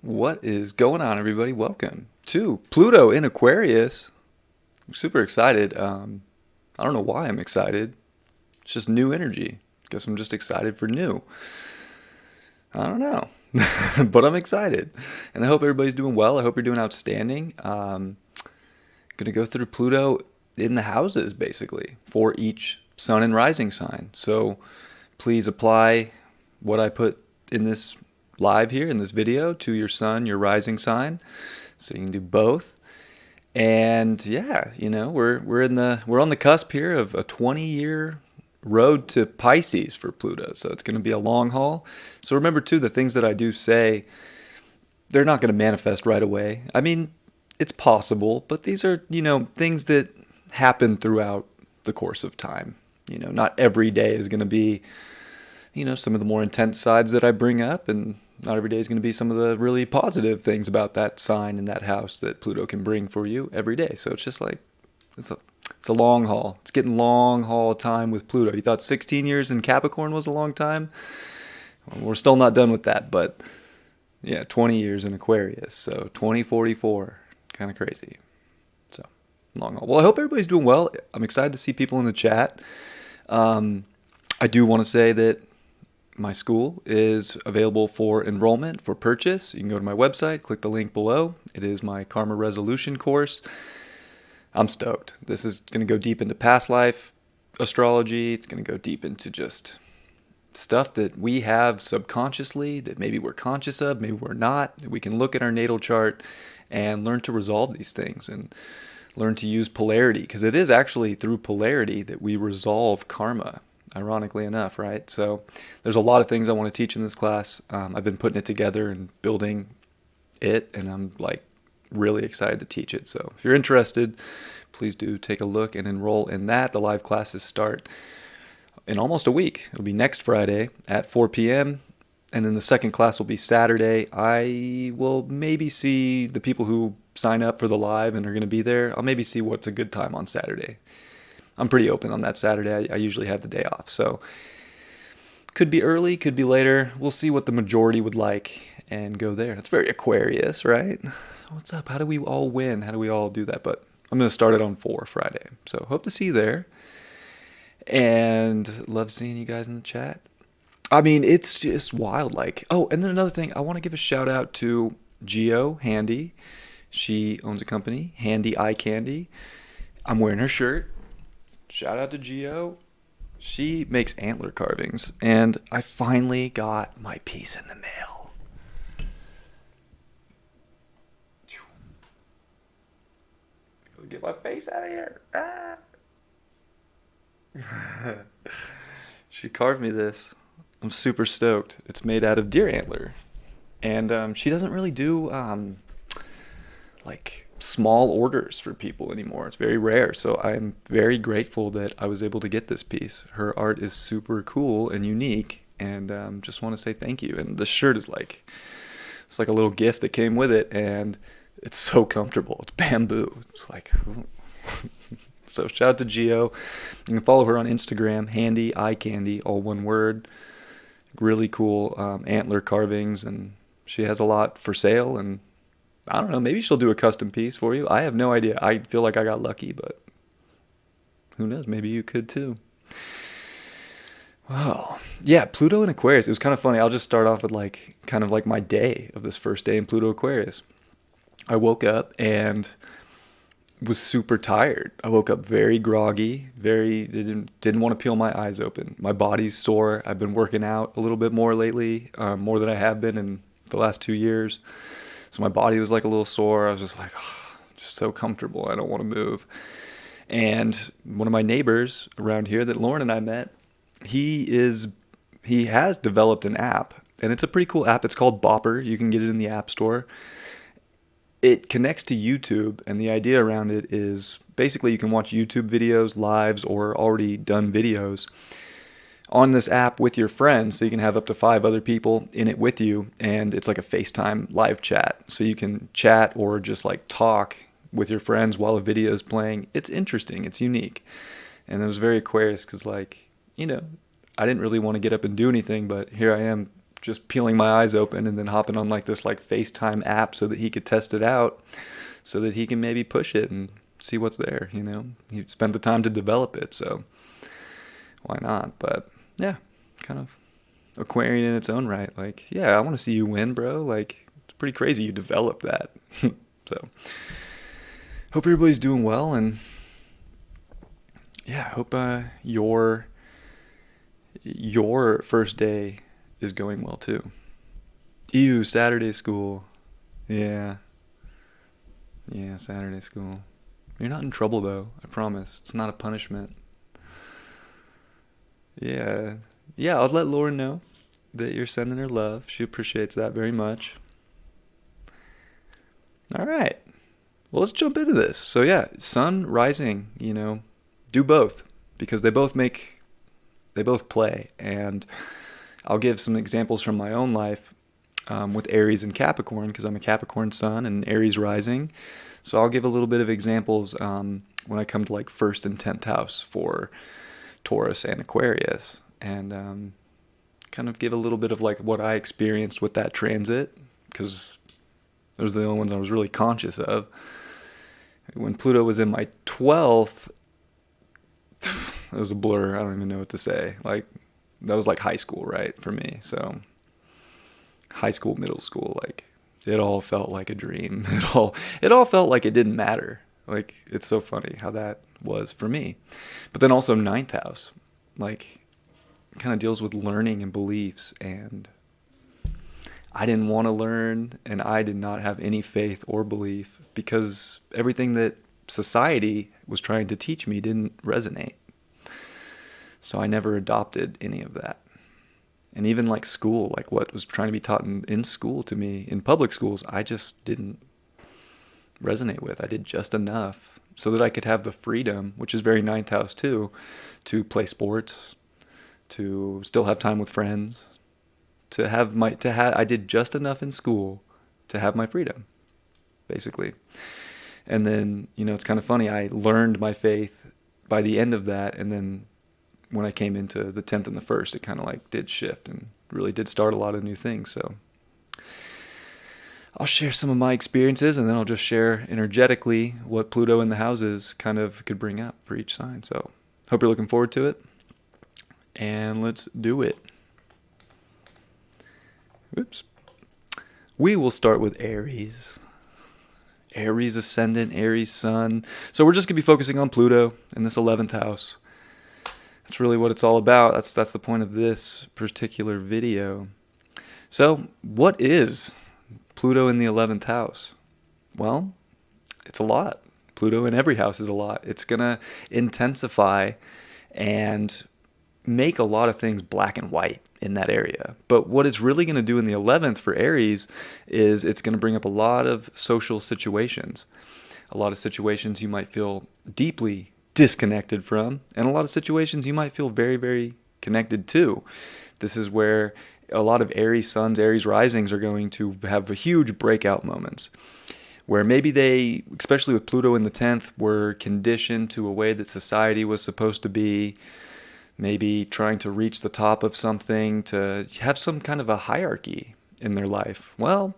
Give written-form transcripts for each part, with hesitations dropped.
What is going on, everybody? Welcome to Pluto in Aquarius. I'm super excited. I don't know why I'm excited. It's just new energy. Guess I'm just excited for new. I don't know. But I'm excited. And I hope everybody's doing well. I hope you're doing outstanding. Going to go through Pluto in the houses, basically, for each sun and rising sign. So please apply what I put in this live here in this video to your sun, your rising sign, so you can do both. And yeah, you know, we're on the cusp here of a 20-year road to Pisces for Pluto, so it's going to be a long haul. So remember too, the things that I do say, they're not going to manifest right away. I mean, it's possible, but these are, you know, things that happen throughout the course of time. You know, not every day is going to be, you know, some of the more intense sides that I bring up, and not every day is going to be some of the really positive things about that sign and that house that Pluto can bring for you every day. So it's just like, it's a long haul. It's getting long haul time with Pluto. You thought 16 years in Capricorn was a long time? Well, we're still not done with that, but yeah, 20 years in Aquarius. So 2044, kind of crazy. So long haul. Well, I hope everybody's doing well. I'm excited to see people in the chat. I do want to say that my school is available for enrollment, for purchase. You can go to my website, click the link below. It is my Karma Resolution course. I'm stoked. This is going to go deep into past life astrology. It's going to go deep into just stuff that we have subconsciously that maybe we're conscious of, maybe we're not. We can look at our natal chart and learn to resolve these things and learn to use polarity, because it is actually through polarity that we resolve karma. Ironically enough, right? So there's a lot of things I want to teach in this class. I've been putting it together and building it, and I'm like really excited to teach it. So if you're interested, please do take a look and enroll in that. The live classes start in almost a week. It'll be next Friday at 4 p.m. And then the second class will be Saturday. I will maybe see the people who sign up for the live and are going to be there. I'll maybe see what's a good time on Saturday. I'm pretty open on that Saturday. I usually have the day off. So could be early, could be later. We'll see what the majority would like and go there. It's very Aquarius, right? What's up? How do we all win? How do we all do that? But I'm going to start it on 4 Friday. So hope to see you there. And love seeing you guys in the chat. I mean, it's just wild. Like, oh, and then another thing. I want to give a shout out to Geo Handy. She owns a company, Handy Eye Candy. I'm wearing her shirt. Shout out to Geo. She makes antler carvings, and I finally got my piece in the mail. Get my face out of here. Ah. She carved me this. I'm super stoked. It's made out of deer antler, and she doesn't really do like small orders for people anymore. It's very rare. So I'm very grateful that I was able to get this piece. Her art is super cool and unique, and just want to say thank you. And the shirt is like, it's like a little gift that came with it, and it's so comfortable. It's bamboo. It's like, so shout out to Geo. You can follow her on Instagram, Handy Eye Candy, all one word. Really cool antler carvings, and she has a lot for sale, and I don't know, maybe she'll do a custom piece for you. I have no idea. I feel like I got lucky, but who knows? Maybe you could too. Well, yeah, Pluto in Aquarius. It was kind of funny. I'll just start off with like kind of like my day of this first day in Pluto Aquarius. I woke up and was super tired. I woke up very groggy, didn't want to peel my eyes open. My body's sore. I've been working out a little bit more lately, more than I have been in the last 2 years. So my body was like a little sore. I was just like, oh, just so comfortable. I don't want to move. And one of my neighbors around here that Lauren and I met, he has developed an app, and it's a pretty cool app. It's called Bopper. You can get it in the App Store. It connects to YouTube, and the idea around it is basically you can watch YouTube videos, lives, or already done videos on this app with your friends, so you can have up to 5 other people in it with you, and it's like a FaceTime live chat. So you can chat or just like talk with your friends while a video is playing. It's interesting. It's unique. And it was very Aquarius because, like, I didn't really want to get up and do anything, but here I am just peeling my eyes open and then hopping on like this like FaceTime app so that he could test it out, so that he can maybe push it and see what's there. He spent the time to develop it, so why not? But yeah, kind of Aquarian in its own right. Like, yeah, I want to see you win, bro. Like, it's pretty crazy you developed that. So hope everybody's doing well, and yeah, I hope your first day is going well too. Ew, Saturday school. Yeah, Saturday school. You're not in trouble though, I promise. It's not a punishment. Yeah, I'll let Lauren know that you're sending her love. She appreciates that very much. All right, well, let's jump into this. So yeah, sun, rising, do both, because they both play. And I'll give some examples from my own life with Aries and Capricorn, because I'm a Capricorn sun and Aries rising. So I'll give a little bit of examples when I come to like 1st and 10th house for Taurus and Aquarius, and kind of give a little bit of like what I experienced with that transit, because those are the only ones I was really conscious of. When Pluto was in my 12th, it was a blur. I don't even know what to say. Like, that was like high school, right, for me. So high school, middle school, like, it all felt like a dream. It all felt like it didn't matter. Like, it's so funny how that was for me. But then also 9th house, like, kind of deals with learning and beliefs, and I didn't want to learn, and I did not have any faith or belief, because everything that society was trying to teach me didn't resonate. So I never adopted any of that. And even like school, like what was trying to be taught in school to me, in public schools, I just didn't resonate with. I did just enough so that I could have the freedom, which is very 9th house too, to play sports, to still have time with friends, I did just enough in school to have my freedom, basically. And then, it's kind of funny, I learned my faith by the end of that, and then when I came into the 10th and the 1st, it kind of like did shift and really did start a lot of new things. So I'll share some of my experiences, and then I'll just share energetically what Pluto in the houses kind of could bring up for each sign. So hope you're looking forward to it, and let's do it. Oops. We will start with Aries. Aries ascendant, Aries sun. So we're just going to be focusing on Pluto in this 11th house. That's really what it's all about. That's the point of this particular video. So what is Pluto in the 11th house? Well, it's a lot. Pluto in every house is a lot. It's going to intensify and make a lot of things black and white in that area. But what it's really going to do in the 11th for Aries is it's going to bring up a lot of social situations. A lot of situations you might feel deeply disconnected from, and a lot of situations you might feel very, very connected to. This is where a lot of Aries suns, Aries risings are going to have a huge breakout moments, where maybe they, especially with Pluto in the 10th, were conditioned to a way that society was supposed to be, maybe trying to reach the top of something, to have some kind of a hierarchy in their life. Well,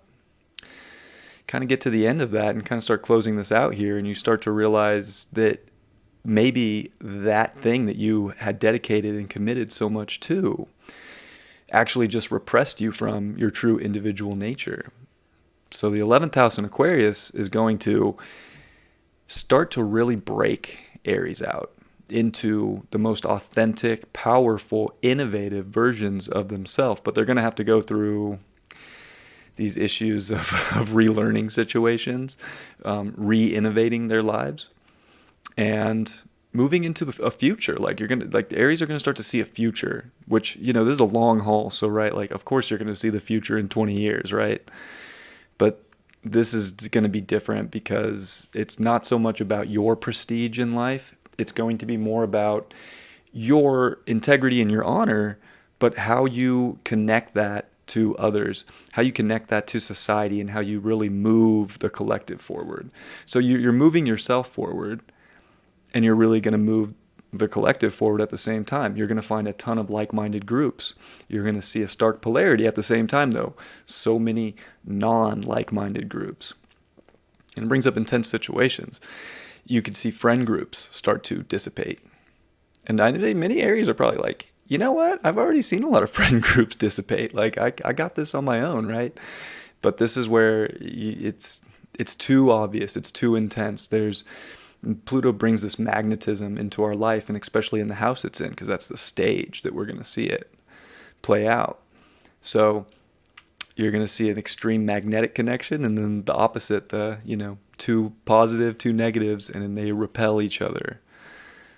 kind of get to the end of that and kind of start closing this out here, and you start to realize that maybe that thing that you had dedicated and committed so much to actually just repressed you from your true individual nature. So the 11th house in Aquarius is going to start to really break Aries out into the most authentic, powerful, innovative versions of themselves. But they're going to have to go through these issues of relearning situations, re-innovating their lives, and moving into a future. Like, the Aries are going to start to see a future, which, this is a long haul. So, right, like, of course you're going to see the future in 20 years, right? But this is going to be different because it's not so much about your prestige in life. It's going to be more about your integrity and your honor, but how you connect that to others, how you connect that to society, and how you really move the collective forward. So you're moving yourself forward, and you're really going to move the collective forward at the same time. You're going to find a ton of like-minded groups. You're going to see a stark polarity at the same time, though. So many non-like-minded groups. And it brings up intense situations. You could see friend groups start to dissipate. And I know many Aries are probably like, you know what? I've already seen a lot of friend groups dissipate. Like, I got this on my own, right? But this is where it's too obvious. It's too intense. Pluto brings this magnetism into our life, and especially in the house it's in, because that's the stage that we're going to see it play out. So you're going to see an extreme magnetic connection, and then the opposite, two positive, two negatives, and then they repel each other.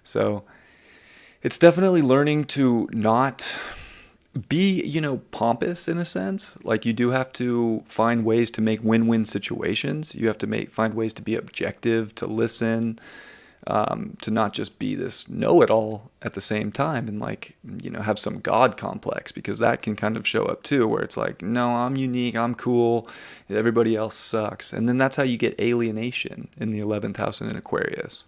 So it's definitely learning to not be, pompous in a sense. Like, you do have to find ways to make win-win situations. You have to find ways to be objective, to listen, to not just be this know-it-all at the same time and have some God complex, because that can kind of show up too, where it's like, no, I'm unique, I'm cool, everybody else sucks. And then that's how you get alienation in the 11th house and in Aquarius.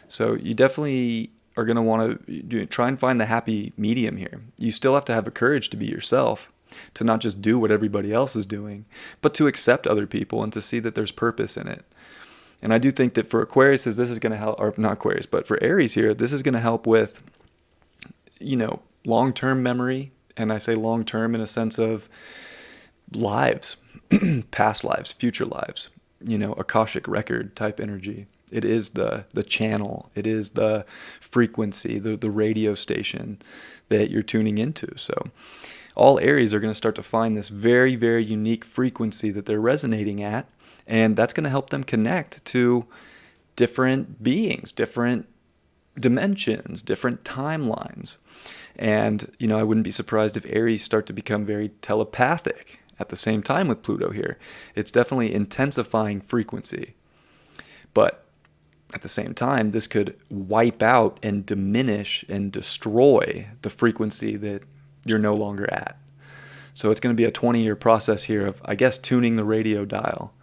So you definitely are going to want to try and find the happy medium here. You still have to have the courage to be yourself, to not just do what everybody else is doing, but to accept other people and to see that there's purpose in it. And I do think that for Aquarius, this is going to help, or not Aquarius, but for Aries here, this is going to help with, long-term memory. And I say long-term in a sense of lives, past lives, future lives, Akashic record type energy. It is the channel. It is the frequency, the radio station that you're tuning into. So all Aries are going to start to find this very, very unique frequency that they're resonating at. And that's going to help them connect to different beings, different dimensions, different timelines. And, I wouldn't be surprised if Aries start to become very telepathic at the same time with Pluto here. It's definitely intensifying frequency. But at the same time, this could wipe out and diminish and destroy the frequency that you're no longer at. So it's going to be a 20-year process here of, I guess, tuning the radio dial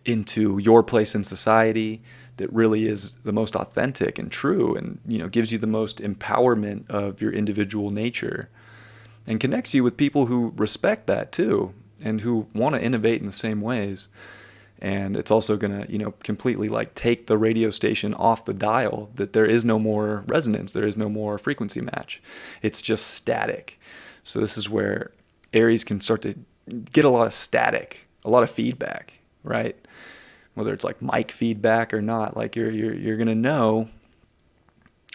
into your place in society that really is the most authentic and true, and gives you the most empowerment of your individual nature, and connects you with people who respect that too, and who want to innovate in the same ways. And it's also going to, completely take the radio station off the dial, that there is no more resonance. There is no more frequency match. It's just static. So this is where Aries can start to get a lot of static, a lot of feedback, right? Whether it's mic feedback or not, you're going to know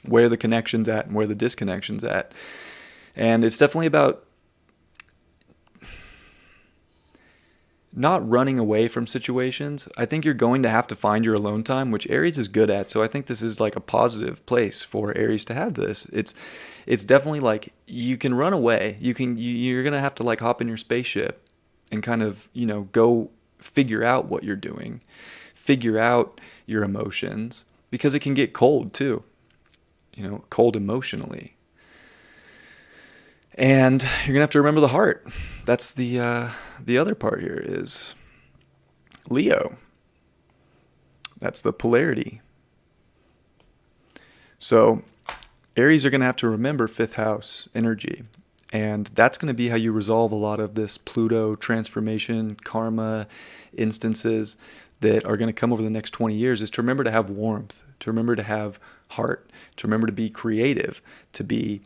where the connection's at and where the disconnection's at. And it's definitely about not running away from situations. I think you're going to have to find your alone time, which Aries is good at. So I think this is a positive place for Aries to have this. It's definitely you can run away. You're going to have to hop in your spaceship and kind of, go figure out what you're doing, figure out your emotions, because it can get cold too, cold emotionally. And you're going to have to remember the heart. That's the other part here is Leo. That's the polarity. So Aries are going to have to remember 5th house energy. And that's going to be how you resolve a lot of this Pluto transformation, karma instances that are going to come over the next 20 years, is to remember to have warmth, to remember to have heart, to remember to be creative, to be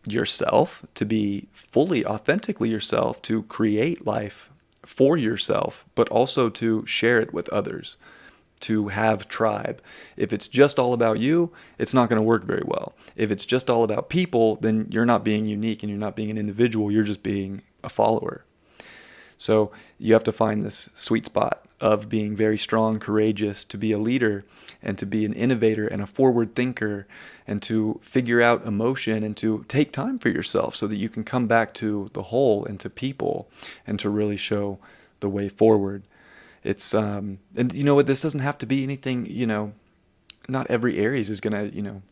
yourself, to be fully authentically yourself, to create life for yourself, but also to share it with others, to have tribe. If it's just all about you, it's not going to work very well. If it's just all about people, then you're not being unique and you're not being an individual, you're just being a follower. So you have to find this sweet spot of being very strong, courageous, to be a leader and to be an innovator and a forward thinker, and to figure out emotion and to take time for yourself so that you can come back to the whole and to people and to really show the way forward. It's, and you know what, this doesn't have to be anything, not every Aries is going to,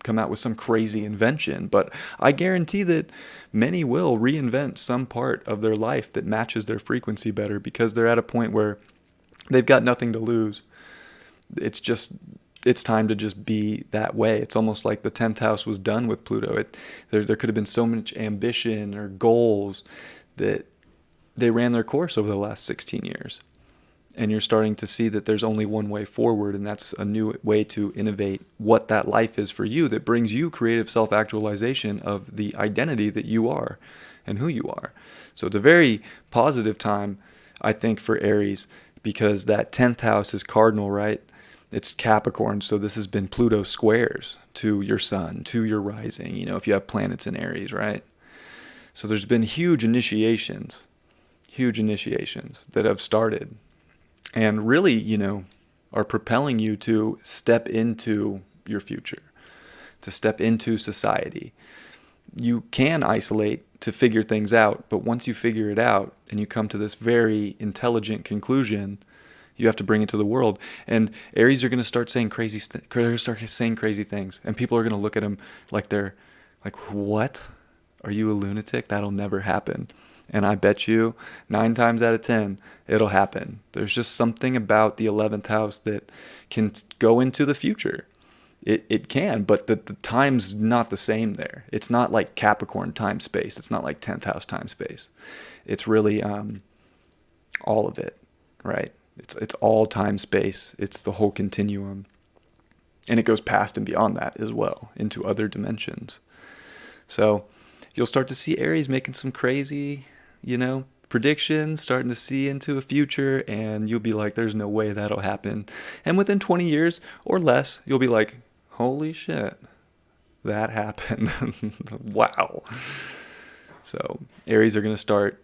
come out with some crazy invention, but I guarantee that many will reinvent some part of their life that matches their frequency better, because they're at a point where they've got nothing to lose. It's time to just be that way. It's almost like the 10th house was done with Pluto. There could have been so much ambition or goals that they ran their course over the last 16 years. And you're starting to see that there's only one way forward, and that's a new way to innovate what that life is for you, that brings you creative self-actualization of the identity that you are and who you are. So it's a very positive time, I think, for Aries, because that 10th house is cardinal, right? It's Capricorn, so this has been Pluto squares to your sun, to your rising, if you have planets in Aries, right? So there's been huge initiations that have started and really, are propelling you to step into your future, to step into society. You can isolate to figure things out, but once you figure it out and you come to this very intelligent conclusion, you have to bring it to the world. And Aries are going to start saying crazy things, and people are going to look at them like they're like, "What? Are you a lunatic? That'll never happen." And I bet you 9 times out of 10, it'll happen. There's just something about the 11th house that can go into the future. It can, but the time's not the same there. It's not like Capricorn time space. It's not like 10th house time space. It's really all of it, right? It's all time space. It's the whole continuum. And it goes past and beyond that as well, into other dimensions. So you'll start to see Aries making some crazy, predictions, starting to see into a future, and you'll be like, there's no way that'll happen. And within 20 years or less, you'll be like, holy shit, that happened. Wow. So Aries are going to start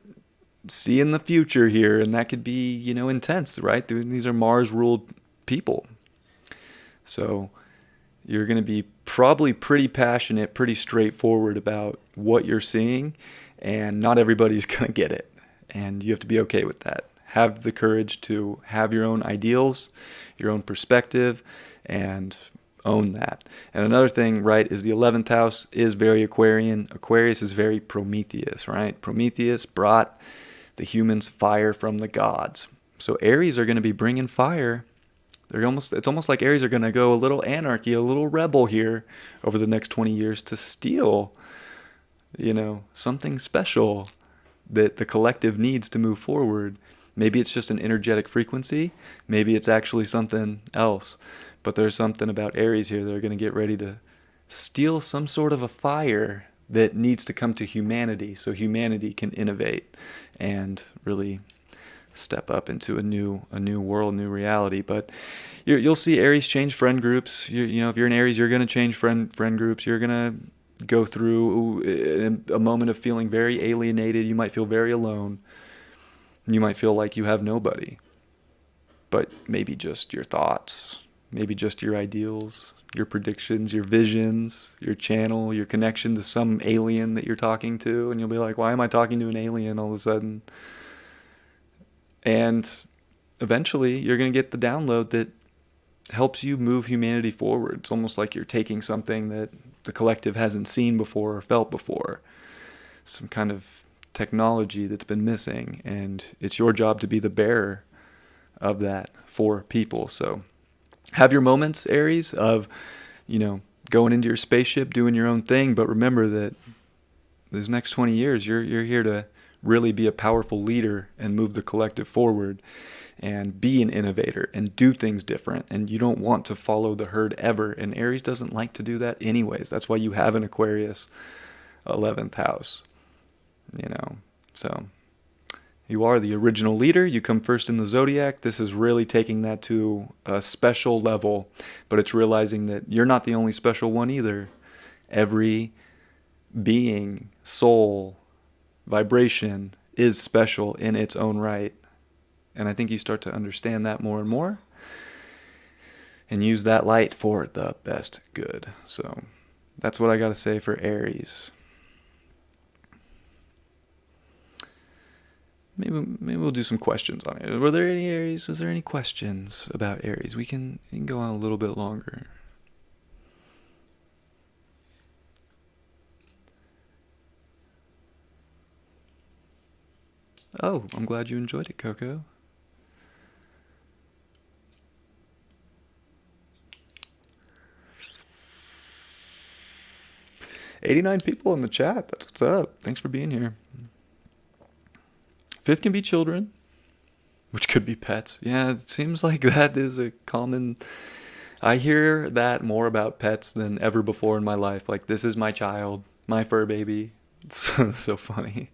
seeing the future here, and that could be, intense, right? These are Mars-ruled people. So you're going to be probably pretty passionate, pretty straightforward about what you're seeing, and not everybody's going to get it. And you have to be okay with that. Have the courage to have your own ideals, your own perspective, and own that. And another thing, right, is the 11th house is very Aquarian. Aquarius is very Prometheus, right? Prometheus brought the humans fire from the gods. So Aries are going to be bringing fire. It's almost like Aries are going to go a little anarchy, a little rebel here over the next 20 years to steal, something special that the collective needs to move forward. Maybe it's just an energetic frequency. Maybe it's actually something else. But there's something about Aries here. They're going to get ready to steal some sort of a fire that needs to come to humanity, so humanity can innovate and really step up into a new world, new reality. But you'll see Aries change friend groups. If you're an Aries, you're going to change friend groups. You're going to go through a moment of feeling very alienated. You might feel very alone. You might feel like you have nobody. But maybe just your thoughts, maybe just your ideals, your predictions, your visions, your channel, your connection to some alien that you're talking to, and you'll be like, why am I talking to an alien all of a sudden? And eventually you're going to get the download that helps you move humanity forward. It's almost like you're taking something that the collective hasn't seen before or felt before, some kind of technology that's been missing, and it's your job to be the bearer of that for people. So have your moments, Aries, of, going into your spaceship, doing your own thing, but remember that these next 20 years, you're here to really be a powerful leader and move the collective forward and be an innovator and do things different. And you don't want to follow the herd ever. And Aries doesn't like to do that anyways. That's why you have an Aquarius 11th house, So you are the original leader. You come first in the zodiac. This is really taking that to a special level, but it's realizing that you're not the only special one either. Every being, soul, vibration is special in its own right. And I think you start to understand that more and more and use that light for the best good. So that's what I got to say for Aries. Maybe we'll do some questions on it. Were there any Aries? Was there any questions about Aries? We can go on a little bit longer. Oh, I'm glad you enjoyed it, Coco. $89 people in the chat. That's what's up. Thanks for being here. Fifth can be children, which could be pets. Yeah, it seems like that is a common. I hear that more about pets than ever before in my life. Like, this is my child, my fur baby. It's so funny.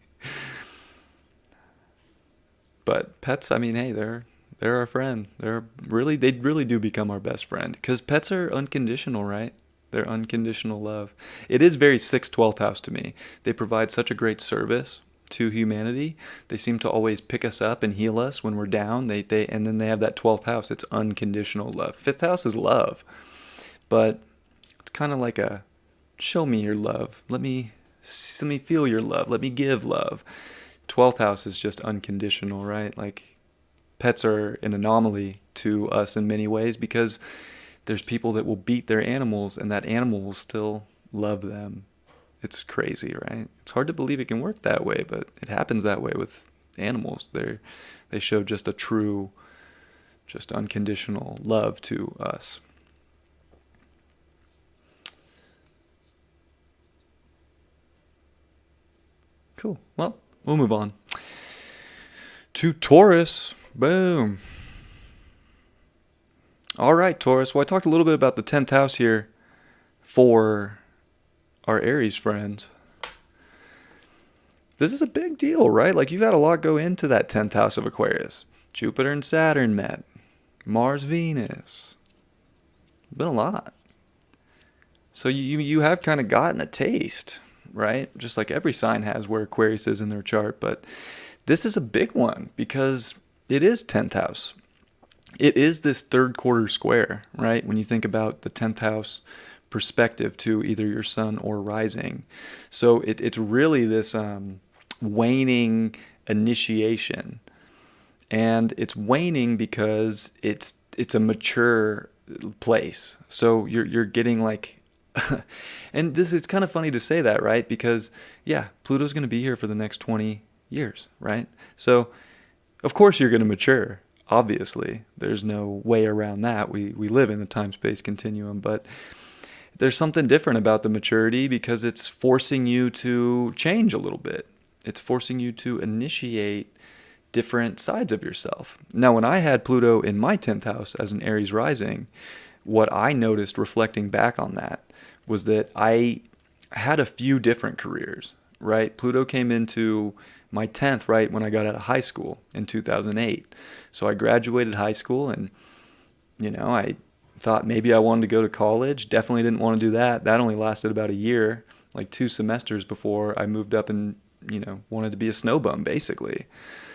But pets, I mean, hey, they're our friend. They really do become our best friend because pets are unconditional, right? They're unconditional love. It is very 6/12th house to me. They provide such a great service to humanity. They seem to always pick us up and heal us when we're down. And then they have that 12th house. It's unconditional love. Fifth house is love, but it's kind of like a show me your love. Let me feel your love. Let me give love. 12th house is just unconditional, right? Like, pets are an anomaly to us in many ways because there's people that will beat their animals and that animal will still love them. It's crazy, right? It's hard to believe it can work that way, but it happens that way with animals. They show just a true, just unconditional love to us. Cool. Well, we'll move on to Taurus. Boom. All right, Taurus. Well, I talked a little bit about the 10th house here for our Aries friends. This is a big deal, right? Like, you've had a lot go into that 10th house of Aquarius. Jupiter and Saturn met. Mars, Venus. Been a lot. So you have kind of gotten a taste, right? Just like every sign has where Aquarius is in their chart. But this is a big one because it is 10th house. It is this third quarter square, right? When you think about the 10th house perspective to either your sun or rising. So it's really this waning initiation. And it's waning because it's a mature place. So you're getting like, and it's kind of funny to say that, right? Because yeah, Pluto's going to be here for the next 20 years, right? So of course you're going to mature. Obviously, there's no way around that. We live in the time-space continuum, but there's something different about the maturity because it's forcing you to change a little bit. It's forcing you to initiate different sides of yourself. Now, when I had Pluto in my 10th house as an Aries rising, what I noticed reflecting back on that was that I had a few different careers, right? Pluto came into my 10th right when I got out of high school in 2008. So I graduated high school and, I thought maybe I wanted to go to college. Definitely didn't want to do that. That only lasted about a year, like 2 semesters before I moved up and, wanted to be a snow bum basically.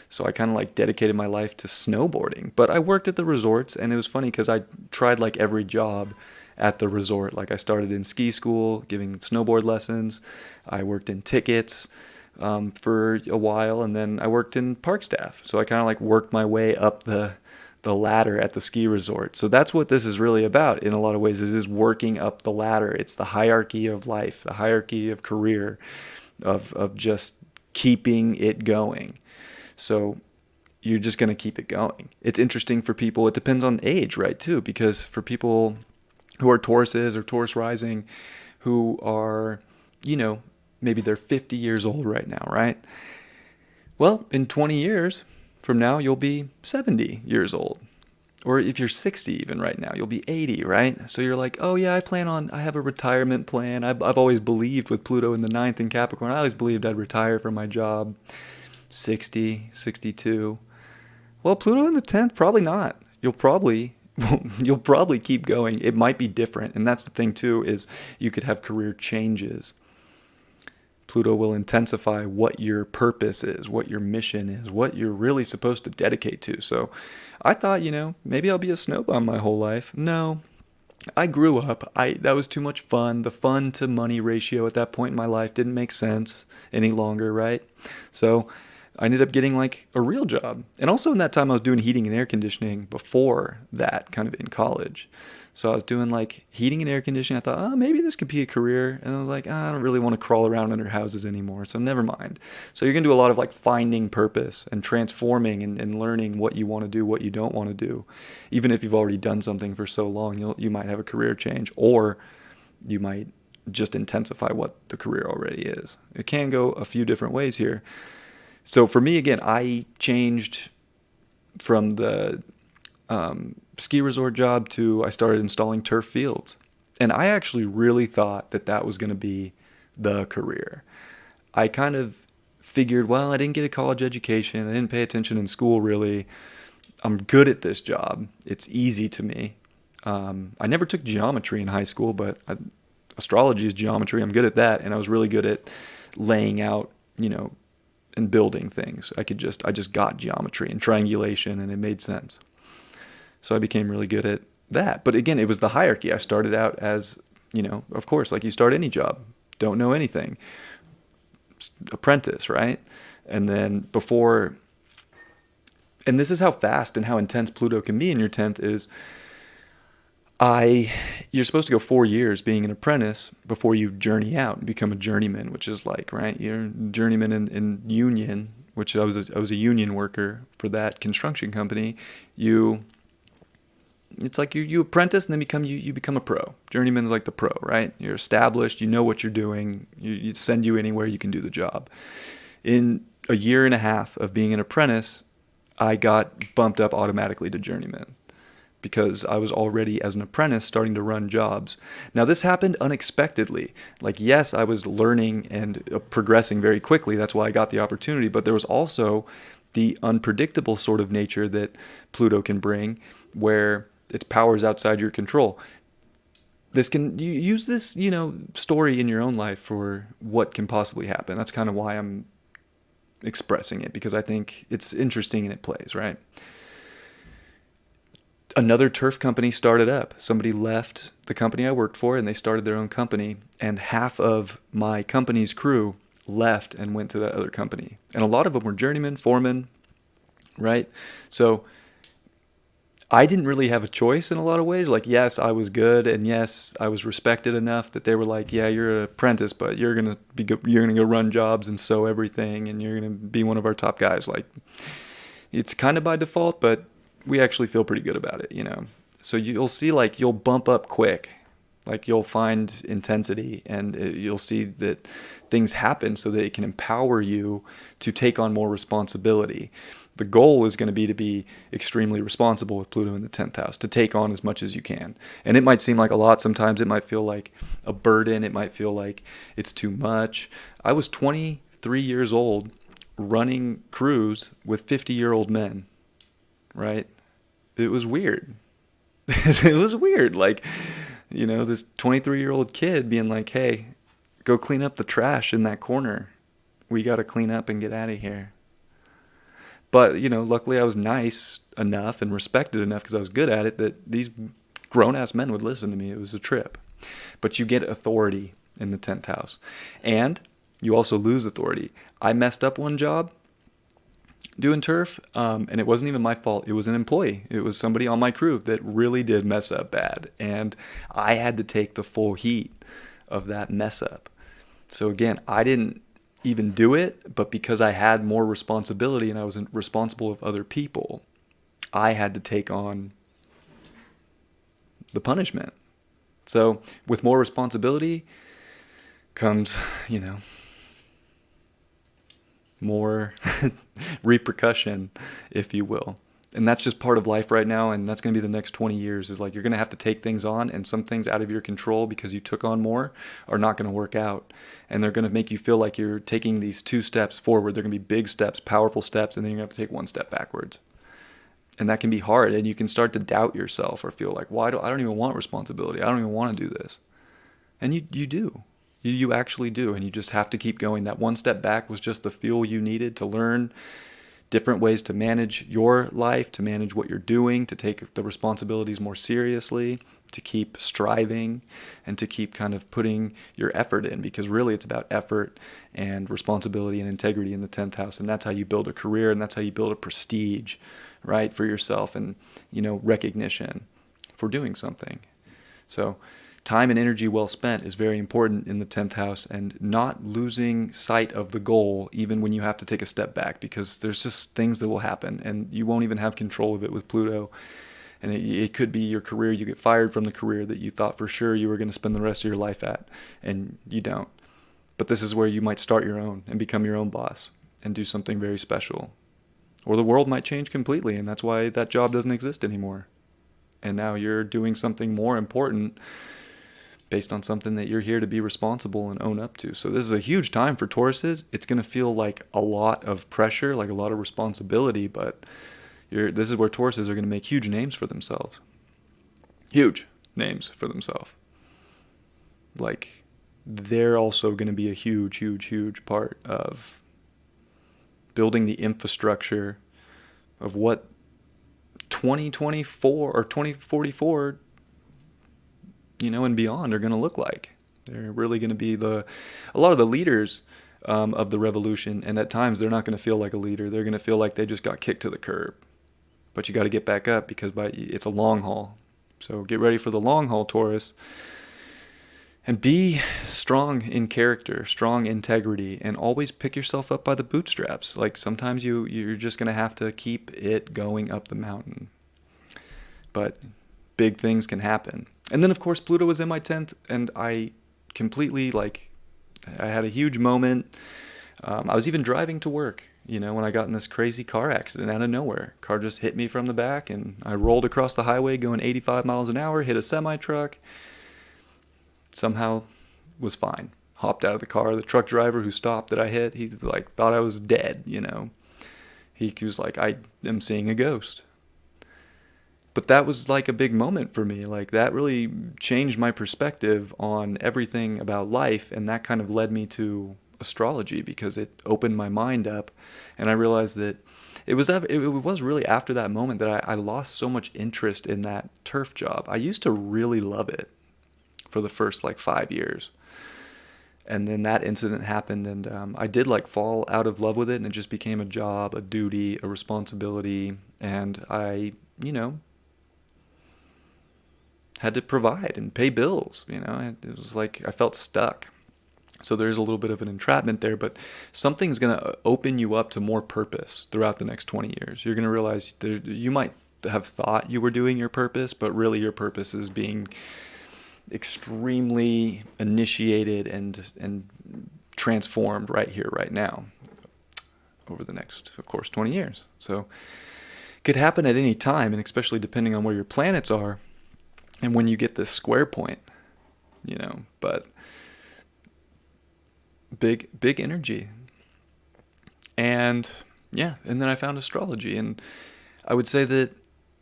So I kind of like dedicated my life to snowboarding. But I worked at the resorts and it was funny because I tried like every job at the resort. Like, I started in ski school, giving snowboard lessons. I worked in tickets for a while, and then I worked in park staff. So I kind of like worked my way up the ladder at the ski resort. So that's what this is really about in a lot of ways, is working up the ladder. It's the hierarchy of life, the hierarchy of career, of just keeping it going. So you're just going to keep it going. It's interesting for people. It depends on age, right, too, because for people who are Tauruses or Taurus rising, who are, maybe they're 50 years old right now, right? Well, in 20 years from now, you'll be 70 years old. Or if you're 60 even right now, you'll be 80, right? So you're like, oh yeah, I have a retirement plan. I've always believed with Pluto in the 9th in Capricorn, I always believed I'd retire from my job 60, 62. Well, Pluto in the 10th, probably not. You'll probably keep going. It might be different. And that's the thing too, is you could have career changes. Pluto will intensify what your purpose is, what your mission is, what you're really supposed to dedicate to. So I thought, maybe I'll be a snow bum my whole life. No, I grew up. That was too much fun. The fun to money ratio at that point in my life didn't make sense any longer, right? So I ended up getting like a real job. And also in that time I was doing heating and air conditioning before that, kind of in college. So I was doing like heating and air conditioning. I thought, oh, maybe this could be a career. And I was like, I don't really want to crawl around under houses anymore. So never mind. So you're going to do a lot of like finding purpose and transforming and learning what you want to do, what you don't want to do. Even if you've already done something for so long, you might have a career change, or you might just intensify what the career already is. It can go a few different ways here. So for me, again, I changed from the ski resort job to I started installing turf fields. And I actually really thought that that was going to be the career. I kind of figured, well, I didn't get a college education. I didn't pay attention in school, really. I'm good at this job. It's easy to me. I never took geometry in high school, but astrology is geometry. I'm good at that. And I was really good at laying out, and building things. I just got geometry and triangulation, and it made sense. So I became really good at that. But again, it was the hierarchy. I started out as, of course, like you start any job, don't know anything, apprentice, right? And then and this is how fast and how intense Pluto can be in your 10th is you're supposed to go 4 years being an apprentice before you journey out and become a journeyman, which is like, right, you're a journeyman in union, which I was a union worker for that construction company. It's like you apprentice and then you become a pro. Journeyman is like the pro, right? You're established, you know what you're doing, you send you anywhere, you can do the job. In a year and a half of being an apprentice, I got bumped up automatically to journeyman, because I was already, as an apprentice, starting to run jobs. Now, this happened unexpectedly. Like, yes, I was learning and progressing very quickly. That's why I got the opportunity. But there was also the unpredictable sort of nature that Pluto can bring, where its powers outside your control. You use this, story in your own life for what can possibly happen. That's kind of why I'm expressing it, because I think it's interesting and it plays, right? Another turf company started up. Somebody left the company I worked for and they started their own company, and half of my company's crew left and went to that other company. And a lot of them were journeymen, foremen, right? So I didn't really have a choice in a lot of ways. Like, yes, I was good, and yes, I was respected enough that they were like, yeah, you're an apprentice, but you're gonna go run jobs and sew everything, and you're gonna be one of our top guys. Like, it's kind of by default, but we actually feel pretty good about it, So you'll see, like, you'll bump up quick. Like, you'll find intensity, and you'll see that things happen so that it can empower you to take on more responsibility. The goal is going to be extremely responsible with Pluto in the 10th house, to take on as much as you can. And it might seem like a lot. Sometimes it might feel like a burden. It might feel like it's too much. I was 23 years old running crews with 50-year-old men, right? It was weird. It was weird. Like, this 23-year-old kid being like, hey, go clean up the trash in that corner. We got to clean up and get out of here. But, luckily I was nice enough and respected enough, because I was good at it, that these grown-ass men would listen to me. It was a trip. But you get authority in the 10th house. And you also lose authority. I messed up one job doing turf, and it wasn't even my fault. It was an employee. It was somebody on my crew that really did mess up bad. And I had to take the full heat of that mess up. So again, I didn't even do it, but because I had more responsibility and I was responsible of other people, I had to take on the punishment. So with more responsibility comes, more repercussion, if you will. And that's just part of life right now, and that's going to be the next 20 years, is like you're going to have to take things on, and some things out of your control because you took on more are not going to work out. And they're going to make you feel like you're taking these 2 steps forward. They're going to be big steps, powerful steps, and then you're going to have to take 1 step backwards. And that can be hard, and you can start to doubt yourself or feel like, I don't even want responsibility. I don't even want to do this. And you do. You actually do, and you just have to keep going. That 1 step back was just the fuel you needed to learn different ways to manage your life, to manage what you're doing, to take the responsibilities more seriously, to keep striving, and to keep kind of putting your effort in, because really it's about effort and responsibility and integrity in the 10th house. And that's how you build a career, and that's how you build a prestige, right, for yourself, and, recognition for doing something. So time and energy well spent is very important in the 10th house, and not losing sight of the goal even when you have to take a step back, because there's just things that will happen and you won't even have control of it with Pluto. And it could be your career. You get fired from the career that you thought for sure you were going to spend the rest of your life at, and you don't. But this is where you might start your own and become your own boss and do something very special. Or the world might change completely, and that's why that job doesn't exist anymore. And now you're doing something more important based on something that you're here to be responsible and own up to. So this is a huge time for Tauruses. It's going to feel like a lot of pressure, like a lot of responsibility, but this is where Tauruses are going to make huge names for themselves. Huge names for themselves. Like, they're also going to be a huge, huge, huge part of building the infrastructure of what 2024 or 2044, and beyond are going to look like. They're really going to be a lot of the leaders of the revolution, and at times they're not going to feel like a leader. They're going to feel like they just got kicked to the curb. But you got to get back up, because it's a long haul. So get ready for the long haul, Taurus. And be strong in character, strong integrity, and always pick yourself up by the bootstraps. Like, sometimes you're just going to have to keep it going up the mountain. But big things can happen. And then, of course, Pluto was in my 10th, and I completely, I had a huge moment. I was even driving to work, when I got in this crazy car accident out of nowhere. Car just hit me from the back, and I rolled across the highway going 85 miles an hour, hit a semi-truck. Somehow was fine. Hopped out of the car. The truck driver who stopped that I hit, he thought I was dead, He was like, I am seeing a ghost. But that was a big moment for me. That really changed my perspective on everything about life, and that kind of led me to astrology, because it opened my mind up, and I realized that it was really after that moment that I lost so much interest in that turf job. I used to really love it for the first 5 years, and then that incident happened, and I did fall out of love with it, and it just became a job, a duty, a responsibility, and I had to provide and pay bills. It was I felt stuck. So there's a little bit of an entrapment there, but something's going to open you up to more purpose throughout the next 20 years. You're going to realize you might have thought you were doing your purpose, but really your purpose is being extremely initiated and transformed right here, right now, over the next, of course, 20 years. So it could happen at any time, and especially depending on where your planets are and when you get this square point, but big energy. And and then I found astrology, and I would say that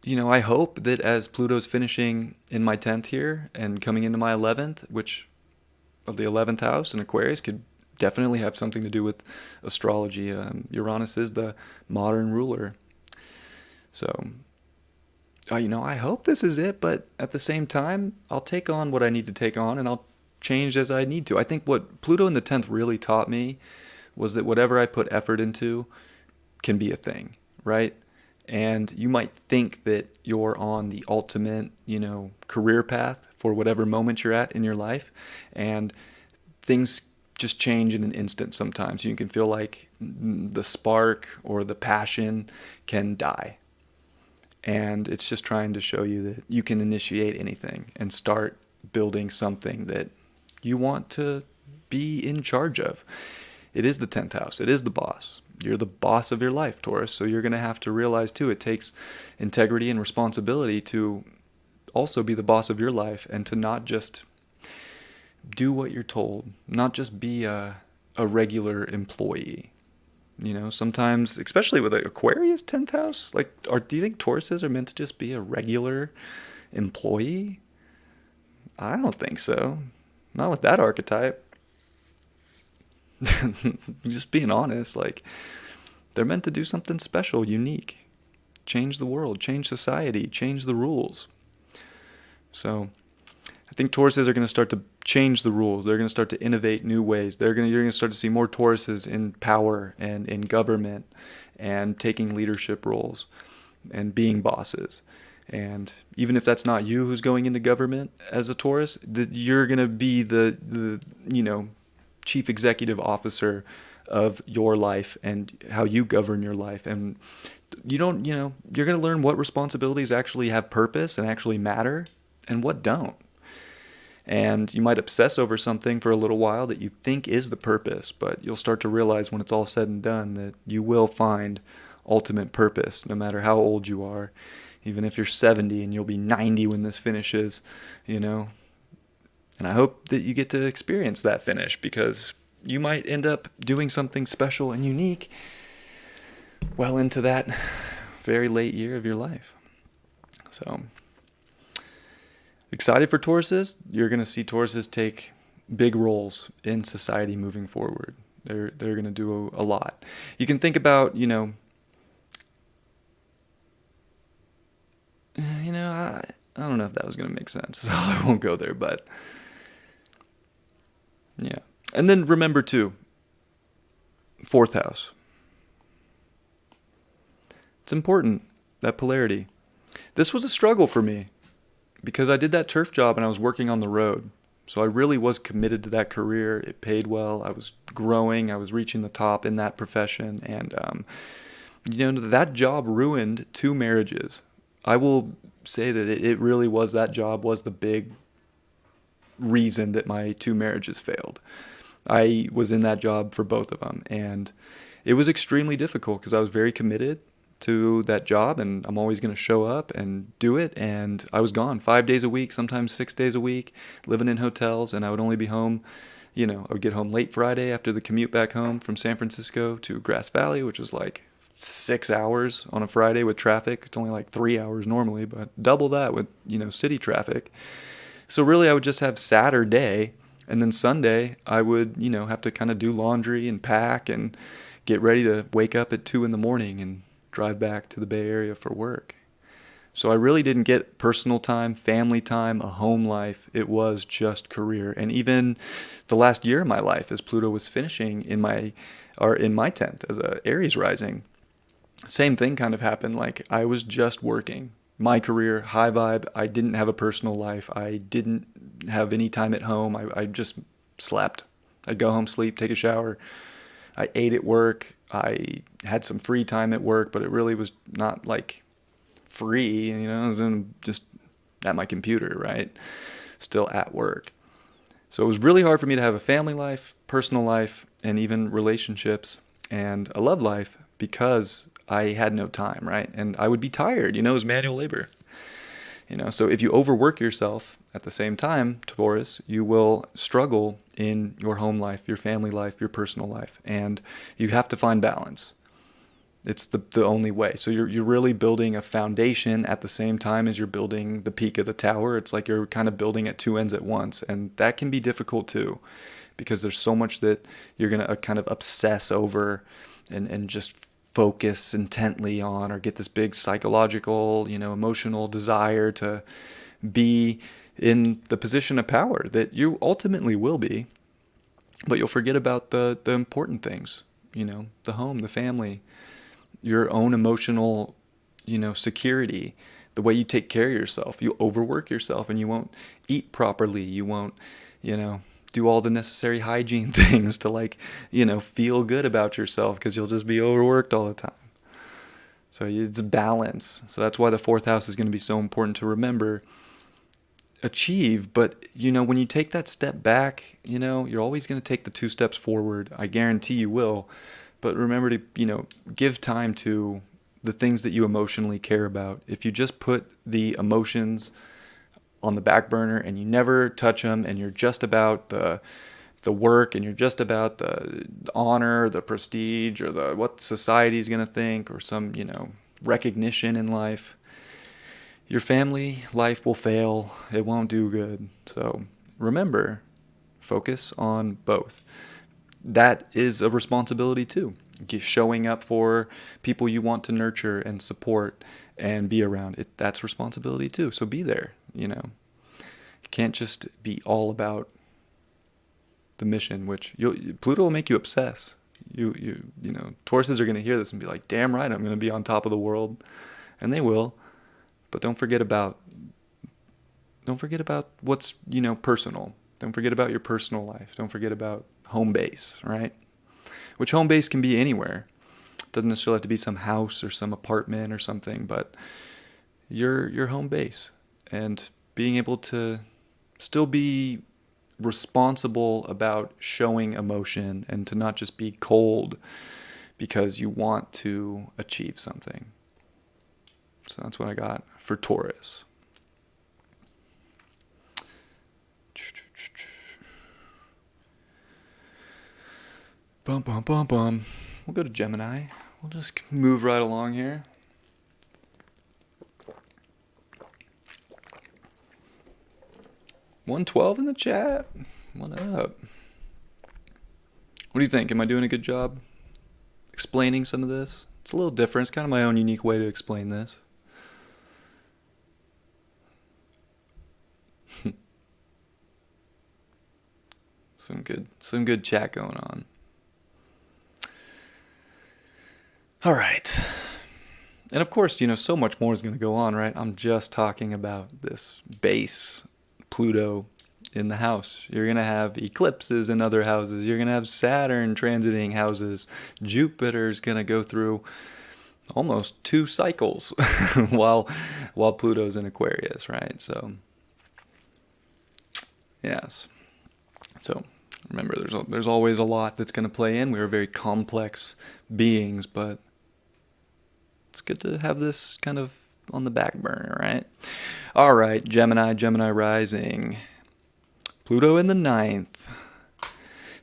I hope that as Pluto's finishing in my 10th here and coming into my 11th, which of the 11th house in Aquarius, could definitely have something to do with astrology. Uranus is the modern ruler. So I hope this is it, but at the same time, I'll take on what I need to take on, and I'll change as I need to. I think what Pluto in the 10th really taught me was that whatever I put effort into can be a thing, right? And you might think that you're on the ultimate, career path for whatever moment you're at in your life, and things just change in an instant sometimes. You can feel like the spark or the passion can die. And it's just trying to show you that you can initiate anything and start building something that you want to be in charge of. It is the 10th house. It is the boss. You're the boss of your life, Taurus. So you're going to have to realize, too, it takes integrity and responsibility to also be the boss of your life, and to not just do what you're told, not just be a regular employee. Sometimes, especially with Aquarius 10th house, do you think Tauruses are meant to just be a regular employee? I don't think so. Not with that archetype. Just being honest, They're meant to do something special, unique. Change the world, change society, change the rules. So I think Tauruses are going to start to change the rules. They're going to start to innovate new ways. You're going to start to see more Tauruses in power and in government and taking leadership roles and being bosses. And even if that's not you who's going into government as a Taurus, you're going to be the chief executive officer of your life and how you govern your life. And you're going to learn what responsibilities actually have purpose and actually matter and what don't. And you might obsess over something for a little while that you think is the purpose, but you'll start to realize when it's all said and done that you will find ultimate purpose, no matter how old you are. Even if you're 70 and you'll be 90 when this finishes, And I hope that you get to experience that finish, because you might end up doing something special and unique well into that very late year of your life. So, excited for Tauruses. You're going to see Tauruses take big roles in society moving forward. They're going to do a lot. You can think about, I don't know if that was going to make sense, so I won't go there, but yeah. And then remember too, 4th house. It's important, that polarity. This was a struggle for me because I did that turf job and I was working on the road. So I really was committed to that career. It paid well. I was growing. I was reaching the top in that profession. And, that job ruined 2 marriages. I will say that it really was, that job was the big reason that my 2 marriages failed. I was in that job for both of them, and it was extremely difficult because I was very committed to that job, and I'm always going to show up and do it, and I was gone 5 days a week, sometimes 6 days a week, living in hotels, and I would only be home, I would get home late Friday after the commute back home from San Francisco to Grass Valley, which was like 6 hours on a Friday with traffic. It's only like 3 hours normally, but double that with, city traffic. So really I would just have Saturday, and then Sunday I would, have to kind of do laundry and pack and get ready to wake up at 2 a.m. and drive back to the Bay Area for work. So I really didn't get personal time, family time, a home life. It was just career. And even the last year of my life, as Pluto was finishing in my 10th as a Aries rising, same thing kind of happened. Like, I was just working. My career, high vibe. I didn't have a personal life. I didn't have any time at home. I just slept. I'd go home, sleep, take a shower. I ate at work. I had some free time at work, but it really was not like free. I was just at my computer, right? Still at work. So it was really hard for me to have a family life, personal life, and even relationships and a love life because I had no time, right? And I would be tired, it was manual labor. So if you overwork yourself at the same time, Taurus, you will struggle in your home life, your family life, your personal life, and you have to find balance. It's the only way. So you're really building a foundation at the same time as you're building the peak of the tower. It's like you're kind of building at 2 ends at once, and that can be difficult too, because there's so much that you're going to kind of obsess over and just focus intently on, or get this big psychological, emotional desire to be in the position of power that you ultimately will be, but you'll forget about the important things, the home, the family, your own emotional, security, the way you take care of yourself. You overwork yourself and you won't eat properly. You won't, do all the necessary hygiene things to feel good about yourself, because you'll just be overworked all the time. So it's balance. So that's why the 4th house is going to be so important to remember, achieve. But, when you take that step back, you're always going to take the 2 steps forward. I guarantee you will. But remember to, give time to the things that you emotionally care about. If you just put the emotions on the back burner and you never touch them, and you're just about the work, and you're just about the honor, the prestige, or what society is going to think, or some, recognition in life, your family life will fail. It won't do good. So remember, focus on both. That is a responsibility too. showing up for people you want to nurture and support and be around. That's responsibility too. So be there, you know. You can't just be all about the mission, which Pluto will make you obsess. You know, Tauruses are going to hear this and be like, damn right, I'm going to be on top of the world. And they will. But don't forget about what's, you know, personal. Don't forget about your personal life. Don't forget about home base, right? Which home base can be anywhere. It doesn't necessarily have to be some house or some apartment or something, but your home base. And being able to still be responsible about showing emotion and to not just be cold because you want to achieve something. So that's what I got for Taurus. Bum, bum, bum, bum. We'll go to Gemini. We'll just move right along here. $112 in the chat. What up? What do you think? Am I doing a good job explaining some of this? It's a little different. It's kind of my own unique way to explain this. Some good chat going on. All right. And of course, you know, so much more is going to go on, right? I'm just talking about this base Pluto in the house. You're going to have eclipses in other houses. You're going to have Saturn transiting houses. Jupiter's going to go through almost 2 cycles while Pluto's in Aquarius, right? So, yes. So, remember, there's always a lot that's going to play in. We're very complex beings, but it's good to have this kind of on the back burner, right? All right, Gemini rising. Pluto in the 9th.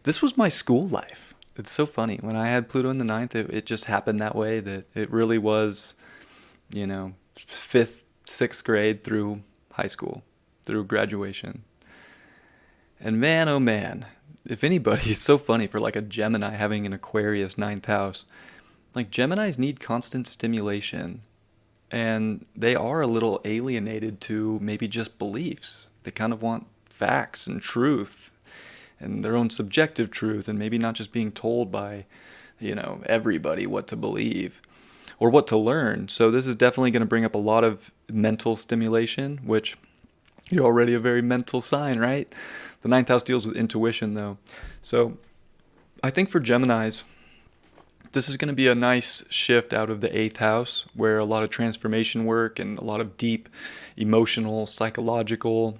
This was my school life. It's so funny. When I had Pluto in the 9th, it just happened that way, that it really was, you know, 5th, 6th grade through high school, through graduation. And man, oh man, if anybody, it's so funny for like a Gemini having an Aquarius 9th house. Like, Geminis need constant stimulation, and they are a little alienated to maybe just beliefs. They kind of want facts and truth and their own subjective truth, and maybe not just being told by, you know, everybody what to believe or what to learn. So this is definitely going to bring up a lot of mental stimulation, which you're already a very mental sign, right? The 9th house deals with intuition, though. So I think for Geminis, this is going to be a nice shift out of the 8th house, where a lot of transformation work and a lot of deep emotional, psychological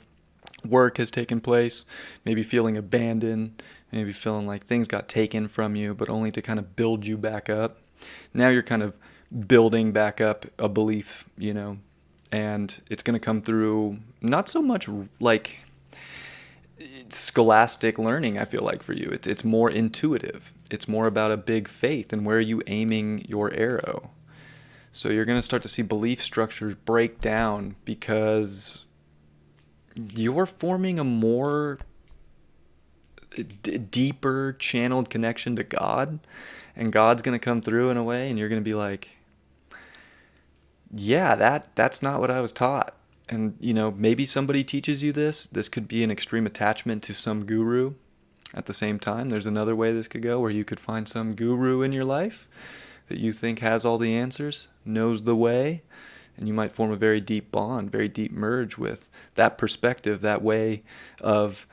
work has taken place. Maybe feeling abandoned, maybe feeling like things got taken from you, but only to kind of build you back up. Now you're kind of building back up a belief, you know, and it's going to come through not so much like scholastic learning, I feel like, for you. It's more intuitive. It's more about a big faith and where are you aiming your arrow. So you're going to start to see belief structures break down because you're forming a more deeper channeled connection to God, and God's going to come through in a way, and you're going to be like, yeah, that's not what I was taught. And, you know, maybe somebody teaches you this. This could be an extreme attachment to some guru. At the same time, there's another way this could go, where you could find some guru in your life that you think has all the answers, knows the way, and you might form a very deep bond, very deep merge with that perspective, that way of,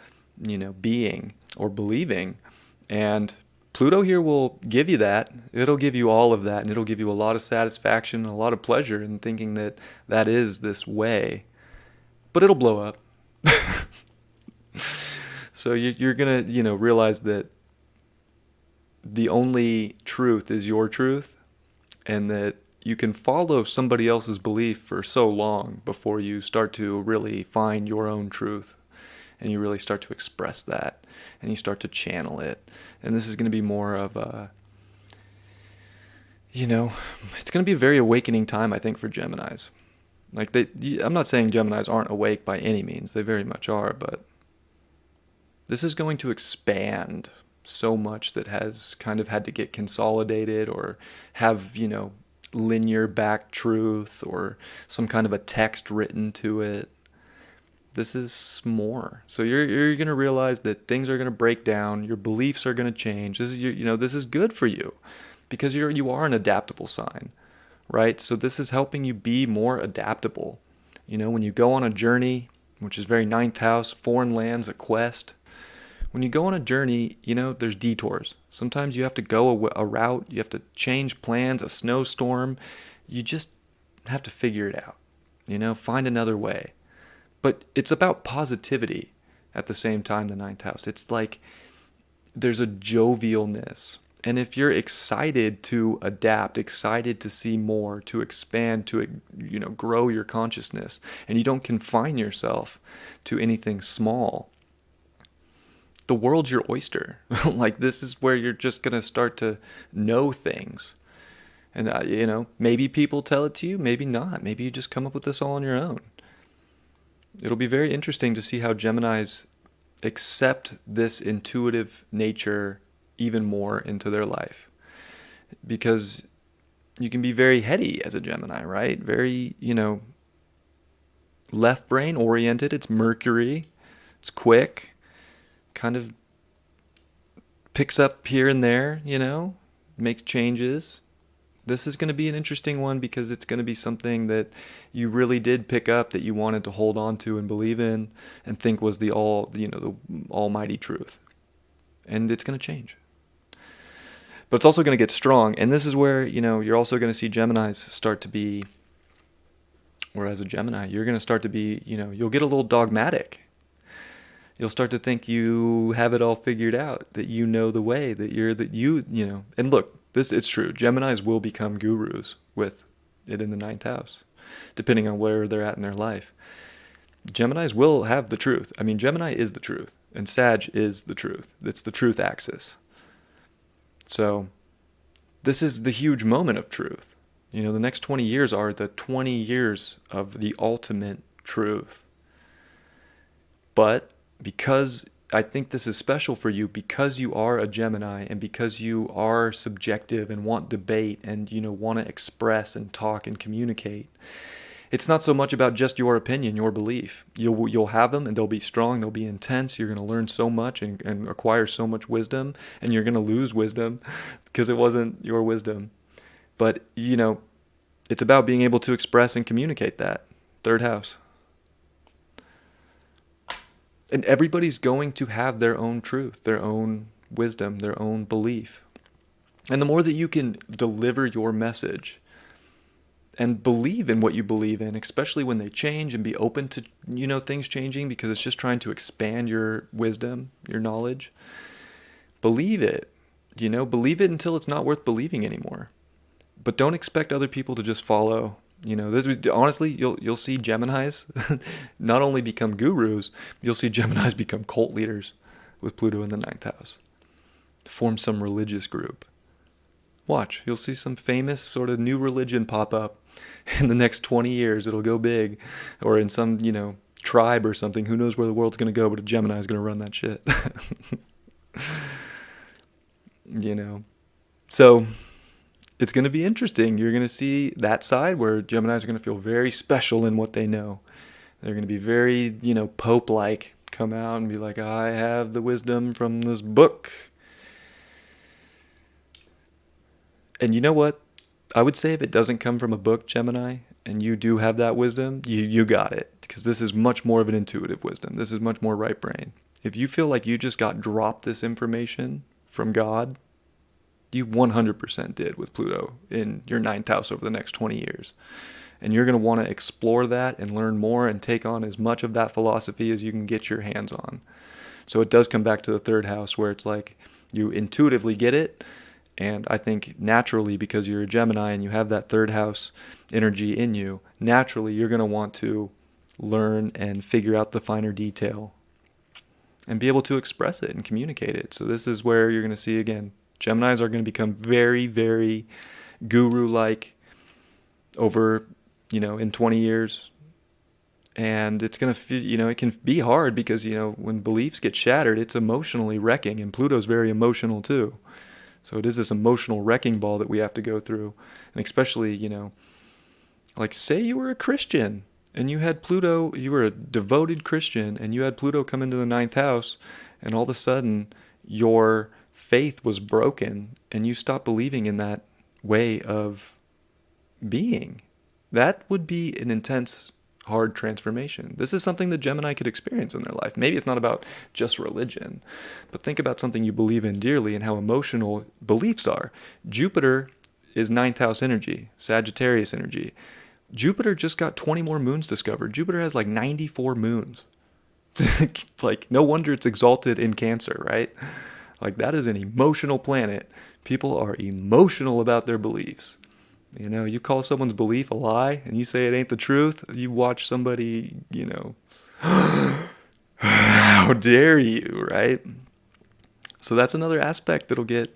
you know, being or believing. And Pluto here will give you that. It'll give you all of that, and it'll give you a lot of satisfaction and a lot of pleasure in thinking that that is this way. But it'll blow up. So you're going to, you know, realize that the only truth is your truth, and that you can follow somebody else's belief for so long before you start to really find your own truth, and you really start to express that, and you start to channel it. And this is going to be more of a, you know, it's going to be a very awakening time, I think, for Geminis. Like, I'm not saying Geminis aren't awake by any means. They very much are, but this is going to expand so much that has kind of had to get consolidated or have, linear back truth or some kind of a text written to it. This is more. So you're going to realize that things are going to break down, your beliefs are going to change. This is this is good for you because you are an adaptable sign, right? So this is helping you be more adaptable. When you go on a journey, which is very ninth house, foreign lands, a quest. When you go on a journey, there's detours. Sometimes you have to go a route, you have to change plans, a snowstorm. You just have to figure it out, find another way. But it's about positivity at the same time, the ninth house. It's like there's a jovialness. And if you're excited to adapt, excited to see more, to expand, to grow your consciousness, and you don't confine yourself to anything small, the world's your oyster. Like this is where you're just going to start to know things. And, maybe people tell it to you, maybe not. Maybe you just come up with this all on your own. It'll be very interesting to see how Geminis accept this intuitive nature even more into their life. Because you can be very heady as a Gemini, right? Very, left brain oriented. It's Mercury. It's quick. Kind of picks up here and there, makes changes. This is going to be an interesting one because it's going to be something that you really did pick up that you wanted to hold on to and believe in and think was the almighty truth. And it's going to change. But it's also going to get strong. And this is where, you're also going to see Geminis start to be, or as a Gemini, you're going to start to be, you'll get a little dogmatic. You'll start to think you have it all figured out, that you know the way, and look, it's true. Geminis will become gurus with it in the ninth house, depending on where they're at in their life. Geminis will have the truth. I mean, Gemini is the truth, and Sag is the truth. It's the truth axis. So this is the huge moment of truth. The next 20 years are the 20 years of the ultimate truth. But because I think this is special for you, because you are a Gemini and because you are subjective and want debate and, want to express and talk and communicate, it's not so much about just your opinion, your belief. You'll have them and they'll be strong, they'll be intense. You're going to learn so much and acquire so much wisdom, and you're going to lose wisdom because it wasn't your wisdom. But, it's about being able to express and communicate that. Third house. And everybody's going to have their own truth, their own wisdom, their own belief. And the more that you can deliver your message and believe in what you believe in, especially when they change, and be open to, things changing, because it's just trying to expand your wisdom, your knowledge. Believe it, believe it until it's not worth believing anymore. But don't expect other people to just follow. Honestly, you'll see Geminis not only become gurus, you'll see Geminis become cult leaders with Pluto in the ninth house. Form some religious group. Watch, you'll see some famous sort of new religion pop up in the next 20 years. It'll go big. Or in some, tribe or something. Who knows where the world's going to go, but a Gemini is going to run that shit. So it's going to be interesting. You're going to see that side where Geminis are going to feel very special in what they know. They're going to be very, Pope-like, come out and be like, I have the wisdom from this book. And you know what? I would say if it doesn't come from a book, Gemini, and you do have that wisdom, you got it. Because this is much more of an intuitive wisdom. This is much more right brain. If you feel like you just got dropped this information from God, you 100% did with Pluto in your ninth house over the next 20 years. And you're going to want to explore that and learn more and take on as much of that philosophy as you can get your hands on. So it does come back to the third house, where it's like you intuitively get it. And I think naturally, because you're a Gemini and you have that third house energy in you, naturally you're going to want to learn and figure out the finer detail and be able to express it and communicate it. So this is where you're going to see, again, Geminis are going to become very, very guru-like over, in 20 years. And it's going to feel, it can be hard because, when beliefs get shattered, it's emotionally wrecking. And Pluto's very emotional too. So it is this emotional wrecking ball that we have to go through. And especially, like say you were a Christian and you had Pluto, you were a devoted Christian and you had Pluto come into the ninth house, and all of a sudden your faith was broken and you stopped believing in that way of being. That would be an intense, hard transformation. This is something that Gemini could experience in their life. Maybe it's not about just religion, but think about something you believe in dearly and how emotional beliefs are. Jupiter is ninth house energy, Sagittarius energy. Jupiter just got 20 more moons discovered. Jupiter has like 94 moons. Like, no wonder it's exalted in Cancer, right? Like, that is an emotional planet. People are emotional about their beliefs. You call someone's belief a lie and you say it ain't the truth, you watch somebody, how dare you, right? So that's another aspect that'll get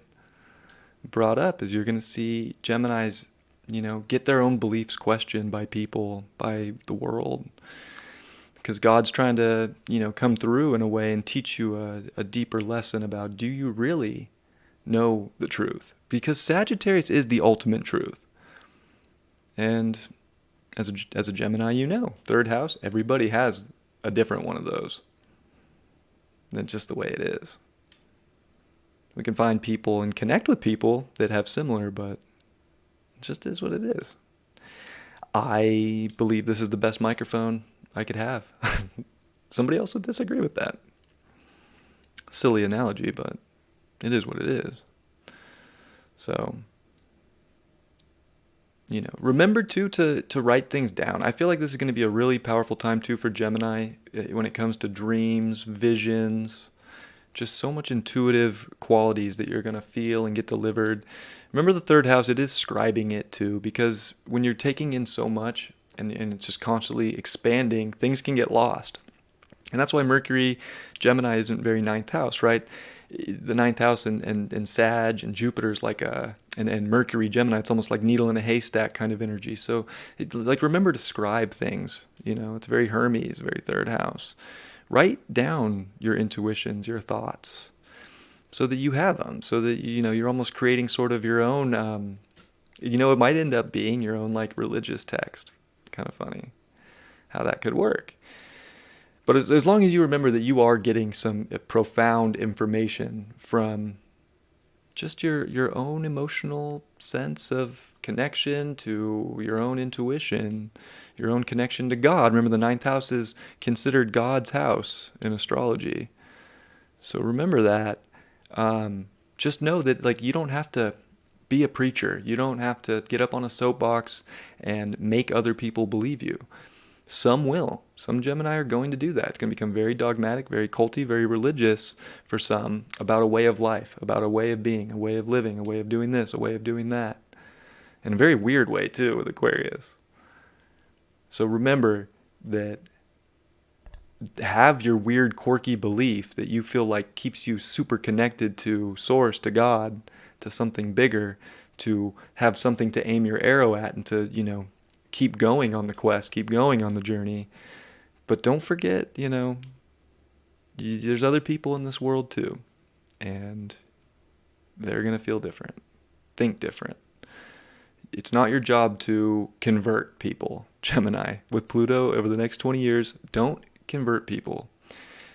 brought up, is you're going to see Geminis, get their own beliefs questioned by people, by the world. Because God's trying to, come through in a way and teach you a deeper lesson about, do you really know the truth? Because Sagittarius is the ultimate truth. And as a Gemini, third house, everybody has a different one of those. That's just the way it is. We can find people and connect with people that have similar, but it just is what it is. I believe this is the best microphone I could have. Somebody else would disagree with that. Silly analogy, but it is what it is. So, remember too to write things down. I feel like this is going to be a really powerful time too for Gemini when it comes to dreams, visions, just so much intuitive qualities that you're going to feel and get delivered. Remember the third house, it is scribing it too, because when you're taking in so much and it's just constantly expanding, things can get lost. And that's why Mercury, Gemini isn't very ninth house, right? The ninth house and Sag and Jupiter's like and Mercury, Gemini, it's almost like needle in a haystack kind of energy. So remember to scribe things, it's very Hermes, very third house. Write down your intuitions, your thoughts, so that you have them, so that, you're almost creating sort of your own, it might end up being your own like religious text. Kind of funny how that could work. But as long as you remember that you are getting some profound information from just your own emotional sense of connection to your own intuition, your own connection to God. Remember, the ninth house is considered God's house in astrology. So remember that. Just know that you don't have to be a preacher. You don't have to get up on a soapbox and make other people believe you. Some will. Some Gemini are going to do that. It's going to become very dogmatic, very culty, very religious for some, about a way of life, about a way of being, a way of living, a way of doing this, a way of doing that. In a very weird way, too, with Aquarius. So remember that have your weird, quirky belief that you feel like keeps you super connected to Source, to God, to something bigger, to have something to aim your arrow at and to, keep going on the quest, keep going on the journey. But don't forget, there's other people in this world too. And they're going to feel different, think different. It's not your job to convert people, Gemini. With Pluto over the next 20 years, don't convert people.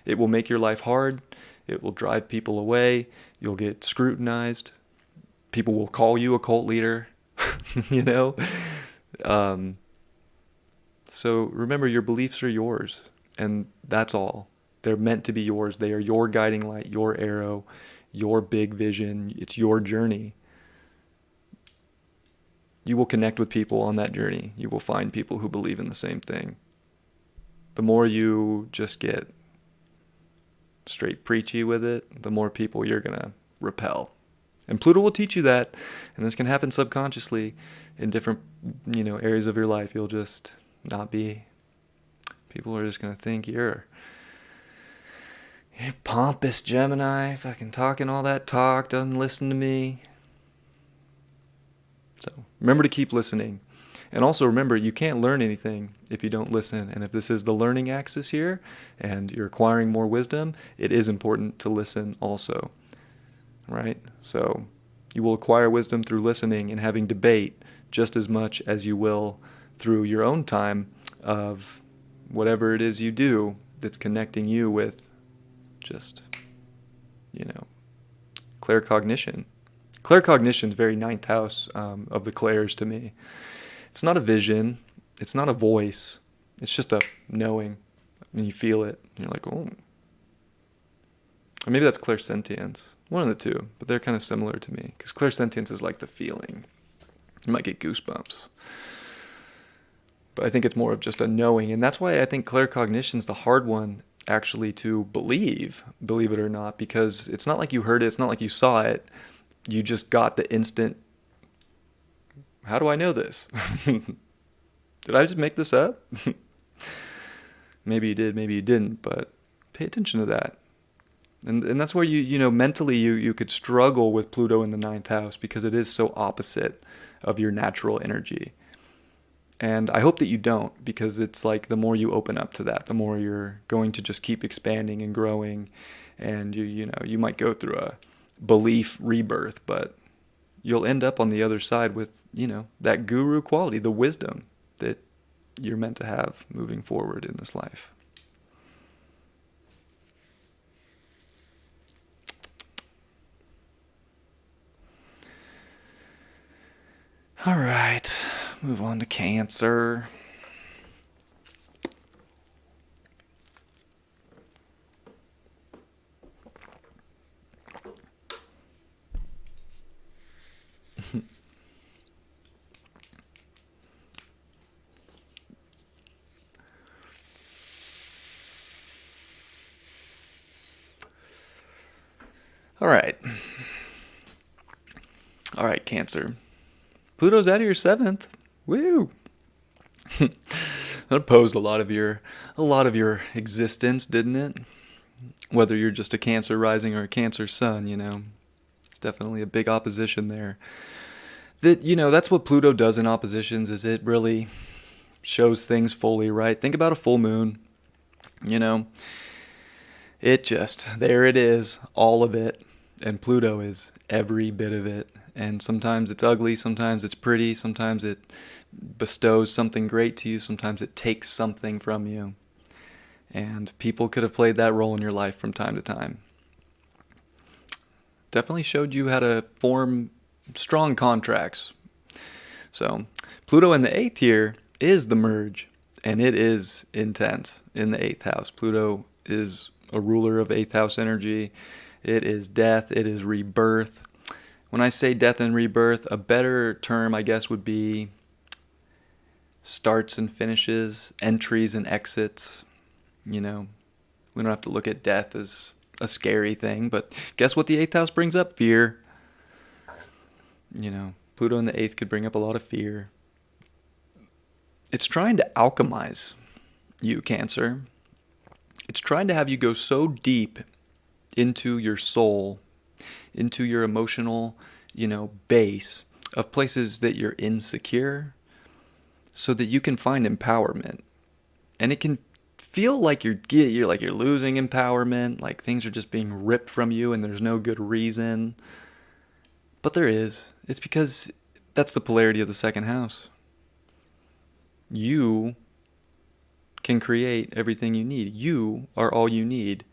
It will make your life hard. It will drive people away. You'll get scrutinized. People will call you a cult leader, So remember, your beliefs are yours, and that's all. They're meant to be yours. They are your guiding light, your arrow, your big vision. It's your journey. You will connect with people on that journey. You will find people who believe in the same thing. The more you just get straight preachy with it, the more people you're going to repel. And Pluto will teach you that, and this can happen subconsciously in different, areas of your life. You'll just not be. People are just going to think you're pompous Gemini, fucking talking all that talk, doesn't listen to me. So remember to keep listening. And also remember, you can't learn anything if you don't listen. And if this is the learning axis here and you're acquiring more wisdom, it is important to listen also, right? So you will acquire wisdom through listening and having debate just as much as you will through your own time of whatever it is you do that's connecting you with just, claircognition. Claircognition is very ninth house of the clairs to me. It's not a vision. It's not a voice. It's just a knowing. And you feel it. And you're like, oh. Or maybe that's clairsentience. One of the two. But they're kind of similar to me. Because clairsentience is like the feeling. You might get goosebumps. But I think it's more of just a knowing. And that's why I think claircognition is the hard one actually to believe it or not. Because it's not like you heard it. It's not like you saw it. You just got the instant, how do I know this? Did I just make this up? Maybe you did, maybe you didn't, but pay attention to that. And that's where mentally you could struggle with Pluto in the ninth house because it is so opposite of your natural energy. And I hope that you don't, because it's like the more you open up to that, the more you're going to just keep expanding and growing. And you might go through a belief rebirth, but you'll end up on the other side with, that guru quality, the wisdom that you're meant to have moving forward in this life. All right, move on to Cancer. All right, Cancer. Pluto's out of your 7th. Woo! That opposed a lot of your existence, didn't it? Whether you're just a Cancer rising or a Cancer sun, it's definitely a big opposition there. That's what Pluto does in oppositions, is it really shows things fully, right? Think about a full moon. There it is, all of it. And Pluto is every bit of it. And sometimes it's ugly, sometimes it's pretty, sometimes it bestows something great to you, sometimes it takes something from you. And people could have played that role in your life from time to time. Definitely showed you how to form strong contracts. So Pluto in the 8th here is the merge, and it is intense in the 8th house. Pluto is a ruler of 8th house energy. It is death. It is rebirth. When I say death and rebirth, a better term, I guess, would be starts and finishes, entries and exits. We don't have to look at death as a scary thing, but guess what the 8th house brings up? Fear. Pluto in the 8th could bring up a lot of fear. It's trying to alchemize you, Cancer. It's trying to have you go so deep into your soul, into your emotional, base of places that you're insecure, so that you can find empowerment. And it can feel like you're losing empowerment, like things are just being ripped from you and there's no good reason. But there is. It's because that's the polarity of the 2nd house. You can create everything you need. You are all you need.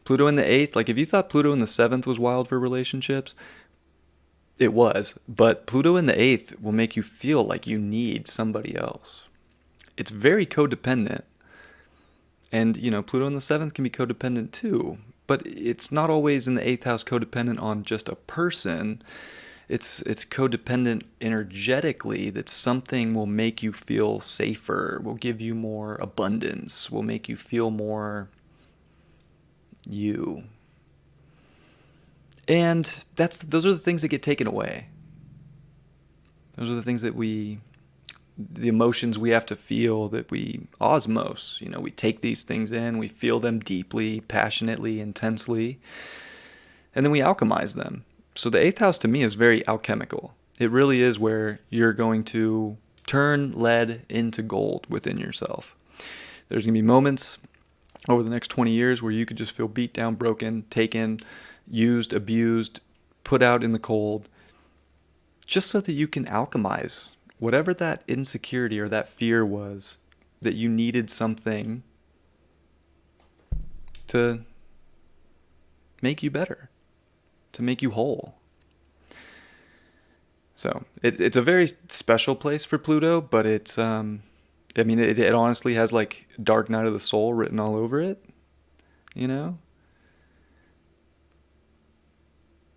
Pluto in the 8th, like if you thought Pluto in the 7th was wild for relationships, it was. But Pluto in the 8th will make you feel like you need somebody else. It's very codependent. And, Pluto in the 7th can be codependent too. But it's not always in the 8th house codependent on just a person. It's codependent energetically, that something will make you feel safer, will give you more abundance, will make you feel more you. And those are the things that get taken away. Those are the things that the emotions we have to feel, that we osmose. We take these things in, we feel them deeply, passionately, intensely, and then we alchemize them. So the 8th house to me is very alchemical. It really is where you're going to Turn lead into gold within yourself. There's going to be moments over the next 20 years where you could just feel beat down, broken, taken, used, abused, put out in the cold, just so that you can alchemize whatever that insecurity or that fear was, that you needed something to make you better, to make you whole. So it's a very special place for Pluto, but it's it honestly has like Dark Night of the Soul written all over it, you know?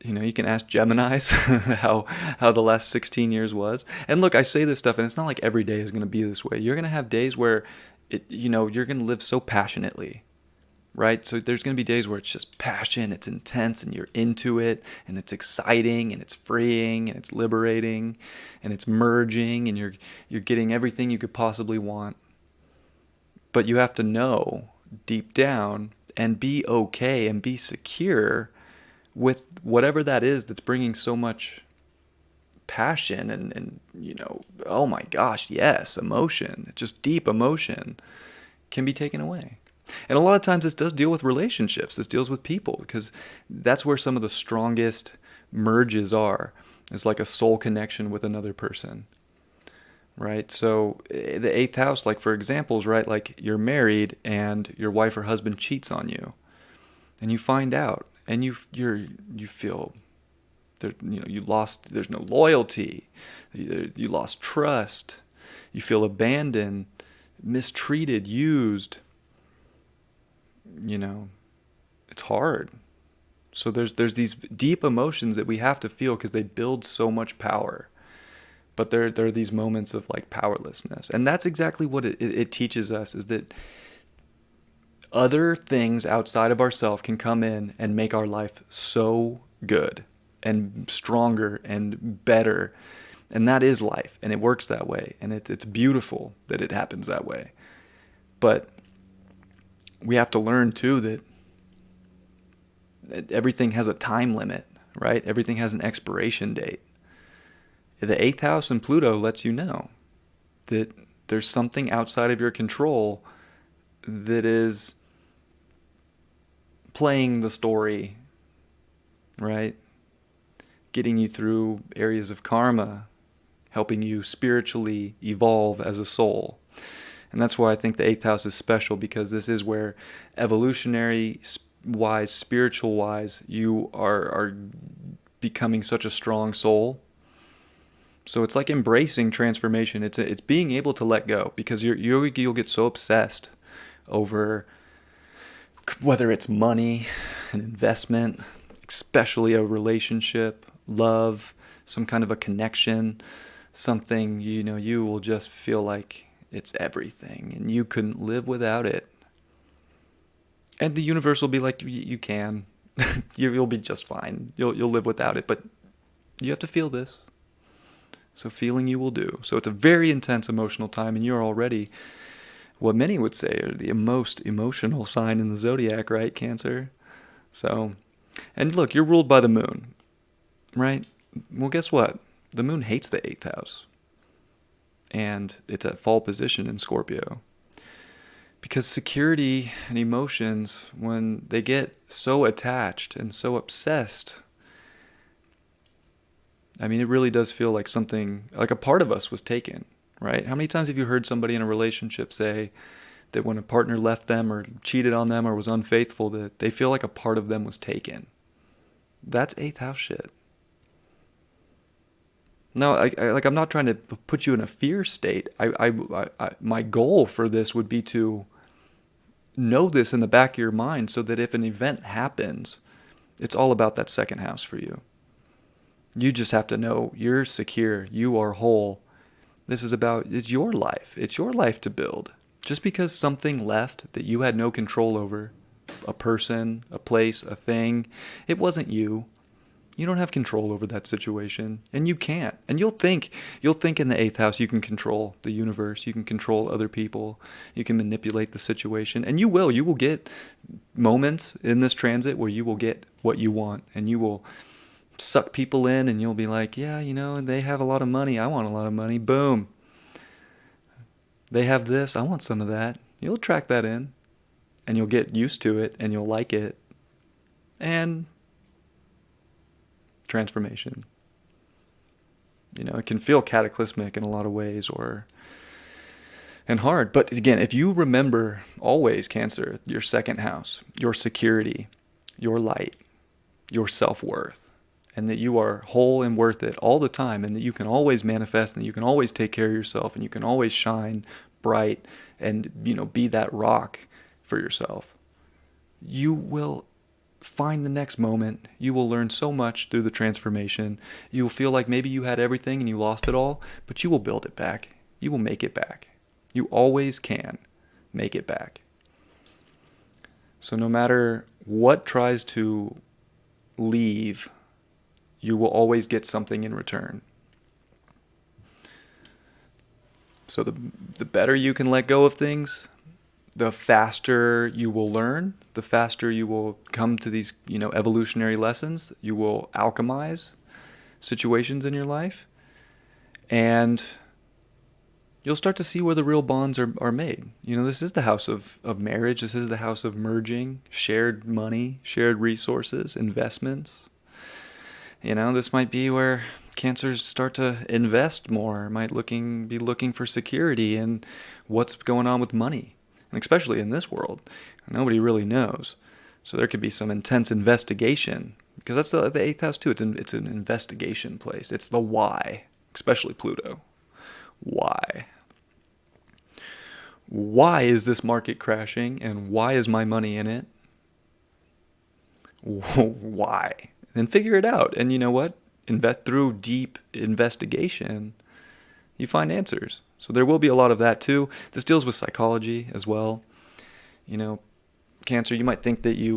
You can ask Geminis how the last 16 years was. And look, I say this stuff, and it's not like every day is going to be this way. You're going to have days where, you're going to live so passionately, right? So there's going to be days where it's just passion, it's intense, and you're into it, and it's exciting, and it's freeing, and it's liberating, and it's merging, and you're getting everything you could possibly want. But you have to know deep down and be okay and be secure with whatever that is that's bringing so much passion and oh my gosh, yes, emotion, just deep emotion can be taken away. And a lot of times this does deal with relationships. This deals with people, because that's where some of the strongest merges are. It's like a soul connection with another person, right? So the 8th house, like for examples, right? Like you're married and your wife or husband cheats on you, and you find out, and you feel there, you lost. There's no loyalty. You lost trust. You feel abandoned, mistreated, used. It's hard. So there's these deep emotions that we have to feel because they build so much power. But there are these moments of like powerlessness, and that's exactly what it teaches us, is that other things outside of ourselves can come in and make our life so good and stronger and better. And that is life, and it works that way, and it's beautiful that it happens that way. But we have to learn too that everything has a time limit, right? Everything has an expiration date. The 8th house and Pluto lets you know that there's something outside of your control that is playing the story, right? Getting you through areas of karma, helping you spiritually evolve as a soul. And that's why I think the 8th house is special, because this is where evolutionary-wise, spiritual-wise, you are becoming such a strong soul. So it's like embracing transformation. It's being able to let go, because you'll get so obsessed over whether it's money, an investment, especially a relationship, love, some kind of a connection, something, you will just feel like it's everything and you couldn't live without it. And the universe will be like, you can. You'll be just fine. You'll live without it, but you have to feel this. So feeling you will do. So it's a very intense emotional time, and you're already what many would say are the most emotional sign in the zodiac, right, Cancer? So, and look, you're ruled by the moon, right? Well, guess what? The moon hates the 8th house. And it's at fall position in Scorpio. Because security and emotions, when they get so attached and so obsessed, it really does feel like something, like a part of us was taken, right? How many times have you heard somebody in a relationship say that when a partner left them or cheated on them or was unfaithful, that they feel like a part of them was taken? That's 8th house shit. No, I'm not trying to put you in a fear state. My goal for this would be to know this in the back of your mind, so that if an event happens, it's all about that 2nd house for you. You just have to know you're secure, you are whole. It's your life. It's your life to build. Just because something left that you had no control over, a person, a place, a thing, it wasn't you. You don't have control over that situation, and you can't. And you'll think in the 8th house you can control the universe, you can control other people, you can manipulate the situation, and you will. You will get moments in this transit where you will get what you want, and you will suck people in, and you'll be like, yeah, they have a lot of money, I want a lot of money, boom. They have this, I want some of that. You'll attract that in, and you'll get used to it, and you'll like it. And transformation. It can feel cataclysmic in a lot of ways and hard. But again, if you remember always, Cancer, your second house, your security, your light, your self-worth, and that you are whole and worth it all the time, and that you can always manifest, and you can always take care of yourself, and you can always shine bright and, be that rock for yourself, you will find the next moment. You will learn so much through the transformation. You will feel like maybe you had everything and you lost it all, but you will build it back. You will make it back. You always can make it back. So no matter what tries to leave, you will always get something in return. So the better you can let go of things, the faster you will learn, the faster you will come to these, evolutionary lessons. You will alchemize situations in your life, and you'll start to see where the real bonds are made. This is the house of marriage. This is the house of merging, shared money, shared resources, investments. This might be where Cancers start to invest more, might be looking for security and what's going on with money. And especially in this world, nobody really knows. So there could be some intense investigation, because that's the eighth house too. It's an investigation place. It's the why, especially Pluto. Why? Why is this market crashing, and why is my money in it? Why? And figure it out. And you know what? Through deep investigation, you find answers. So there will be a lot of that too. This deals with psychology as well. Cancer, you might think that you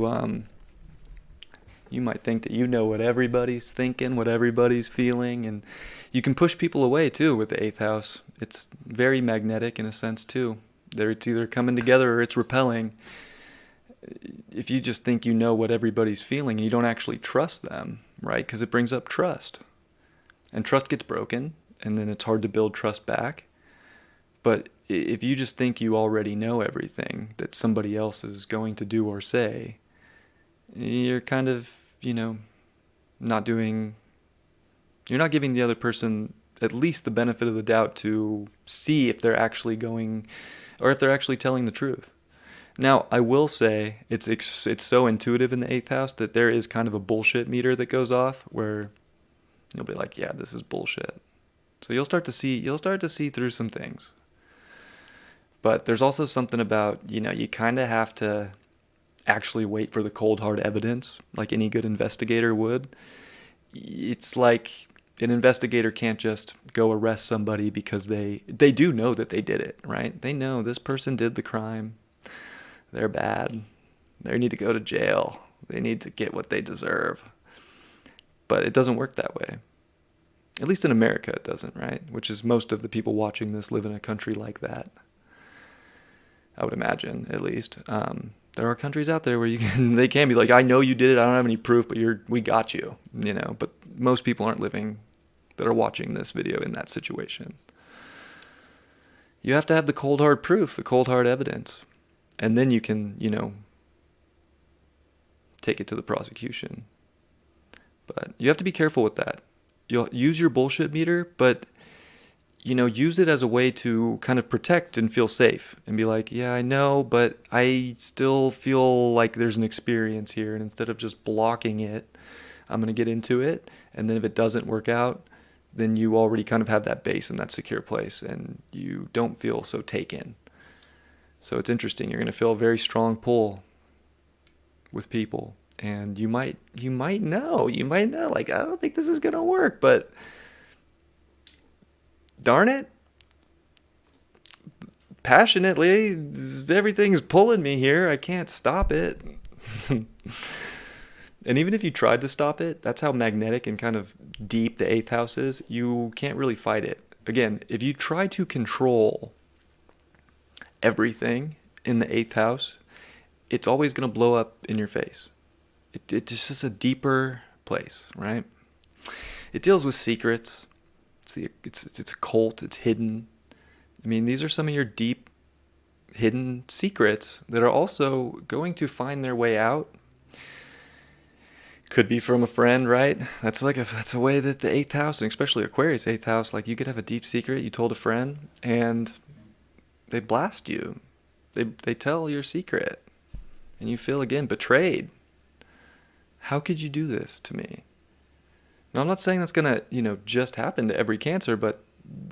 know what everybody's thinking, what everybody's feeling, and you can push people away too with the eighth house. It's very magnetic in a sense too. It's either coming together or it's repelling. If you just think you know what everybody's feeling, you don't actually trust them, right? Because it brings up trust. And trust gets broken, and then it's hard to build trust back. But if you just think you already know everything that somebody else is going to do or say, you're kind of, you're not giving the other person at least the benefit of the doubt to see if they're actually going, or if they're actually telling the truth. Now, I will say it's so intuitive in the eighth house that there is kind of a bullshit meter that goes off where you'll be like, yeah, this is bullshit. So you'll start to see through some things. But there's also something about, you kind of have to actually wait for the cold hard evidence, like any good investigator would. It's like an investigator can't just go arrest somebody because they do know that they did it, right? They know this person did the crime. They're bad. They need to go to jail. They need to get what they deserve. But it doesn't work that way. At least in America it doesn't, right? Which is most of the people watching this live in a country like that. I would imagine, at least. There are countries out there where they can be like, I know you did it, I don't have any proof, but we got you, But most people aren't living, that are watching this video, in that situation. You have to have the cold hard proof, the cold hard evidence. And then you can, take it to the prosecution. But you have to be careful with that. You'll use your bullshit meter, but use it as a way to kind of protect and feel safe and be like, yeah, I know, but I still feel like there's an experience here. And instead of just blocking it, I'm going to get into it. And then if it doesn't work out, then you already kind of have that base in that secure place and you don't feel so taken. So it's interesting. You're going to feel a very strong pull with people. And you might know, like, I don't think this is going to work, but darn it, passionately, everything's pulling me here. I can't stop it. And even if you tried to stop it, that's how magnetic and kind of deep the eighth house is. You can't really fight it. Again, if you try to control everything in the eighth house, it's always going to blow up in your face. It's just a deeper place, right? It deals with secrets. It's a cult. It's hidden. I mean, these are some of your deep hidden secrets that are also going to find their way out. Could be from a friend, right? That's a way that the eighth house, and especially Aquarius eighth house, like you could have a deep secret you told a friend and they blast you. They tell your secret and you feel again betrayed. How could you do this to me? Now, I'm not saying that's gonna, just happen to every Cancer, but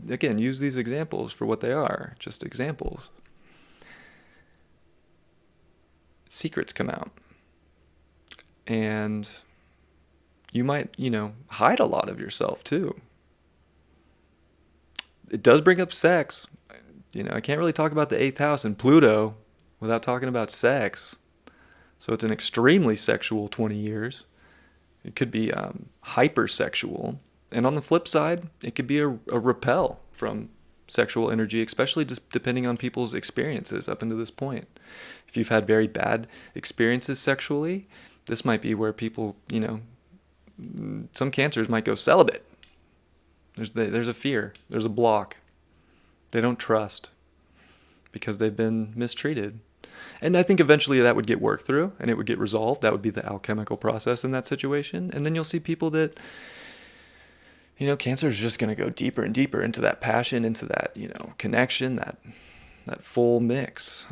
again, use these examples for what they are, just examples. Secrets come out. And you might, hide a lot of yourself too. It does bring up sex. I can't really talk about the eighth house and Pluto without talking about sex. So it's an extremely sexual 20 years. It could be hypersexual. And on the flip side, it could be a repel from sexual energy, especially just depending on people's experiences up until this point. If you've had very bad experiences sexually, this might be where people, some Cancers might go celibate. There's a fear. There's a block. They don't trust because they've been mistreated. And I think eventually that would get worked through and it would get resolved. That would be the alchemical process in that situation. And then you'll see people that, Cancer is just going to go deeper and deeper into that passion, into that, connection, that full mix,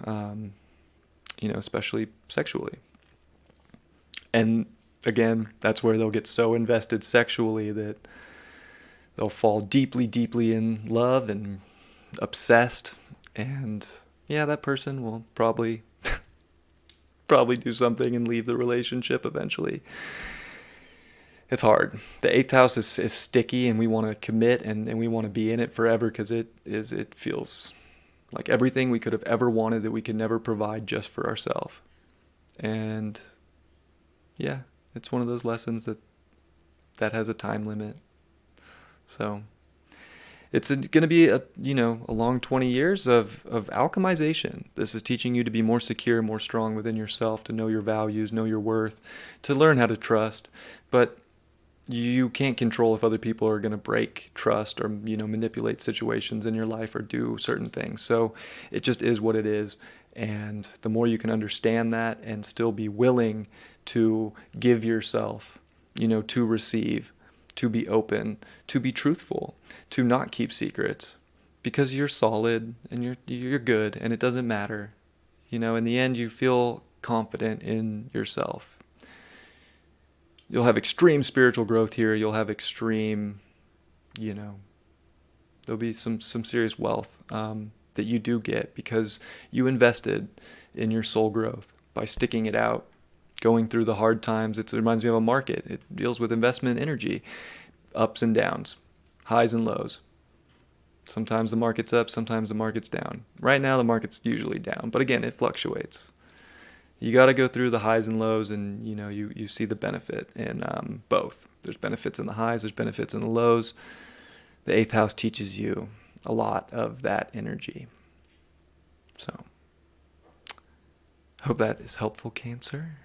especially sexually. And again, that's where they'll get so invested sexually that they'll fall deeply, deeply in love and obsessed. And yeah, that person will probably do something and leave the relationship eventually. It's hard. The eighth house is sticky, and we want to commit and we want to be in it forever because it feels like everything we could have ever wanted that we could never provide just for ourselves. And yeah, it's one of those lessons that has a time limit. So it's going to be a long 20 years of alchemization. This is teaching you to be more secure, more strong within yourself, to know your values, know your worth, to learn how to trust. But you can't control if other people are going to break trust or, manipulate situations in your life or do certain things. So it just is what it is. And the more you can understand that and still be willing to give yourself, to receive, to be open, to be truthful, to not keep secrets, because you're solid and you're good and it doesn't matter. In the end, you feel confident in yourself. You'll have extreme spiritual growth here. You'll have extreme, there'll be some serious wealth that you do get because you invested in your soul growth by sticking it out, going through the hard times. It reminds me of a market. It deals with investment energy, ups and downs, highs and lows. Sometimes the market's up, sometimes the market's down. Right now the market's usually down, but again, it fluctuates. You got to go through the highs and lows, and you see the benefit in both. There's benefits in the highs, there's benefits in the lows. The eighth house teaches you a lot of that energy. So, hope that is helpful, Cancer.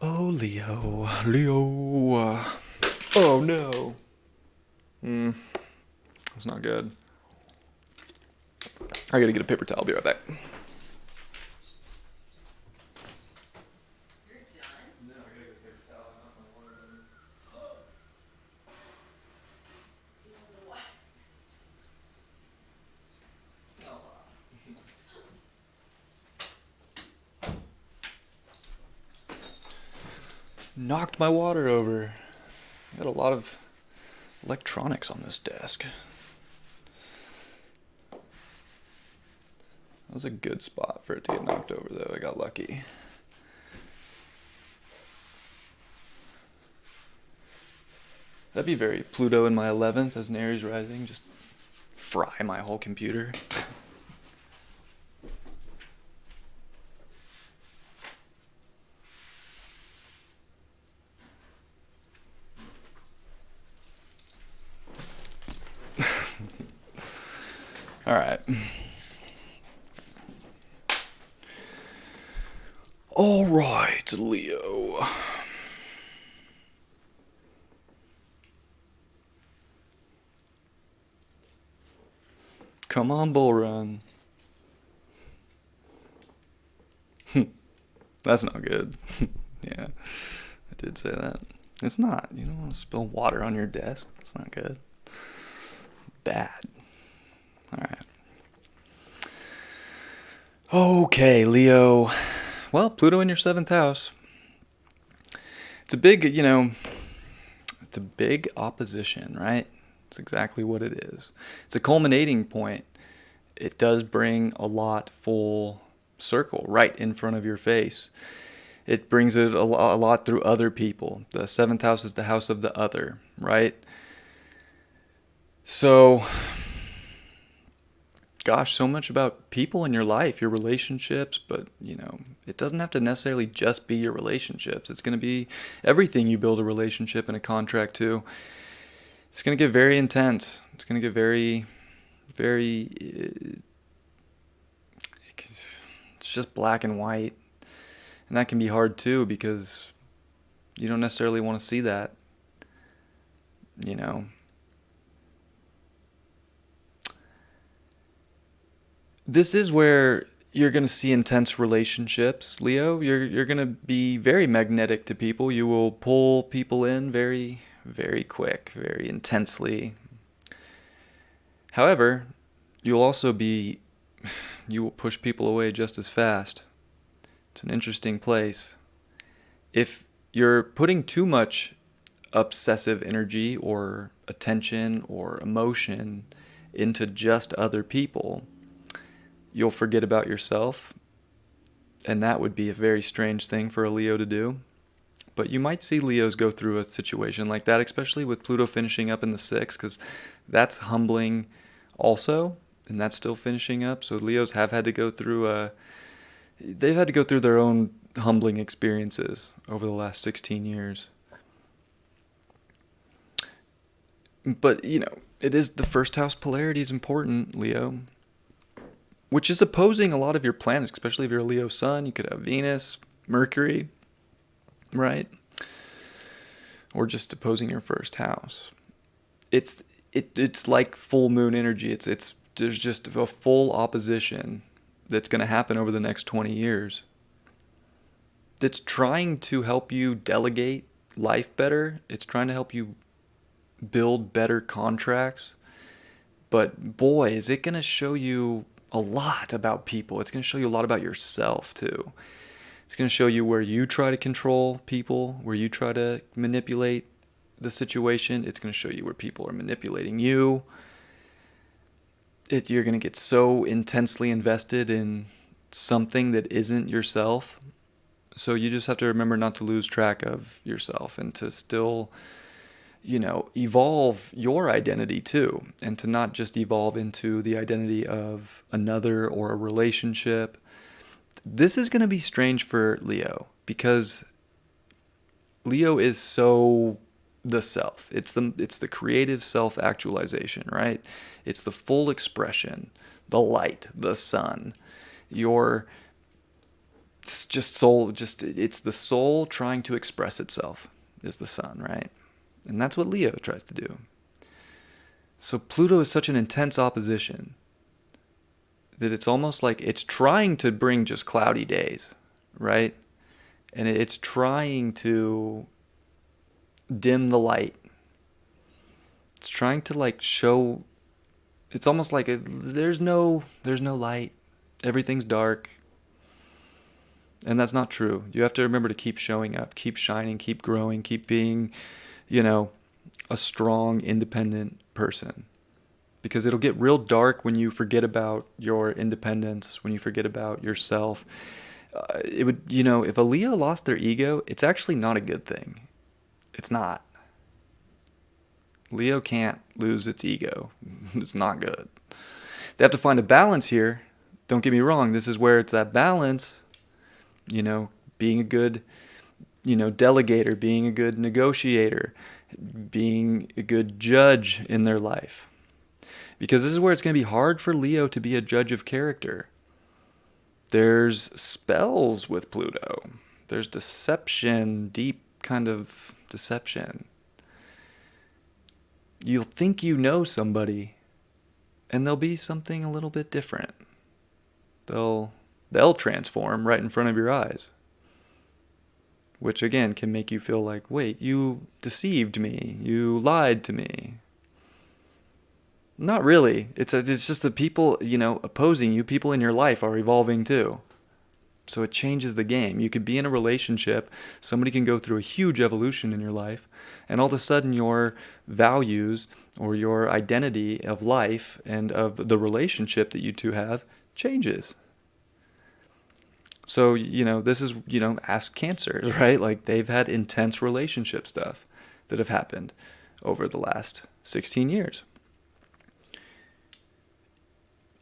Oh, Leo. Oh, no. That's not good. I gotta get a paper towel. I'll be right back. You're done? No, I gotta get a paper towel. I'm not my water. You don't know what? It's not a lot. Knocked my water over. I got a lot of electronics on this desk. That was a good spot for it to get knocked over, though. I got lucky. That'd be very Pluto in my 11th as an Aries rising. Just fry my whole computer. All right. All right, Leo. Come on, Bull Run. That's not good. Yeah, I did say that. It's not. You don't want to spill water on your desk. It's not good. Bad. All right. Okay, Leo. Well, Pluto in your 7th house. It's a big, it's a big opposition, right? It's exactly what it is. It's a culminating point. It does bring a lot full circle right in front of your face. It brings it a lot through other people. The 7th house is the house of the other, right? So, gosh, so much about people in your life, your relationships, but, it doesn't have to necessarily just be your relationships. It's going to be everything you build a relationship and a contract to. It's going to get very intense. It's going to get very, very, it's just black and white. And that can be hard too, because you don't necessarily want to see that, This is where you're going to see intense relationships, Leo. You're going to be very magnetic to people. You will pull people in very, very quick, very intensely. However, you will push people away just as fast. It's an interesting place. If you're putting too much obsessive energy or attention or emotion into just other people, you'll forget about yourself, and that would be a very strange thing for a Leo to do. But you might see Leos go through a situation like that, especially with Pluto finishing up in the 6th, because that's humbling also, and that's still finishing up. So Leos have had to go through they've had to go through their own humbling experiences over the last 16 years. But, it is the 1st house polarity is important, Leo, which is opposing a lot of your planets, especially if you're a Leo sun. You could have Venus, Mercury, right? Or just opposing your 1st house. It's like full moon energy. There's just a full opposition that's going to happen over the next 20 years. It's trying to help you delegate life better. It's trying to help you build better contracts. But boy, is it going to show you a lot about people. It's going to show you a lot about yourself too. It's going to show you where you try to control people, where you try to manipulate the situation. It's going to show you where people are manipulating you. You're going to get so intensely invested in something that isn't yourself. So you just have to remember not to lose track of yourself and to still, evolve your identity too. And to not just evolve into the identity of another or a relationship. This is going to be strange for Leo because Leo is so the self. It's the creative self-actualization, right? It's the full expression, the light, the sun. It's the soul trying to express itself is the sun, right? And that's what Leo tries to do. So Pluto is such an intense opposition that it's almost like it's trying to bring just cloudy days, right? And it's trying to dim the light. It's trying to show. It's almost like there's no light. Everything's dark. And that's not true. You have to remember to keep showing up, keep shining, keep growing, keep being, a strong, independent person. Because it'll get real dark when you forget about your independence, when you forget about yourself. If a Leo lost their ego, it's actually not a good thing. It's not. Leo can't lose its ego. It's not good. They have to find a balance here. Don't get me wrong. This is where it's that balance, being a good, delegator, being a good negotiator, being a good judge in their life. Because this is where it's going to be hard for Leo to be a judge of character. There's spells with Pluto. There's deception, deep kind of deception. You'll think you know somebody, and they'll be something a little bit different. They'll transform right in front of your eyes, which again can make you feel like, wait, you deceived me, you lied to me. Not really. It's just the people, opposing you, people in your life are evolving too. So it changes the game. You could be in a relationship, somebody can go through a huge evolution in your life, and all of a sudden your values or your identity of life and of the relationship that you two have changes. So, this is, ask Cancers, right? Like they've had intense relationship stuff that have happened over the last 16 years.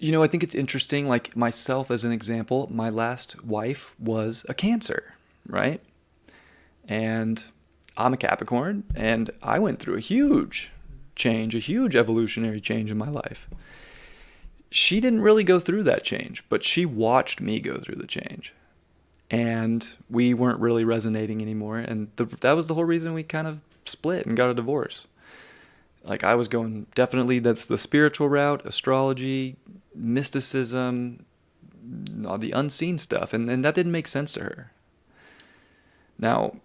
I think it's interesting, like myself as an example, my last wife was a Cancer, right? And I'm a Capricorn, and I went through a huge change, a huge evolutionary change in my life. She didn't really go through that change, but she watched me go through the change. And we weren't really resonating anymore, and that was the whole reason we kind of split and got a divorce. Like I was going, definitely that's the spiritual route, astrology, mysticism, all the unseen stuff, and that didn't make sense to her. Now,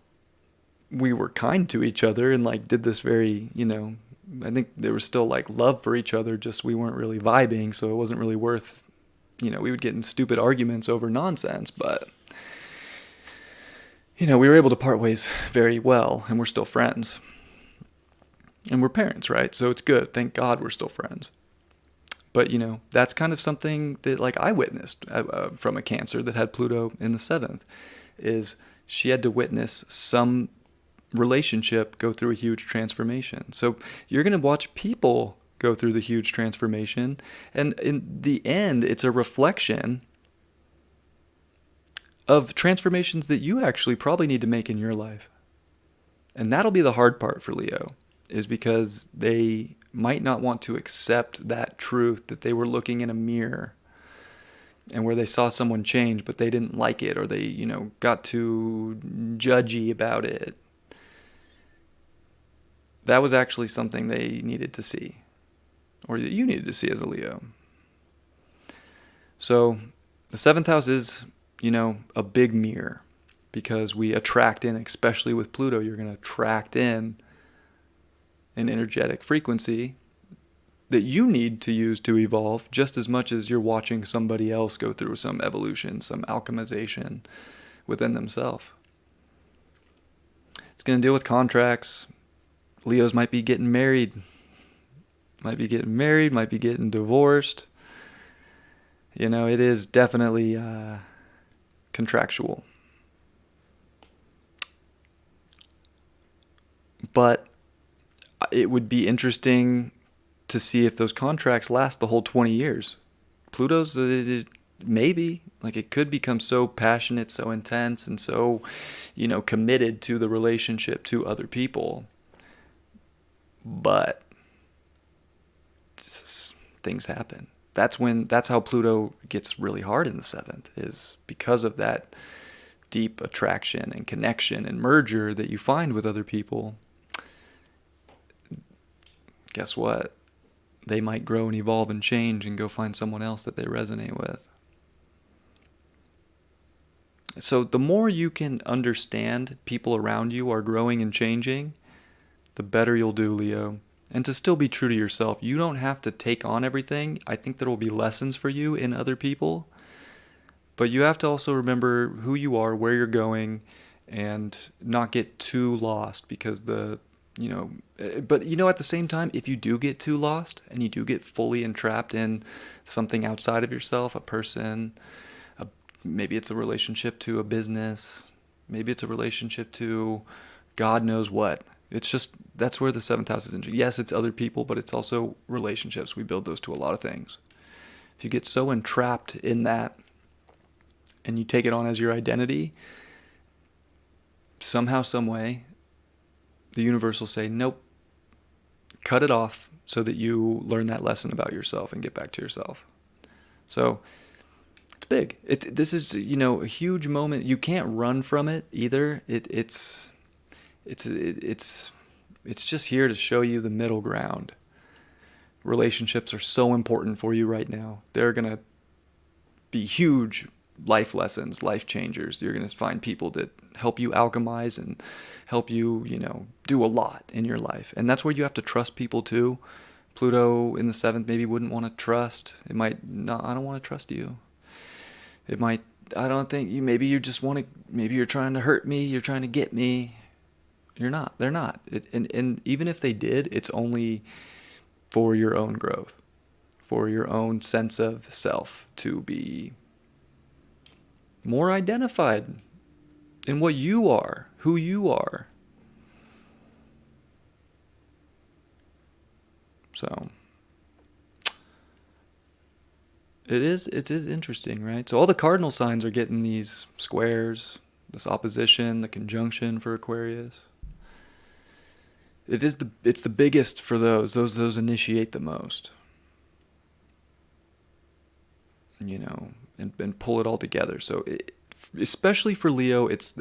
we were kind to each other and like did this very, I think there was still like love for each other, just we weren't really vibing, so it wasn't really worth, we would get in stupid arguments over nonsense, but we were able to part ways very well, and we're still friends. And we're parents, right? So it's good. Thank God we're still friends. But, that's kind of something that like I witnessed from a Cancer that had Pluto in the 7th, is she had to witness some relationship go through a huge transformation. So you're going to watch people go through the huge transformation. And in the end, it's a reflection of transformations that you actually probably need to make in your life. And that'll be the hard part for Leo, is because they might not want to accept that truth that they were looking in a mirror and where they saw someone change, but they didn't like it, or they, got too judgy about it. That was actually something they needed to see, or that you needed to see as a Leo. So the 7th house is, a big mirror, because we attract in, especially with Pluto, you're going to attract in an energetic frequency that you need to use to evolve just as much as you're watching somebody else go through some evolution, some alchemization within themselves. It's going to deal with contracts. Leos might be getting married, might be getting divorced. It is definitely contractual. But it would be interesting to see if those contracts last the whole 20 years. Pluto's, maybe, like it could become so passionate, so intense, and so, committed to the relationship to other people. But things happen. That's how Pluto gets really hard in the 7th, is because of that deep attraction and connection and merger that you find with other people. Guess what? They might grow and evolve and change and go find someone else that they resonate with. So the more you can understand people around you are growing and changing, the better you'll do, Leo. And to still be true to yourself. You don't have to take on everything. I think there will be lessons for you in other people. But you have to also remember who you are, where you're going, and not get too lost, because but at the same time, if you do get too lost and you do get fully entrapped in something outside of yourself, a person, maybe it's a relationship to a business, maybe it's a relationship to God knows what. It's just, that's where the 7th house is interesting. Yes, it's other people, but it's also relationships. We build those to a lot of things. If you get so entrapped in that and you take it on as your identity, somehow, some way, the universe will say, nope, cut it off so that you learn that lesson about yourself and get back to yourself. So it's big. This is, a huge moment. You can't run from it either. It's just here to show you the middle ground. Relationships are so important for you right now. They're going to be huge life lessons, life changers. You're going to find people that help you alchemize and help you, do a lot in your life. And that's where you have to trust people too. Pluto in the 7th maybe wouldn't want to trust. It might not, I don't want to trust you. It might, I don't think you, maybe you just want to, maybe you're trying to hurt me, you're trying to get me. You're not, they're not. And even if they did, it's only for your own growth, for your own sense of self to be more identified in what you are, who you are. So it's interesting, right? So all the cardinal signs are getting these squares, this opposition, the conjunction for Aquarius. It's the biggest for those initiate the most. And pull it all together. So especially for Leo, it's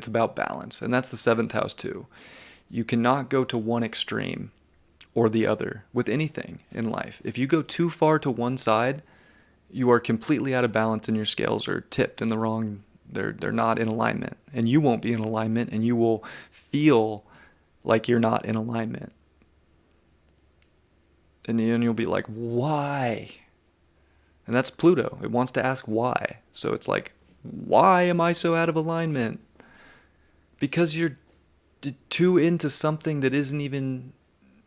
about balance, and that's the 7th house too. You cannot go to one extreme or the other with anything in life. If you go too far to one side, you are completely out of balance, and your scales are tipped in the wrong. They're not in alignment, and you won't be in alignment, and you will feel like you're not in alignment. And then you'll be like, why? And that's Pluto. It wants to ask why. So it's like, why am I so out of alignment? Because you're too into something that isn't even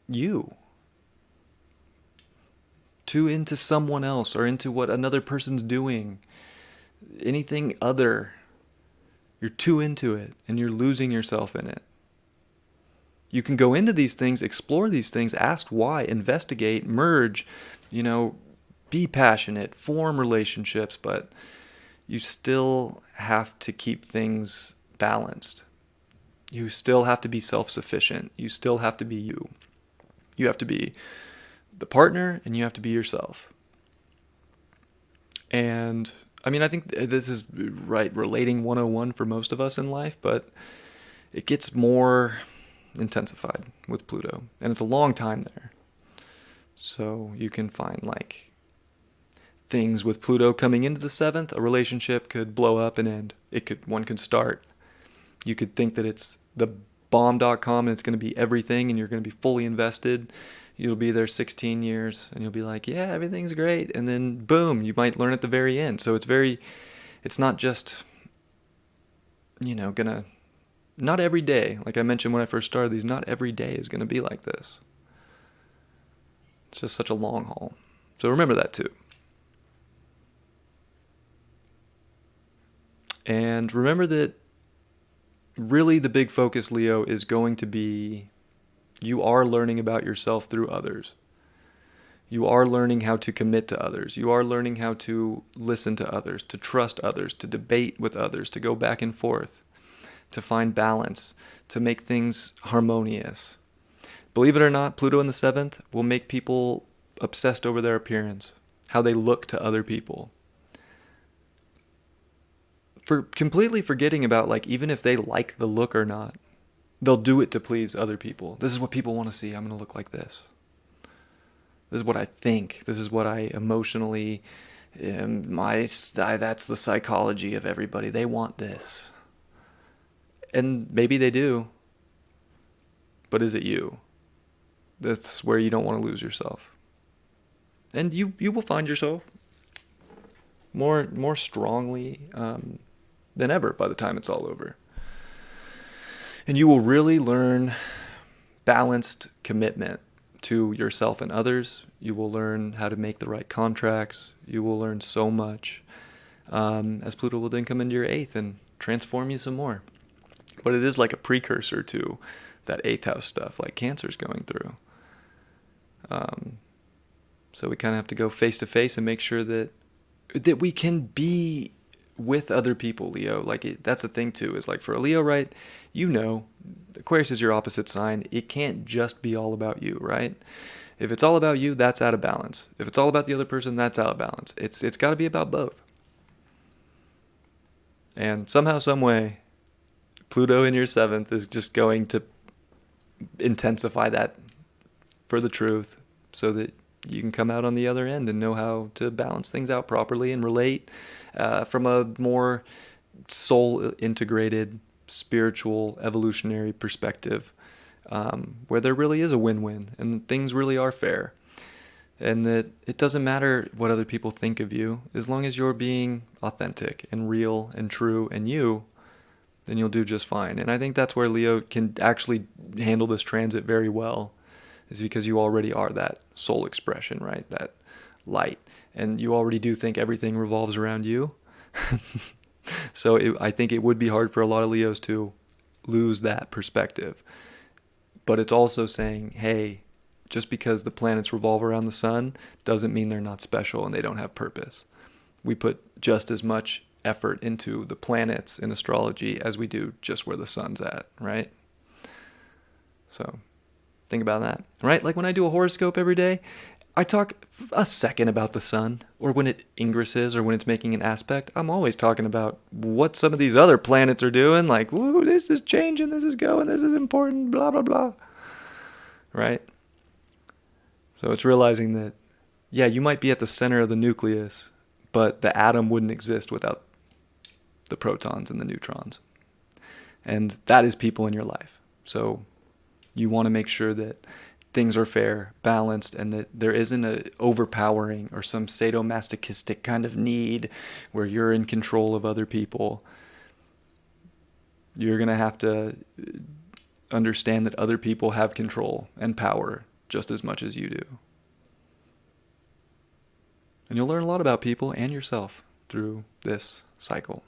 you. Too into someone else or into what another person's doing. Anything other. You're too into it, and you're losing yourself in it. You can go into these things, explore these things, ask why, investigate, merge, be passionate, form relationships, but you still have to keep things balanced. You still have to be self-sufficient. You still have to be you. You have to be the partner, and you have to be yourself. And I think this is relating 101 for most of us in life, but it gets more intensified with Pluto, and it's a long time there. So you can find things with Pluto coming into the 7th. A relationship could blow up and end. One could start. You could think that it's the bomb.com and it's going to be everything, and you're going to be fully invested. You'll be there 16 years and you'll be like, yeah, everything's great. And then boom, you might learn at the very end. So it's not just, not every day. Like I mentioned when I first started these, not every day is going to be like this. It's just such a long haul. So remember that too. And remember that really the big focus, Leo, is going to be you are learning about yourself through others. You are learning how to commit to others. You are learning how to listen to others, to trust others, to debate with others, to go back and forth, to find balance, to make things harmonious. Believe it or not, Pluto in the 7th will make people obsessed over their appearance, how they look to other people. For completely forgetting about even if they like the look or not, they'll do it to please other people. This is what people want to see. I'm going to look like this. This is what I think. This is what I emotionally, that's the psychology of everybody. They want this. And maybe they do. But is it you? That's where you don't want to lose yourself. And you will find yourself more strongly than ever by the time it's all over. And you will really learn balanced commitment to yourself and others. You will learn how to make the right contracts. You will learn so much as Pluto will then come into your 8th and transform you some more. But it is like a precursor to that 8th house stuff, like Cancer's going through. So we kind of have to go face to face and make sure that we can be with other people, Leo. That's the thing too, is for a Leo, right? Aquarius is your opposite sign. It can't just be all about you, right? If it's all about you, that's out of balance. If it's all about the other person, that's out of balance. It's got to be about both. And somehow, some way, Pluto in your 7th is just going to intensify that for the truth, so that you can come out on the other end and know how to balance things out properly and relate from a more soul integrated, spiritual, evolutionary perspective, where there really is a win-win and things really are fair. And that it doesn't matter what other people think of you, as long as you're being authentic and real and true and you, then you'll do just fine. And I think that's where Leo can actually handle this transit very well, is because you already are that soul expression, right? That light. And you already do think everything revolves around you. So I think it would be hard for a lot of Leos to lose that perspective. But it's also saying, hey, just because the planets revolve around the sun doesn't mean they're not special and they don't have purpose. We put just as much effort into the planets in astrology as we do just where the sun's at, right? So think about that, right? Like when I do a horoscope every day, I talk a second about the sun, or when it ingresses or when it's making an aspect, I'm always talking about what some of these other planets are doing, like, woo, this is changing, this is going, this is important, blah, blah, blah, right? So it's realizing that, yeah, you might be at the center of the nucleus, but the atom wouldn't exist without the protons and the neutrons. And that is people in your life. So you want to make sure that things are fair, balanced, and that there isn't an overpowering or some sadomasochistic kind of need where you're in control of other people. You're going to have to understand that other people have control and power just as much as you do. And you'll learn a lot about people and yourself through this cycle.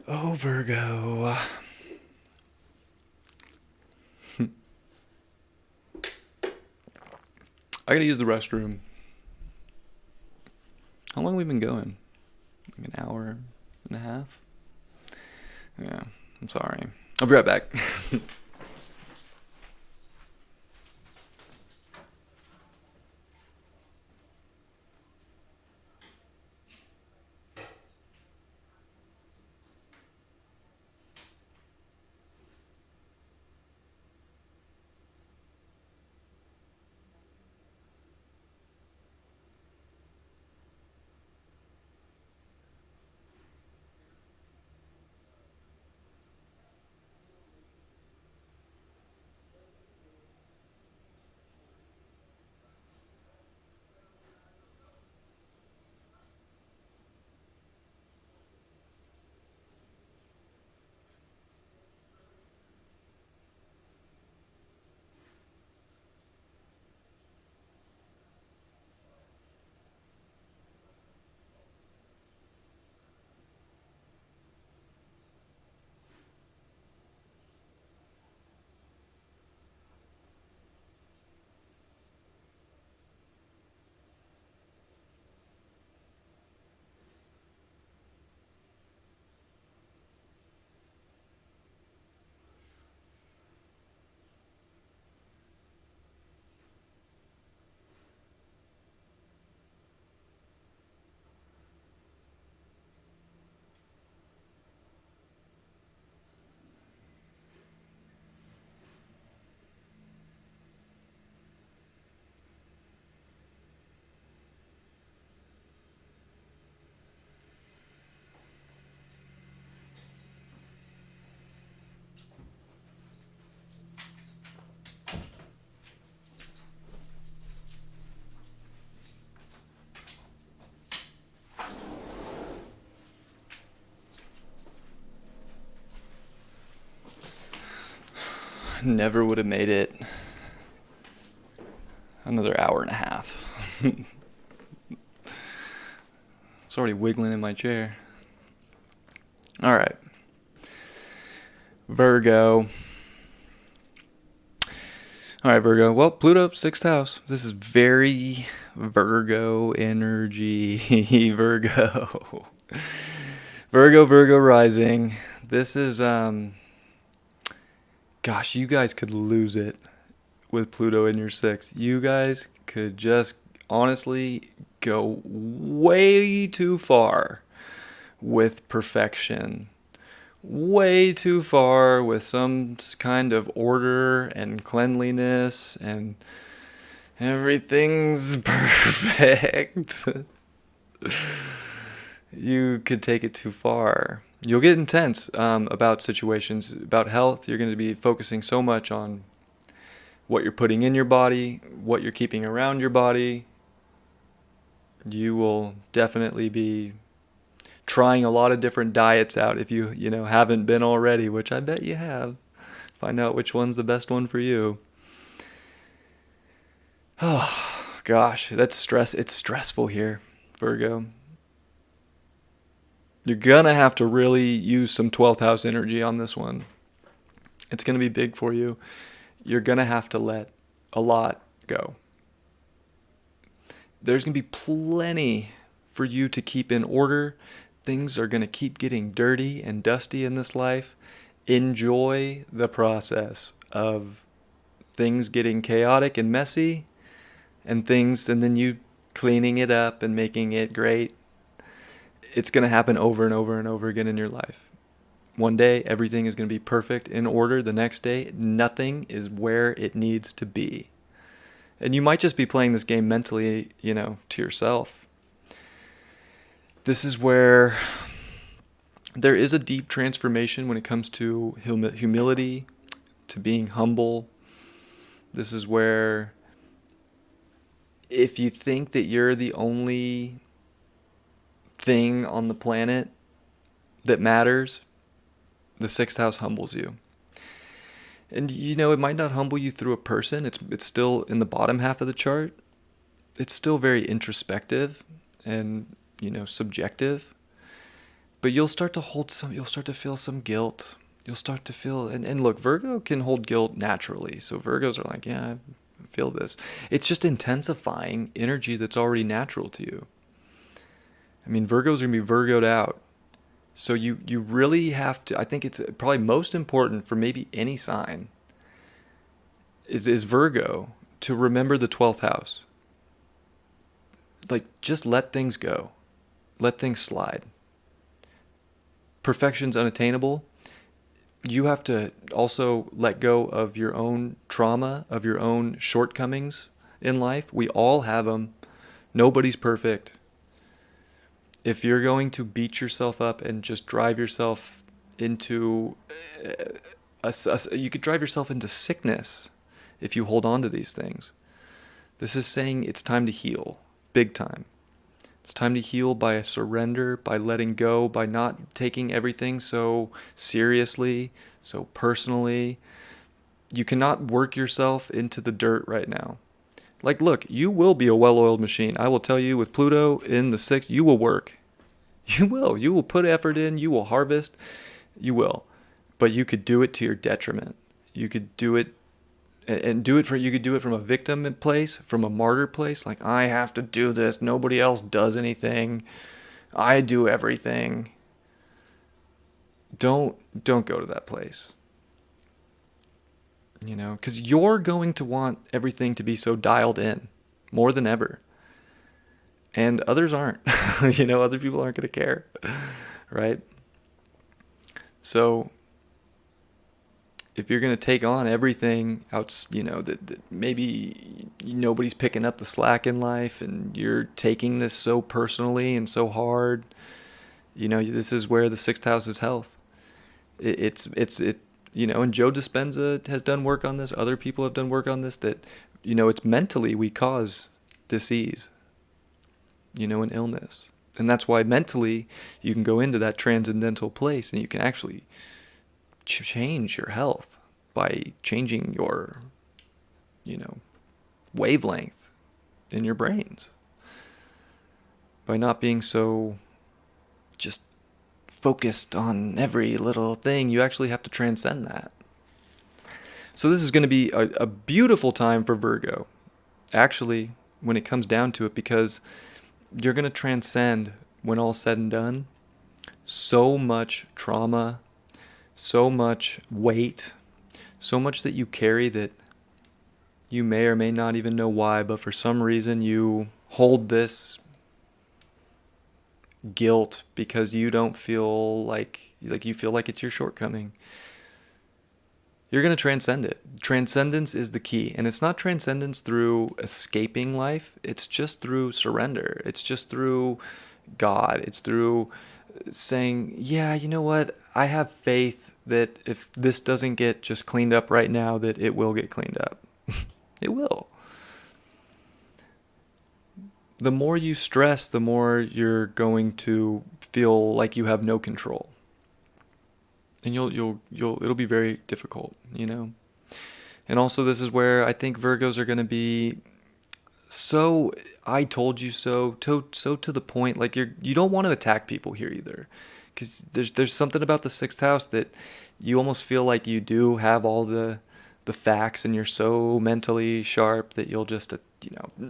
Oh, Virgo. I gotta use the restroom. How long have we been going? Like an hour and a half? Yeah, I'm sorry. I'll be right back. Never would have made it another hour and a half. It's already wiggling in my chair. All right. Virgo. All right, Virgo. Well, Pluto, 6th house. This is very Virgo energy. Virgo. Virgo rising. This is, gosh, you guys could lose it with Pluto in your 6th. You guys could just honestly go way too far with perfection, way too far with some kind of order and cleanliness and everything's perfect. You could take it too far. You'll get intense about situations, about health. You're going to be focusing so much on what you're putting in your body, what you're keeping around your body. You will definitely be trying a lot of different diets out if you haven't been already, which I bet you have. Find out which one's the best one for you. Oh, gosh, that's stress. It's stressful here, Virgo. You're going to have to really use some 12th house energy on this one. It's going to be big for you. You're going to have to let a lot go. There's going to be plenty for you to keep in order. Things are going to keep getting dirty and dusty in this life. Enjoy the process of things getting chaotic and messy and then you cleaning it up and making it great. It's going to happen over and over and over again in your life. One day, everything is going to be perfect, in order. The next day, nothing is where it needs to be. And you might just be playing this game mentally, to yourself. This is where there is a deep transformation when it comes to humility, to being humble. This is where if you think that you're the only thing on the planet that matters, the 6th house humbles you. And it might not humble you through a person. It's still in the bottom half of the chart. It's still very introspective and, subjective. But you'll start to feel some guilt. You'll start to feel, and look, Virgo can hold guilt naturally. So Virgos are like, yeah, I feel this. It's just intensifying energy that's already natural to you. I mean, Virgos are going to be Virgoed out. So you really have to, I think it's probably most important for maybe any sign is Virgo to remember the 12th house. Like, just let things go. Let things slide. Perfection's unattainable. You have to also let go of your own trauma, of your own shortcomings in life. We all have them. Nobody's perfect. If you're going to beat yourself up and just drive yourself into you could drive yourself into sickness if you hold on to these things. This is saying it's time to heal, big time. It's time to heal by a surrender, by letting go, by not taking everything so seriously, so personally. You cannot work yourself into the dirt right now. Like, look, you will be a well-oiled machine. I will tell you, with Pluto in the 6th, you will work. You will. You will put effort in. You will harvest. You will. But you could do it to your detriment. You could do it, you could do it from a victim place, from a martyr place. Like, I have to do this. Nobody else does anything. I do everything. Don't go to that place. Because you're going to want everything to be so dialed in more than ever. And others aren't. Other people aren't going to care. Right? So if you're going to take on everything out, that maybe nobody's picking up the slack in life and you're taking this so personally and so hard, this is where the 6th house is health. And Joe Dispenza has done work on this. Other people have done work on this, that, it's mentally we cause disease, and illness. And that's why mentally you can go into that transcendental place and you can actually change your health by changing your, wavelength in your brains. By not being so just focused on every little thing. You actually have to transcend that. So this is going to be a beautiful time for Virgo, actually, when it comes down to it, because you're going to transcend, when all's said and done, so much trauma, so much weight, so much that you carry that you may or may not even know why, but for some reason you hold this guilt because you don't feel like you feel like it's your shortcoming. You're going to transcend it. Transcendence is the key. And it's not transcendence through escaping life. It's just through surrender. It's just through God. It's through saying, yeah, you know what? I have faith that if this doesn't get just cleaned up right now, that it will get cleaned up. It will. The more you stress, the more you're going to feel like you have no control. And it'll be very difficult, you know? And also this is where I think Virgos are going to be so I told you so to the point, like you don't want to attack people here either, because there's something about the sixth house that you almost feel like you do have all the facts, and you're so mentally sharp that you'll just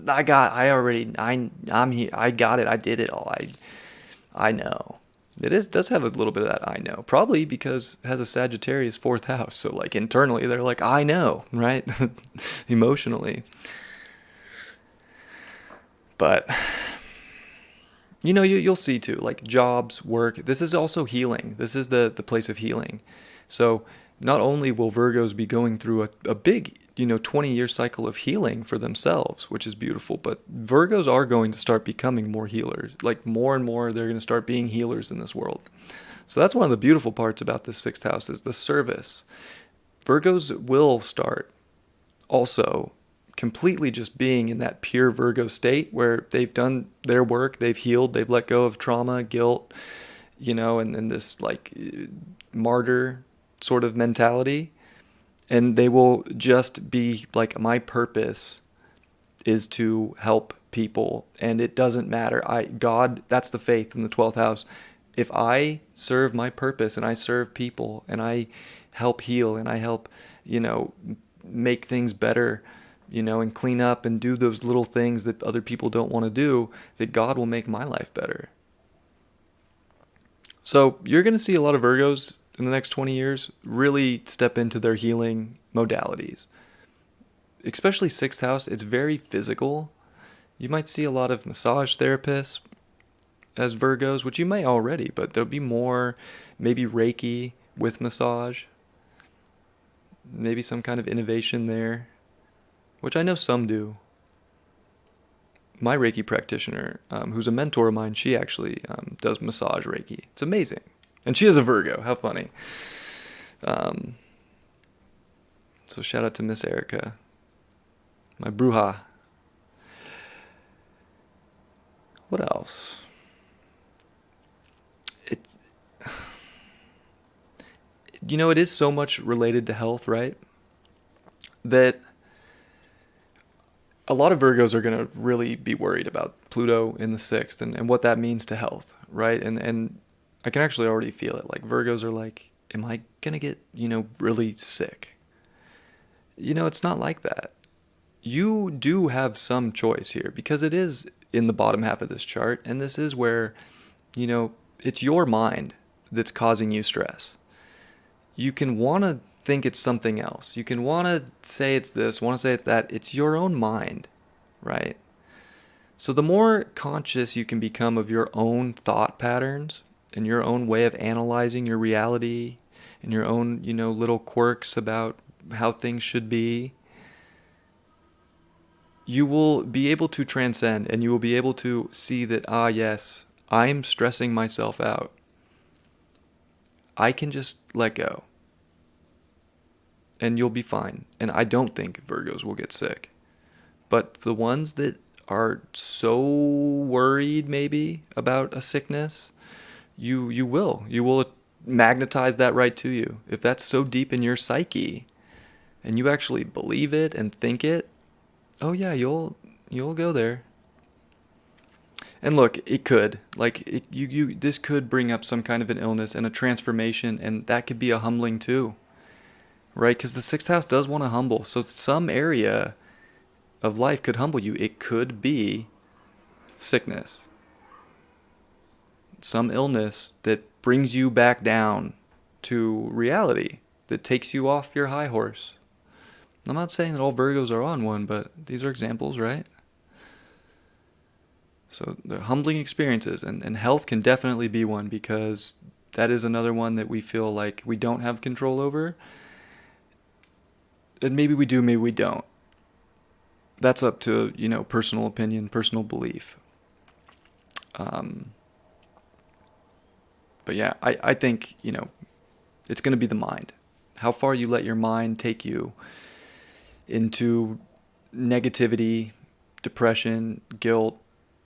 I'm here, I got it, I did it all, I know. Does have a little bit of that I know. Probably because it has a Sagittarius fourth house. So like internally they're like, I know, right? Emotionally. But you'll see too, like jobs, work. This is also healing. This is the place of healing. So not only will Virgos be going through a big, 20-year cycle of healing for themselves, which is beautiful, but Virgos are going to start becoming more healers. Like more and more, they're going to start being healers in this world. So that's one of the beautiful parts about this sixth house is the service. Virgos will start also completely just being in that pure Virgo state where they've done their work, they've healed, they've let go of trauma, guilt, and this like martyr sort of mentality. And they will just be like, my purpose is to help people. And it doesn't matter. God, that's the faith in the 12th house. If I serve my purpose and I serve people and I help heal and I help, make things better, and clean up and do those little things that other people don't want to do, that God will make my life better. So you're going to see a lot of Virgos in the next 20 years really step into their healing modalities. Especially sixth house, it's very physical. You might see a lot of massage therapists as Virgos, which you may already, but there'll be more, maybe Reiki with massage. Maybe some kind of innovation there, which I know some do. My Reiki practitioner, who's a mentor of mine, she actually does massage Reiki. It's amazing. And she is a Virgo. How funny. So shout out to Miss Erica, my bruja. What else? It is so much related to health, right? That a lot of Virgos are going to really be worried about Pluto in the sixth and what that means to health, right? And I can actually already feel it. Like Virgos are like, am I going to get, really sick? It's not like that. You do have some choice here because it is in the bottom half of this chart. And this is where, it's your mind that's causing you stress. You can want to think it's something else. You can want to say it's this, want to say it's that. It's your own mind, right? So the more conscious you can become of your own thought patterns and your own way of analyzing your reality and your own, little quirks about how things should be, you will be able to transcend and you will be able to see that, yes, I'm stressing myself out. I can just let go. And you'll be fine. And I don't think Virgos will get sick. But the ones that are so worried maybe about a sickness, you will magnetize that right to you. If that's so deep in your psyche and you actually believe it and think it, oh yeah, you'll go there. And look, it could, this could bring up some kind of an illness and a transformation, and that could be a humbling too, right? Because the sixth house does want to humble. So some area of life could humble you. It could be sickness, some illness that brings you back down to reality, that takes you off your high horse. I'm not saying that all Virgos are on one, but these are examples, right? So they're humbling experiences, and health can definitely be one, because that is another one that we feel like we don't have control over. And maybe we do, maybe we don't. That's up to, personal opinion, personal belief. But yeah, I think, it's going to be the mind. How far you let your mind take you into negativity, depression, guilt.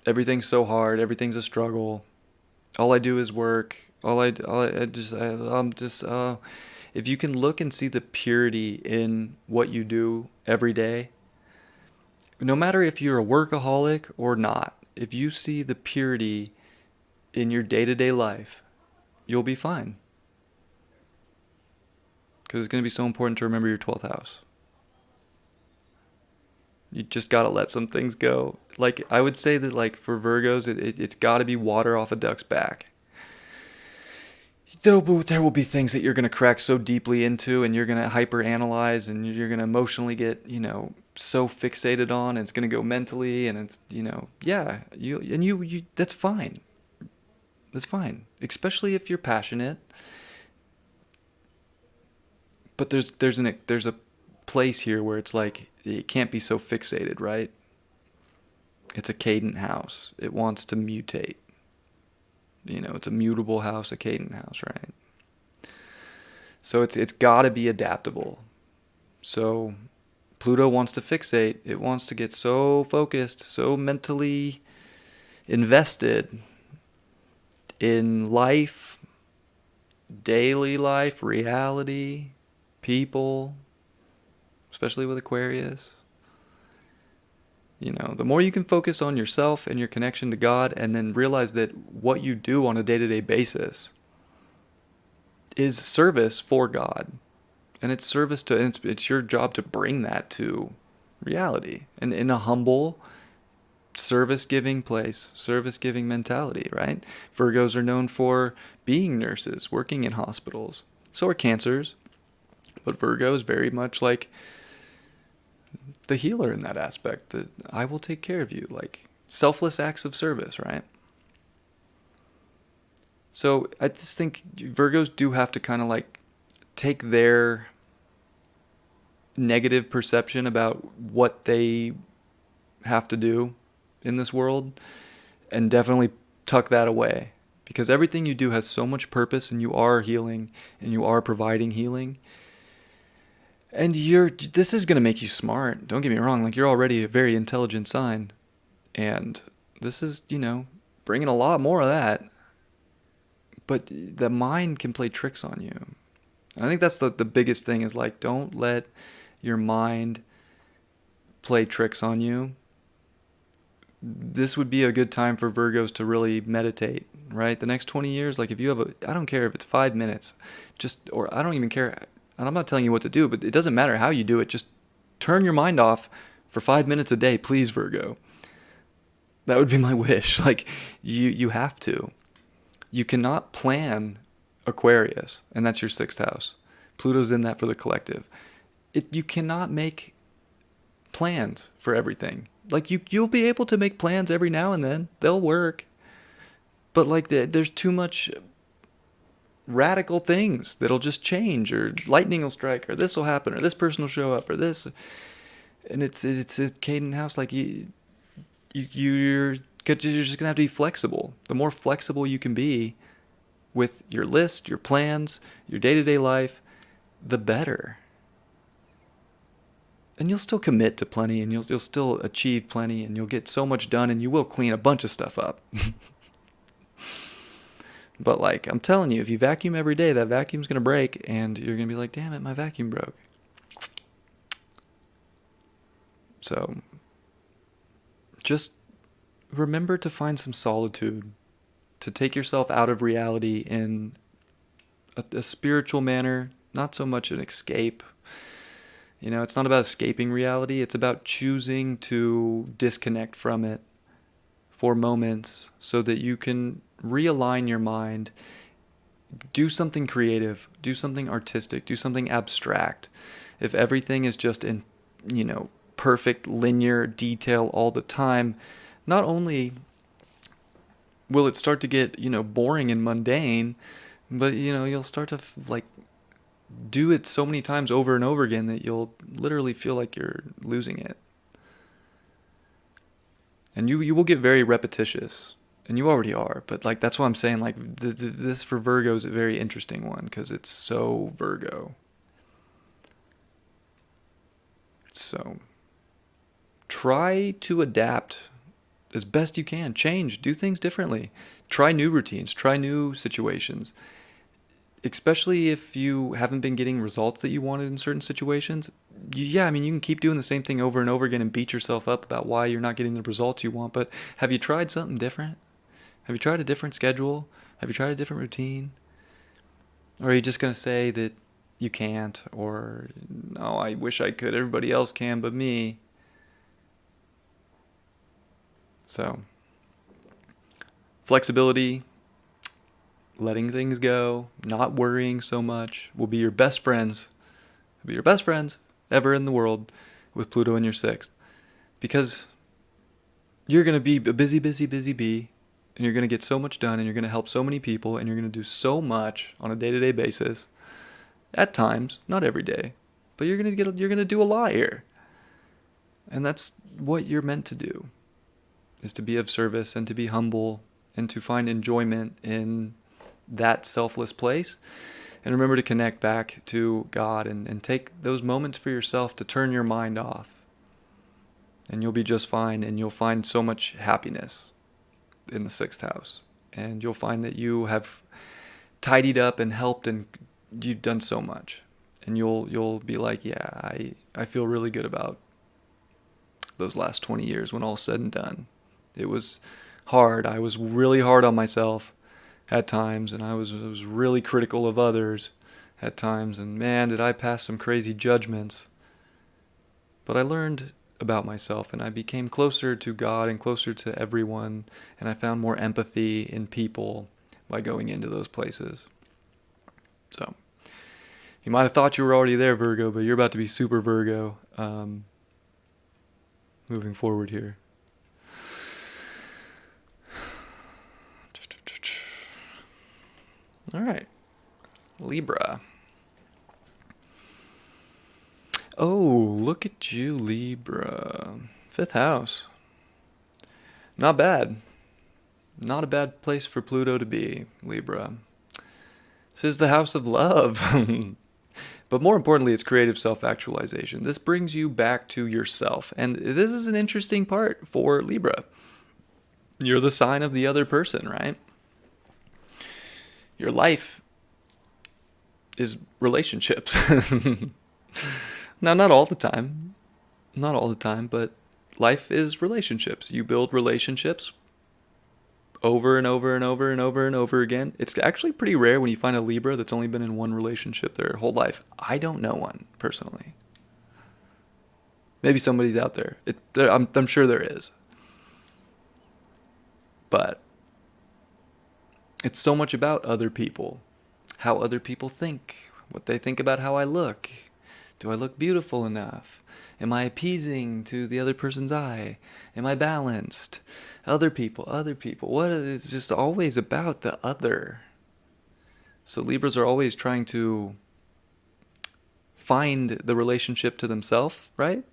Everything's so hard. Everything's a struggle. All I do is work. If you can look and see the purity in what you do every day, no matter if you're a workaholic or not, if you see the purity in your day-to-day life, you'll be fine. Because it's going to be so important to remember your 12th house. You just got to let some things go. Like, I would say that, like, for Virgos, it's got to be water off a duck's back. There will be things that you're going to crack so deeply into, and you're going to hyper-analyze, and you're going to emotionally get, so fixated on, and it's going to go mentally, and it's, that's fine. That's fine. Especially if you're passionate. But there's a place here where it's like, it can't be so fixated, right? It's a cadent house. It wants to mutate. It's a mutable house, a cadent house, right? So it's got to be adaptable. So Pluto wants to fixate. It wants to get so focused, so mentally invested in life, daily life, reality, people, especially with Aquarius. The more you can focus on yourself and your connection to God, and then realize that what you do on a day-to-day basis is service for God. And it's service to, and it's your job to bring that to reality. And in a humble, service-giving place, service-giving mentality, right? Virgos are known for being nurses, working in hospitals. So are Cancers. But Virgo is very much like the healer in that aspect, that I will take care of you, like selfless acts of service, right? So I just think Virgos do have to kind of like take their negative perception about what they have to do in this world and definitely tuck that away, because everything you do has so much purpose, and you are healing, and you are providing healing. And this is going to make you smart. Don't get me wrong. Like, you're already a very intelligent sign. And this is, bringing a lot more of that. But the mind can play tricks on you. I think that's the biggest thing, is like, don't let your mind play tricks on you. This would be a good time for Virgos to really meditate, right? The next 20 years, like, if you have I don't care if it's 5 minutes, or I don't even care. And I'm not telling you what to do, but it doesn't matter how you do it. Just turn your mind off for 5 minutes a day, please, Virgo. That would be my wish. Like, you have to. You cannot plan Aquarius, and that's your 6th house. Pluto's in that for the collective. You cannot make plans for everything. Like, you'll be able to make plans every now and then. They'll work. But, like, there's too much radical things that'll just change, or lightning will strike, or this will happen, or this person will show up, or this, and it's a cadent house. Like, you're just gonna have to be flexible. The more flexible you can be with your list, your plans, your day-to-day life, the better. And you'll still commit to plenty, and you'll still achieve plenty, and you'll get so much done, and you will clean a bunch of stuff up. But, like, I'm telling you, if you vacuum every day, that vacuum's going to break, and you're going to be like, damn it, my vacuum broke. So, just remember to find some solitude, to take yourself out of reality in a spiritual manner, not so much an escape. It's not about escaping reality. It's about choosing to disconnect from it for moments so that you can realign your mind, do something creative, do something artistic, do something abstract. If everything is just in, perfect linear detail all the time, not only will it start to get, boring and mundane, but, you'll start to, like, do it so many times over and over again that you'll literally feel like you're losing it. And you will get very repetitious. And you already are. But, like, that's why I'm saying, like, this for Virgo is a very interesting one because it's so Virgo. So, try to adapt as best you can. Change. Do things differently. Try new routines. Try new situations. Especially if you haven't been getting results that you wanted in certain situations. Yeah, I mean, you can keep doing the same thing over and over again and beat yourself up about why you're not getting the results you want. But have you tried something different? Have you tried a different schedule? Have you tried a different routine? Or are you just going to say that you can't? Or, no, I wish I could. Everybody else can but me. So, flexibility, letting things go, not worrying so much will be your best friends. Will be your best friends ever in the world with Pluto in your sixth. Because you're going to be a busy bee. And you're going to get so much done, and you're going to help so many people, and you're going to do so much on a day-to-day basis. At times, not every day, but you're going to do a lot here. And that's what you're meant to do, is to be of service and to be humble and to find enjoyment in that selfless place. And remember to connect back to God and take those moments for yourself to turn your mind off. And you'll be just fine, and you'll find so much happiness in the sixth house, and you'll find that you have tidied up and helped, and you've done so much, and you'll be like, yeah, I feel really good about those last 20 years when all's said and done. It was hard. I was really hard on myself at times, and I was really critical of others at times, and man, did I pass some crazy judgments. But I learned about myself, and I became closer to God and closer to everyone, and I found more empathy in people by going into those places. So, you might have thought you were already there, Virgo, but you're about to be super Virgo moving forward here. All right, Libra. Oh, look at you, Libra. Fifth house. Not bad. Not a bad place for Pluto to be, Libra. This is the house of love. But more importantly, it's creative self-actualization. This brings you back to yourself. And this is an interesting part for Libra. You're the sign of the other person, right? Your life is relationships. Now, not all the time, but life is relationships. You build relationships over and over and over and over and over again. It's actually pretty rare when you find a Libra that's only been in one relationship their whole life. I don't know one, personally. Maybe somebody's out there. I'm sure there is. But it's so much about other people, how other people think, what they think about how I look. Do I look beautiful enough? Am I appeasing to the other person's eye? Am I balanced? Other people. What? It's just always about the other. So Libras are always trying to find the relationship to themselves, right?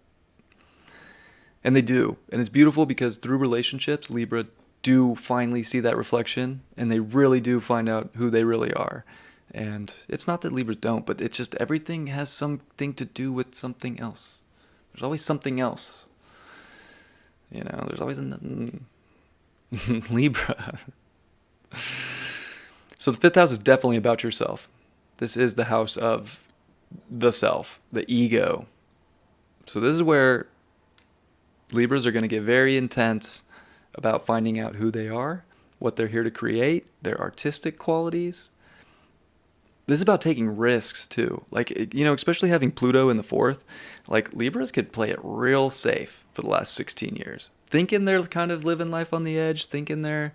And they do. And it's beautiful because through relationships, Libra do finally see that reflection, and they really do find out who they really are. And it's not that Libras don't, but it's just everything has something to do with something else. There's always something else. There's always a Libra. So the fifth house is definitely about yourself. This is the house of the self, the ego. So this is where Libras are going to get very intense about finding out who they are, what they're here to create, their artistic qualities. This is about taking risks too. Like, especially having Pluto in the fourth, like Libras could play it real safe for the last 16 years. Thinking they're kind of living life on the edge, thinking they're,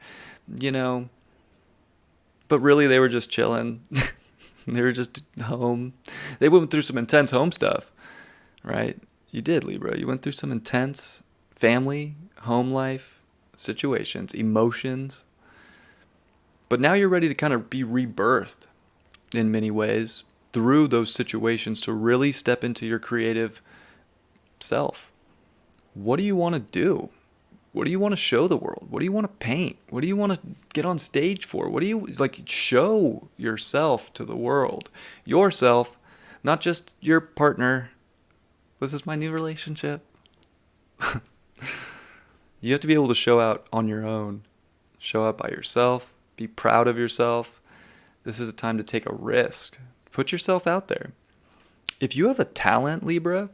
but really they were just chilling. They were just home. They went through some intense home stuff, right? You did, Libra. You went through some intense family, home life situations, emotions. But now you're ready to kind of be rebirthed in many ways through those situations to really step into your creative self. What do you want to do? What do you want to show the world? What do you want to paint? What do you want to get on stage for? What do you like show yourself to the world? Yourself, not just your partner. This is my new relationship. You have to be able to show out on your own. Show out by yourself. Be proud of yourself. This is a time to take a risk. Put yourself out there. If you have a talent, Libra,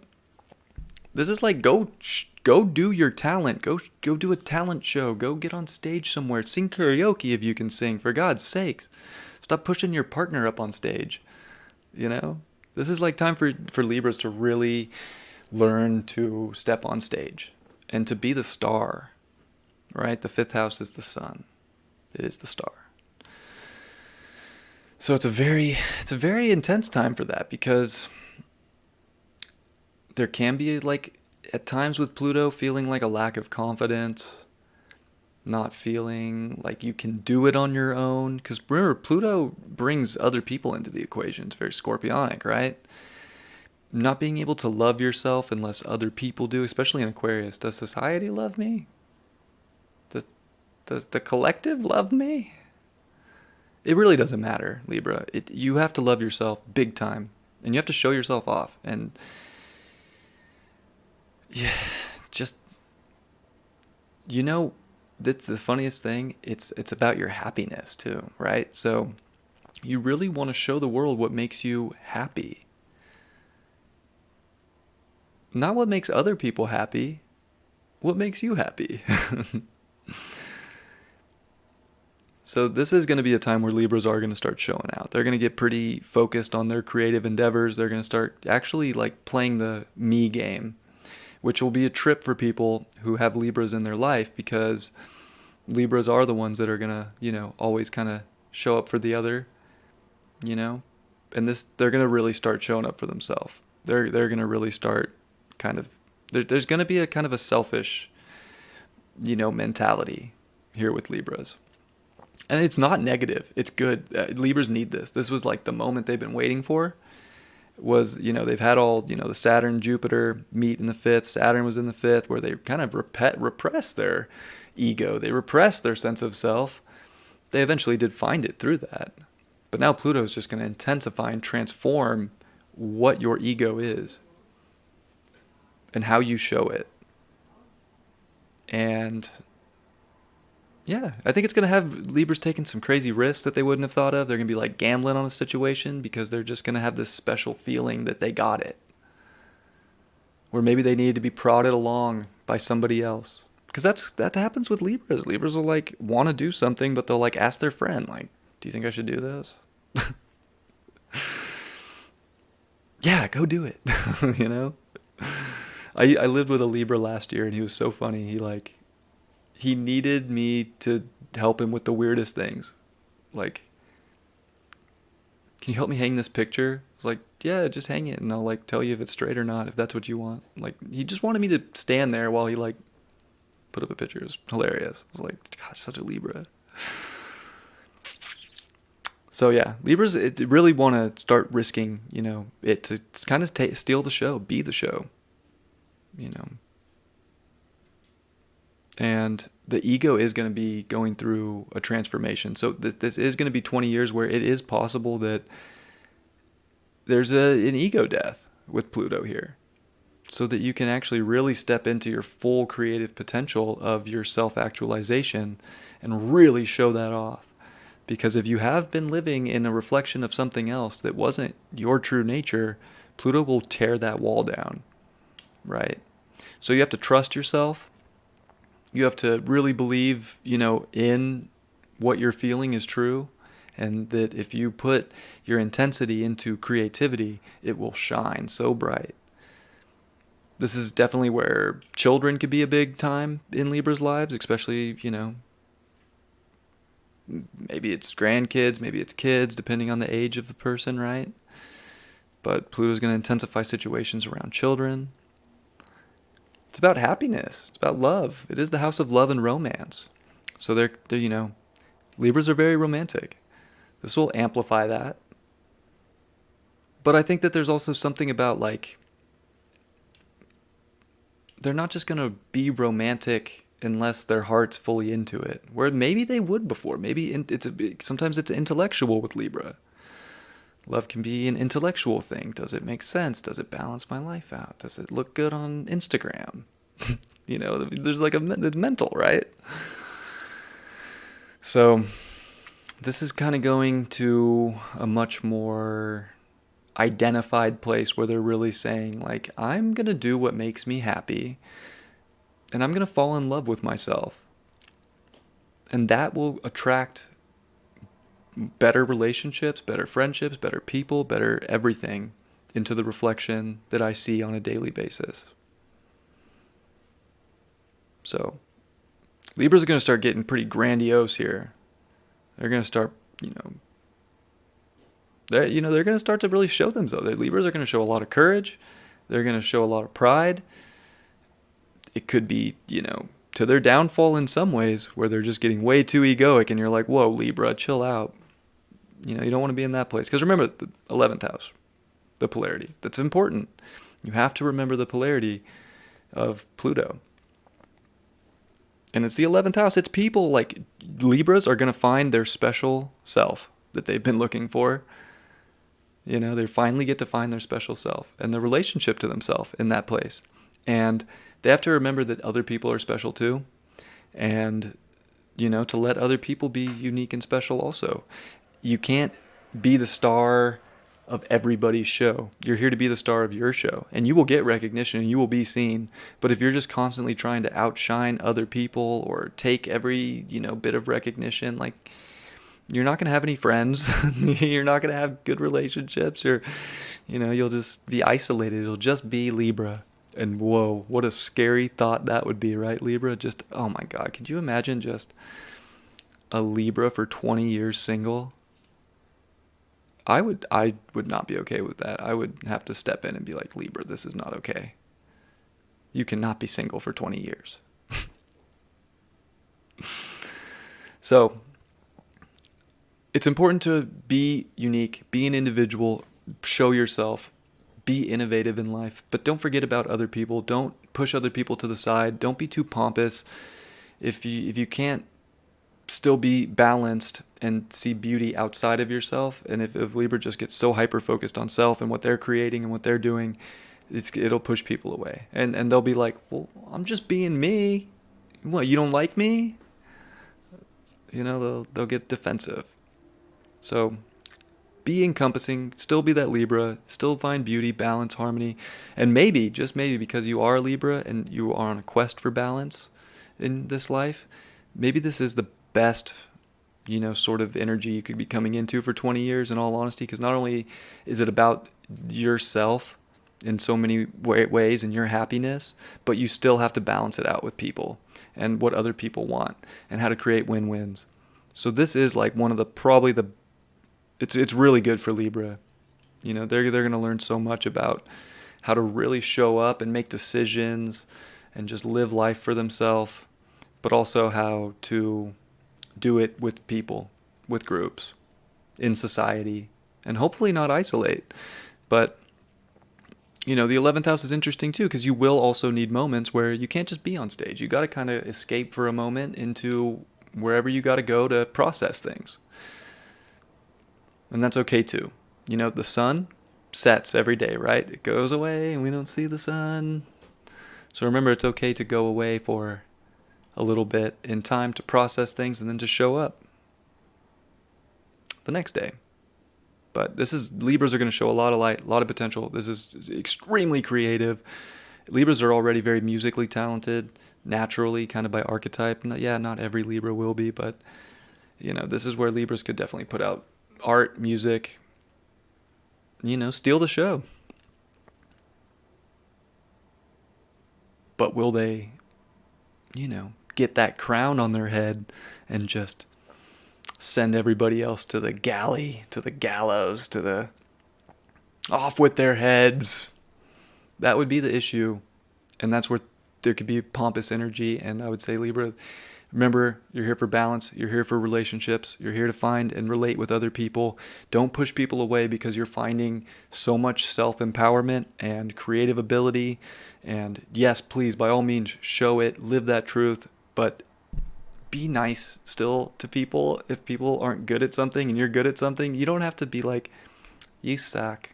this is like go do your talent. Go do a talent show. Go get on stage somewhere. Sing karaoke if you can sing. For God's sakes, stop pushing your partner up on stage. You know, this is like time for Libras to really learn to step on stage and to be the star. Right? The fifth house is the sun. It is the star. So it's a very intense time for that, because there can be, like, at times with Pluto, feeling like a lack of confidence, not feeling like you can do it on your own. Because remember, Pluto brings other people into the equation. It's very scorpionic, right? Not being able to love yourself unless other people do, especially in Aquarius. Does society love me? Does the collective love me? It really doesn't matter, Libra. You have to love yourself big time. And you have to show yourself off. And yeah, just, you know, that's the funniest thing. It's about your happiness too, right? So you really want to show the world what makes you happy. Not what makes other people happy. What makes you happy? So this is going to be a time where Libras are going to start showing out. They're going to get pretty focused on their creative endeavors. They're going to start actually like playing the me game, which will be a trip for people who have Libras in their life, because Libras are the ones that are going to, you know, always kind of show up for the other, you know, and they're going to really start showing up for themselves. They're going to really start kind of, there's going to be a kind of a selfish, you know, mentality here with Libras. And it's not negative. It's good. Libras need this. This was like the moment they've been waiting for. Was, you know, they've had all, you know, the Saturn, Jupiter meet in the fifth. Saturn was in the fifth, where they kind of repress their ego. They repress their sense of self. They eventually did find it through that. But now Pluto is just going to intensify and transform what your ego is and how you show it. And yeah, I think it's going to have Libras taking some crazy risks that they wouldn't have thought of. They're going to be like gambling on a situation, because they're just going to have this special feeling that they got it. Where maybe they needed to be prodded along by somebody else. Because that happens with Libras. Libras will like want to do something, but they'll like ask their friend, like, do you think I should do this? Yeah, go do it. You know? I lived with a Libra last year, and he was so funny. He needed me to help him with the weirdest things. Like, can you help me hang this picture? I was like, yeah, just hang it, and I'll like tell you if it's straight or not, if that's what you want. Like, he just wanted me to stand there while he like put up a picture. It was hilarious. I was like, gosh, such a Libra. So yeah, Libras really want to start risking, you know, it to kind of steal the show, be the show, you know. And the ego is going to be going through a transformation. So this is going to be 20 years where it is possible that there's an ego death with Pluto here. So that you can actually really step into your full creative potential of your self-actualization and really show that off. Because if you have been living in a reflection of something else that wasn't your true nature, Pluto will tear that wall down, right? So you have to trust yourself. You have to really believe, you know, in what you're feeling is true, and that if you put your intensity into creativity, it will shine so bright. This is definitely where children could be a big time in Libra's lives, especially, you know, maybe it's grandkids, maybe it's kids, depending on the age of the person, right? But Pluto's going to intensify situations around children. It's about happiness. It's about love. It is the house of love and romance. So they're you know, Libras are very romantic. This will amplify that. But I think that there's also something about, like, they're not just going to be romantic unless their heart's fully into it. Where maybe they would before. Maybe sometimes it's intellectual with Libra. Love can be an intellectual thing. Does it make sense? Does it balance my life out? Does it look good on Instagram? There's like it's mental, right? So this is kind of going to a much more identified place where they're really saying, like, I'm going to do what makes me happy, and I'm going to fall in love with myself. And that will attract better relationships, better friendships, better people, better everything into the reflection that I see on a daily basis. So Libras are going to start getting pretty grandiose here. They're going to start, they're going to start to really show themselves. The Libras are going to show a lot of courage. They're going to show a lot of pride. It could be, to their downfall in some ways, where they're just getting way too egoic, and you're like, whoa, Libra, chill out. You don't want to be in that place. Because remember, the 11th house, the polarity. That's important. You have to remember the polarity of Pluto. And it's the 11th house. It's people. Like, Libras are going to find their special self that they've been looking for. They finally get to find their special self and the relationship to themselves in that place. And they have to remember that other people are special too. And, to let other people be unique and special also. You can't be the star of everybody's show. You're here to be the star of your show. And you will get recognition and you will be seen. But if you're just constantly trying to outshine other people or take every, bit of recognition, like, you're not going to have any friends. You're not going to have good relationships. You'll just be isolated. It'll just be Libra. And whoa, what a scary thought that would be, right, Libra? Just, oh my God, could you imagine just a Libra for 20 years single? I would not be okay with that. I would have to step in and be like, Libra, this is not okay. You cannot be single for 20 years. So, it's important to be unique, be an individual, show yourself, be innovative in life, but don't forget about other people. Don't push other people to the side. Don't be too pompous. If you can't still be balanced and see beauty outside of yourself, and if Libra just gets so hyper-focused on self and what they're creating and what they're doing, it'll push people away. And they'll be like, well, I'm just being me. What, you don't like me? They'll get defensive. So be encompassing, still be that Libra, still find beauty, balance, harmony, and maybe, just maybe, because you are a Libra and you are on a quest for balance in this life, maybe this is the best, sort of energy you could be coming into for 20 years, in all honesty, because not only is it about yourself in so many ways and your happiness, but you still have to balance it out with people and what other people want and how to create win-wins. So this is like one of the it's really good for Libra. They're going to learn so much about how to really show up and make decisions and just live life for themselves, but also how to do it with people, with groups, in society, and hopefully not isolate. But, the 11th house is interesting too, because you will also need moments where you can't just be on stage. You got to kind of escape for a moment into wherever you got to go to process things. And that's okay too. The sun sets every day, right? It goes away and we don't see the sun. So remember, it's okay to go away for a little bit in time to process things and then to show up the next day. But Libras are going to show a lot of light, a lot of potential. This is extremely creative. Libras are already very musically talented, naturally, kind of by archetype. Not every Libra will be, but, this is where Libras could definitely put out art, music, steal the show. But will they, get that crown on their head and just send everybody else to the galley, to the gallows, off with their heads? That would be the issue. And that's where there could be pompous energy. And I would say Libra, Remember, you're here for balance. You're here for relationships. You're here to find and relate with other people. Don't push people away because you're finding so much self-empowerment and creative ability. And yes, please, by all means, show it, live that truth, but be nice still to people. If people aren't good at something and you're good at something, you don't have to be like, you suck.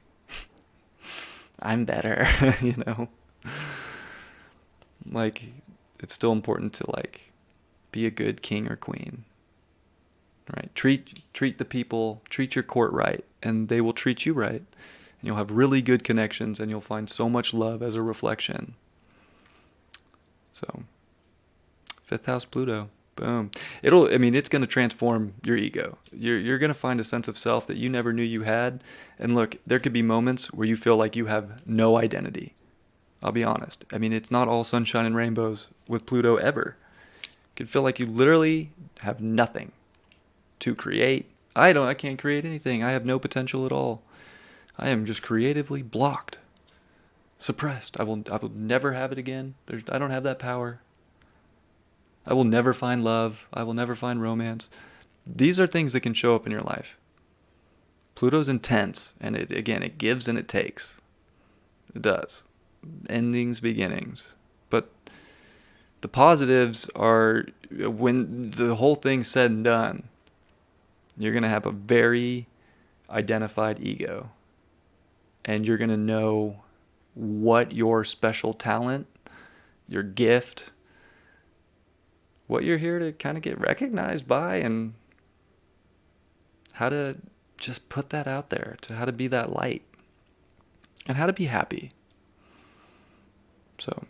I'm better, you know? Like, it's still important to, like, be a good king or queen, right? Treat the people, treat your court right, and they will treat you right. And you'll have really good connections, and you'll find so much love as a reflection. So, 5th house Pluto, boom. It's going to transform your ego. You're going to find a sense of self that you never knew you had. And look, there could be moments where you feel like you have no identity. I'll be honest. I mean, it's not all sunshine and rainbows with Pluto ever. You could feel like you literally have nothing to create. I can't create anything. I have no potential at all. I am just creatively blocked, suppressed. I will never have it again. I don't have that power. I will never find love. I will never find romance. These are things that can show up in your life. Pluto's intense, and it gives and it takes. It does. Endings, beginnings. But the positives are, when the whole thing's said and done, you're going to have a very identified ego. And you're going to know what your special talent, your gift, what you're here to kind of get recognized by, and how to just put that out there, to how to be that light, and how to be happy. So,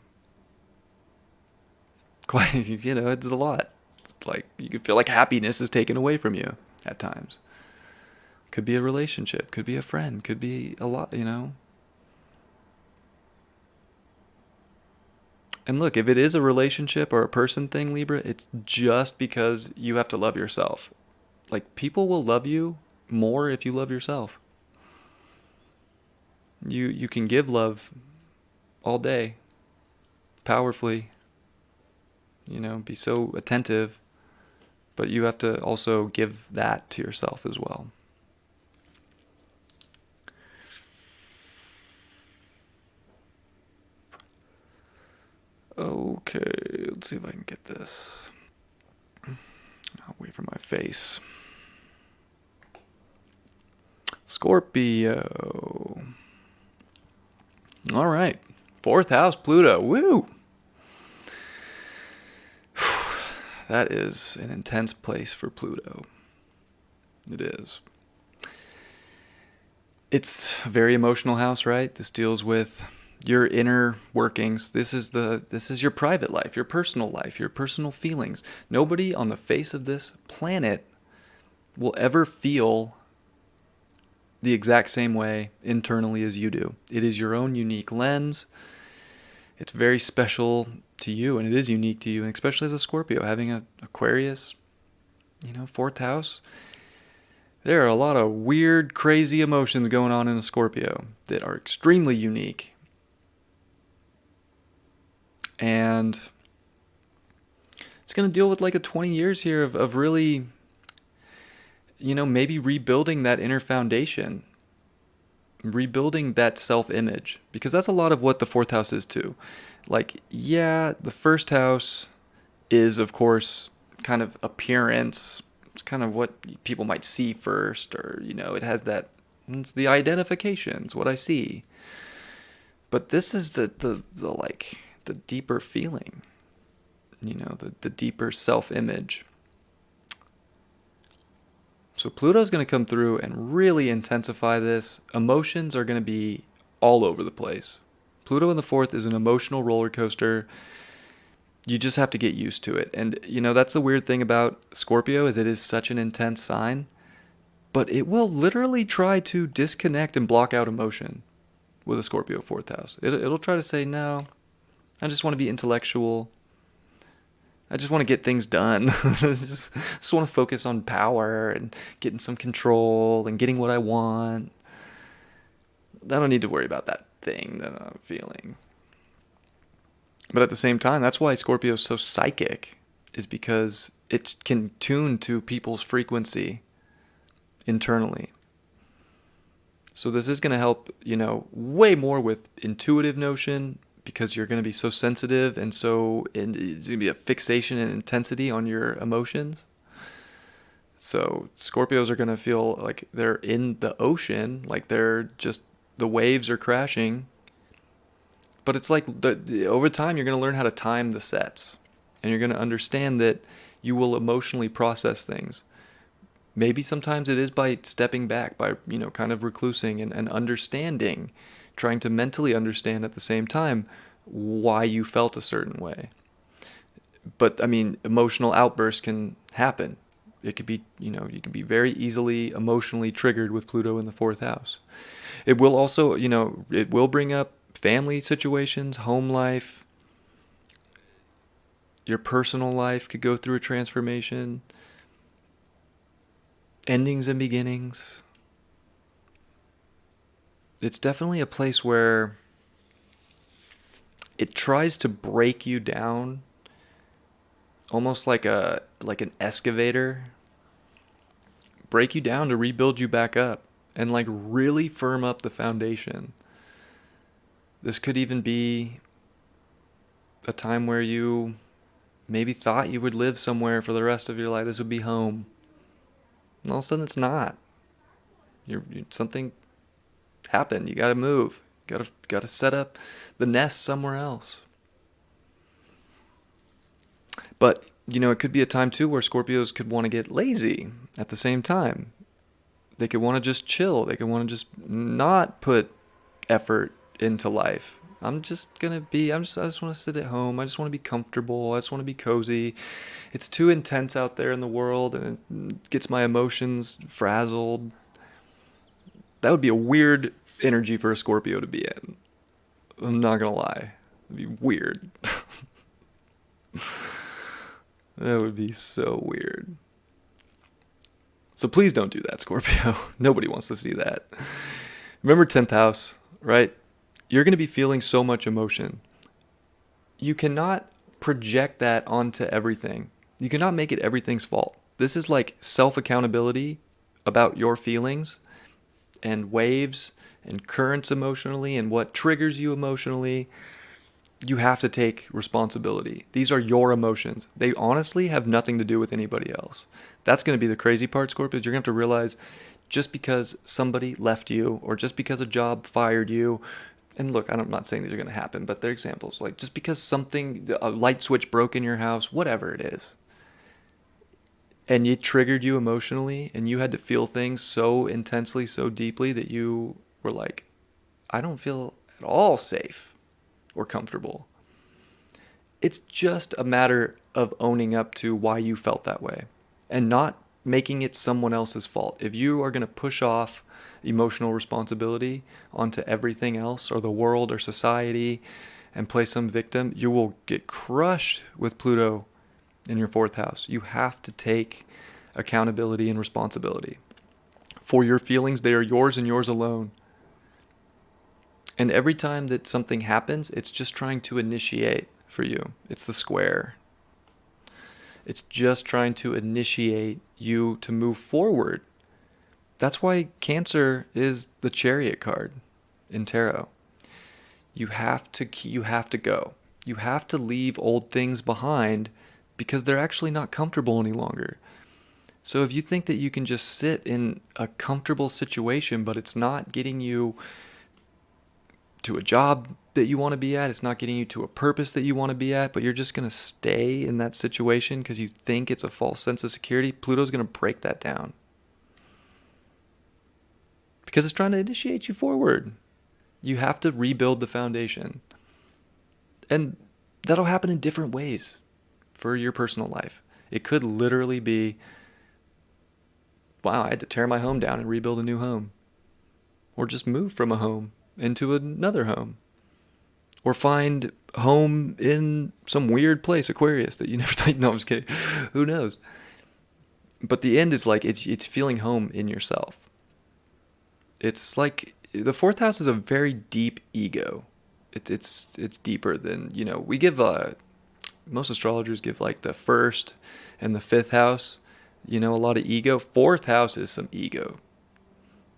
quite, it's a lot. It's like you could feel like happiness is taken away from you at times. Could be a relationship, could be a friend, could be a lot, And look, if it is a relationship or a person thing, Libra, it's just because you have to love yourself. Like, people will love you more if you love yourself. You can give love all day, powerfully, be so attentive, but you have to also give that to yourself as well. Okay, let's see if I can get this. I'll wait for my face. Scorpio. All right. 4th house Pluto. Woo! That is an intense place for Pluto. It is. It's a very emotional house, right? This deals with your inner workings. This is your private life, your personal life, your personal feelings. Nobody on the face of this planet will ever feel the exact same way internally as you do. It is your own unique lens. It's very special to you, and it is unique to you, and especially as a Scorpio, having an Aquarius, 4th house. There are a lot of weird, crazy emotions going on in a Scorpio that are extremely unique. And it's going to deal with like a 20 years here of really, maybe rebuilding that inner foundation, rebuilding that self-image, because that's a lot of what the 4th house is too. Like, yeah, the 1st house is, of course, kind of appearance. It's kind of what people might see first, or, it has that, it's the identifications, what I see. But this is the deeper feeling, the deeper self-image. So Pluto's going to come through and really intensify this. Emotions are going to be all over the place. Pluto in the 4th is an emotional roller coaster. You just have to get used to it. And, that's the weird thing about Scorpio, is it is such an intense sign. But it will literally try to disconnect and block out emotion with a Scorpio 4th house. It'll try to say, no, I just want to be intellectual. I just want to get things done. I just want to focus on power and getting some control and getting what I want. I don't need to worry about that thing that I'm feeling. But at the same time, that's why Scorpio is so psychic. is because it can tune to people's frequency internally. So this is going to help, way more with intuitive notion, because you're going to be so sensitive, and so it's going to be a fixation and intensity on your emotions. So Scorpios are going to feel like they're in the ocean, like they're just, the waves are crashing. But it's like over time you're going to learn how to time the sets, and you're going to understand that you will emotionally process things. Maybe sometimes it is by stepping back, by, kind of reclusing and understanding, trying to mentally understand at the same time why you felt a certain way. But, emotional outbursts can happen. It could be, you can be very easily emotionally triggered with Pluto in the fourth house. It will also, it will bring up family situations, home life. Your personal life could go through a transformation. Endings and beginnings. It's definitely a place where it tries to break you down, almost like an excavator. Break you down to rebuild you back up and like really firm up the foundation. This could even be a time where you maybe thought you would live somewhere for the rest of your life. This would be home. And all of a sudden it's not. Something happened. You got to move. Got to set up the nest somewhere else. But, it could be a time too where Scorpios could want to get lazy at the same time. They could want to just chill. They could want to just not put effort into life. I just want to sit at home. I just want to be comfortable. I just want to be cozy. It's too intense out there in the world, and it gets my emotions frazzled. That would be a weird energy for a Scorpio to be in. I'm not going to lie. It'd be weird. That would be so weird. So please don't do that, Scorpio. Nobody wants to see that. Remember 10th house, right? You're going to be feeling so much emotion. You cannot project that onto everything. You cannot make it everything's fault. This is like self-accountability about your feelings and waves and currents emotionally and what triggers you emotionally. You have to take responsibility. These are your emotions. They honestly have nothing to do with anybody else. That's going to be the crazy part, Scorpios. You're going to have to realize just because somebody left you or just because a job fired you, and look, I'm not saying these are going to happen, but they're examples. Like just because a light switch broke in your house, whatever it is, and it triggered you emotionally and you had to feel things so intensely, so deeply that you were like, I don't feel at all safe or comfortable. It's just a matter of owning up to why you felt that way and not making it someone else's fault. If you are going to push off emotional responsibility onto everything else or the world or society and play some victim, you will get crushed with Pluto in your fourth house. You have to take accountability and responsibility for your feelings. They are yours and yours alone. And every time that something happens, it's just trying to initiate for you. It's the square. It's just trying to initiate you to move forward. That's why Cancer is the Chariot card in tarot. You have to go. You have to leave old things behind because they're actually not comfortable any longer. So if you think that you can just sit in a comfortable situation, but it's not getting you to a job that you want to be at, it's not getting you to a purpose that you want to be at, but you're just going to stay in that situation because you think it's a false sense of security, Pluto's going to break that down. Because it's trying to initiate you forward. You have to rebuild the foundation. And that'll happen in different ways for your personal life. It could literally be, wow, I had to tear my home down and rebuild a new home. Or just move from a home into another home. Or find home in some weird place, Aquarius, that you never thought. No, I'm just kidding. Who knows? But the end is like it's feeling home in yourself. It's like the fourth house is a very deep ego. It's deeper than, we give most astrologers give like the first and the fifth house, a lot of ego. Fourth house is some ego.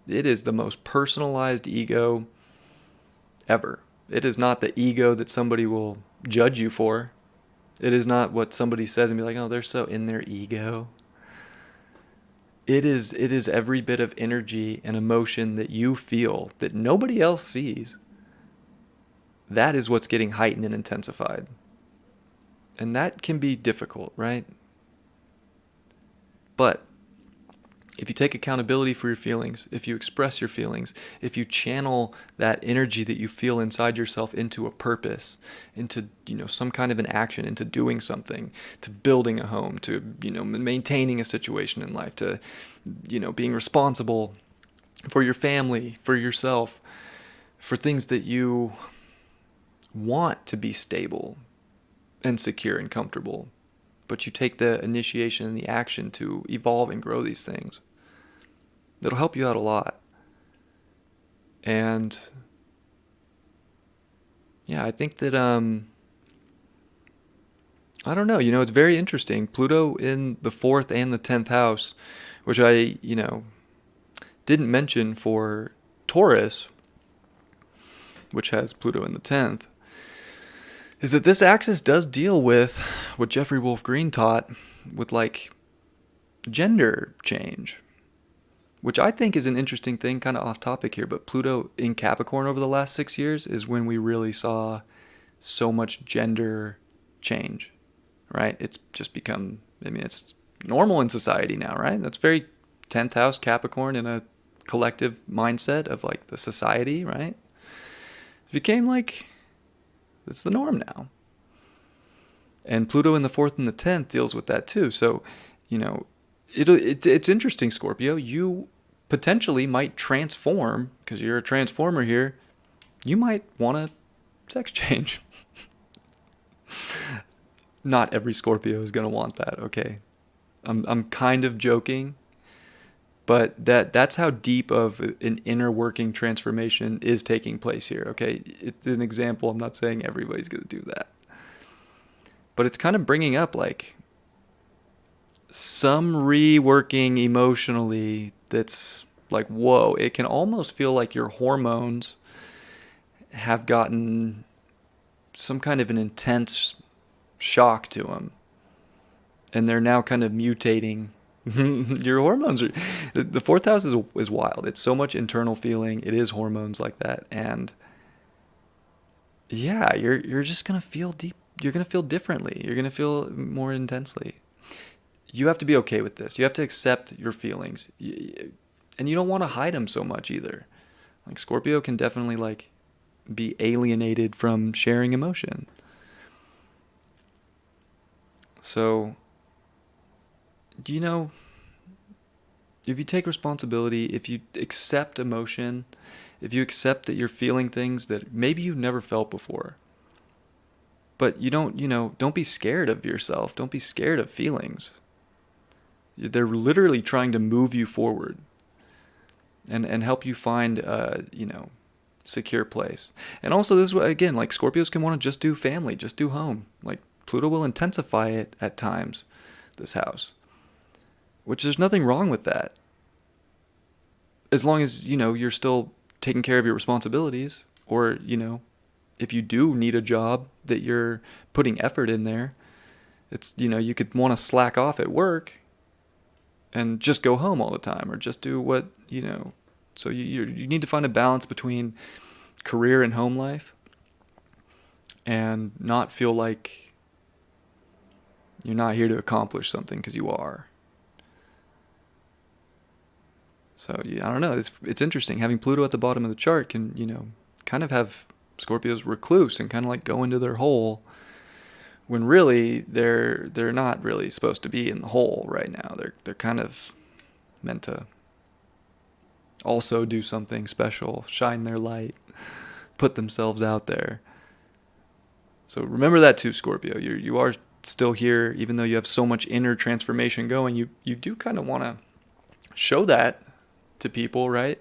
It is the most personalized ego ever. It is not the ego that somebody will judge you for. It is not what somebody says and be like, oh, they're so in their ego. It is every bit of energy and emotion that you feel that nobody else sees. That is what's getting heightened and intensified. And that can be difficult, right? But if you take accountability for your feelings, if you express your feelings, if you channel that energy that you feel inside yourself into a purpose, into, some kind of an action, into doing something, to building a home, to, maintaining a situation in life, to, being responsible for your family, for yourself, for things that you want to be stable and secure and comfortable, but you take the initiation and the action to evolve and grow these things. That'll help you out a lot. And yeah, I think that I don't know, it's very interesting. Pluto in the 4th and the 10th house, which I, didn't mention for Taurus, which has Pluto in the 10th, is that this axis does deal with what Jeffrey Wolf Green taught with like gender change, which I think is an interesting thing, kind of off topic here, but Pluto in Capricorn over the last 6 years is when we really saw so much gender change, right? It's just become, it's normal in society now, right? That's very 10th house Capricorn in a collective mindset of like the society, right? It became like, it's the norm now. And Pluto in the 4th and the 10th deals with that too. So, it's interesting, Scorpio. You potentially might transform, because you're a transformer here. You might want a sex change. Not every Scorpio is going to want that, okay? I'm kind of joking, but that's how deep of an inner working transformation is taking place here, okay? It's an example. I'm not saying everybody's going to do that. But it's kind of bringing up like some reworking emotionally that's like, whoa, it can almost feel like your hormones have gotten some kind of an intense shock to them. And they're now kind of mutating. Your hormones are, the 4th house is wild. It's so much internal feeling. It is hormones like that. And yeah, you're just going to feel deep. You're going to feel differently. You're going to feel more intensely. You have to be okay with this. You have to accept your feelings. And you don't want to hide them so much either. Like Scorpio can definitely like be alienated from sharing emotion. So, if you take responsibility, if you accept emotion, if you accept that you're feeling things that maybe you've never felt before, but you don't be scared of yourself. Don't be scared of feelings. They're literally trying to move you forward and help you find a, secure place. And also this is what, again, like Scorpios can want to just do family, just do home. Like Pluto will intensify it at times, this house, which there's nothing wrong with that. As long as, you're still taking care of your responsibilities, or, if you do need a job that you're putting effort in there, it's, you could want to slack off at work and just go home all the time, or just do what, so you need to find a balance between career and home life and not feel like you're not here to accomplish something, because you are. So yeah, I don't know. It's interesting. Having Pluto at the bottom of the chart can, kind of have Scorpios recluse and kind of like go into their hole, when really they're not really supposed to be in the hole right now. They're kind of meant to also do something special, shine their light, put themselves out there. So remember that too, Scorpio. You are still here, even though you have so much inner transformation going. You do kind of want to show that to people, right?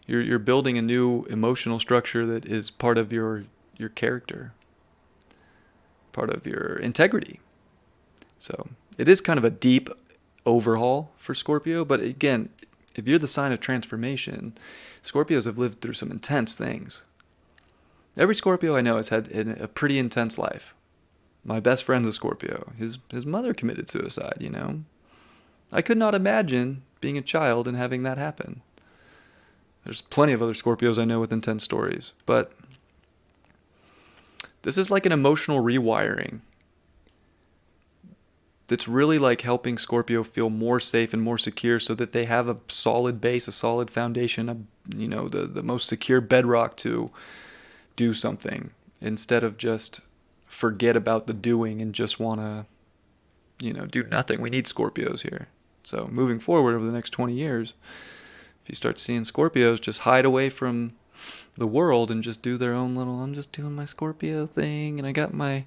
You're building a new emotional structure that is part of your character, part of your integrity. So it is kind of a deep overhaul for Scorpio, but again, if you're the sign of transformation, Scorpios have lived through some intense things. Every Scorpio I know has had a pretty intense life. My best friend's a Scorpio. His mother committed suicide, you know. I could not imagine being a child and having that happen. There's plenty of other Scorpios I know with intense stories, but this is like an emotional rewiring. That's really like helping Scorpio feel more safe and more secure so that they have a solid base, a solid foundation, the most secure bedrock to do something instead of just forget about the doing and just want to, do nothing. We need Scorpios here. So moving forward over the next 20 years, if you start seeing Scorpios just hide away from the world and just do their own little, I'm just doing my Scorpio thing and I got my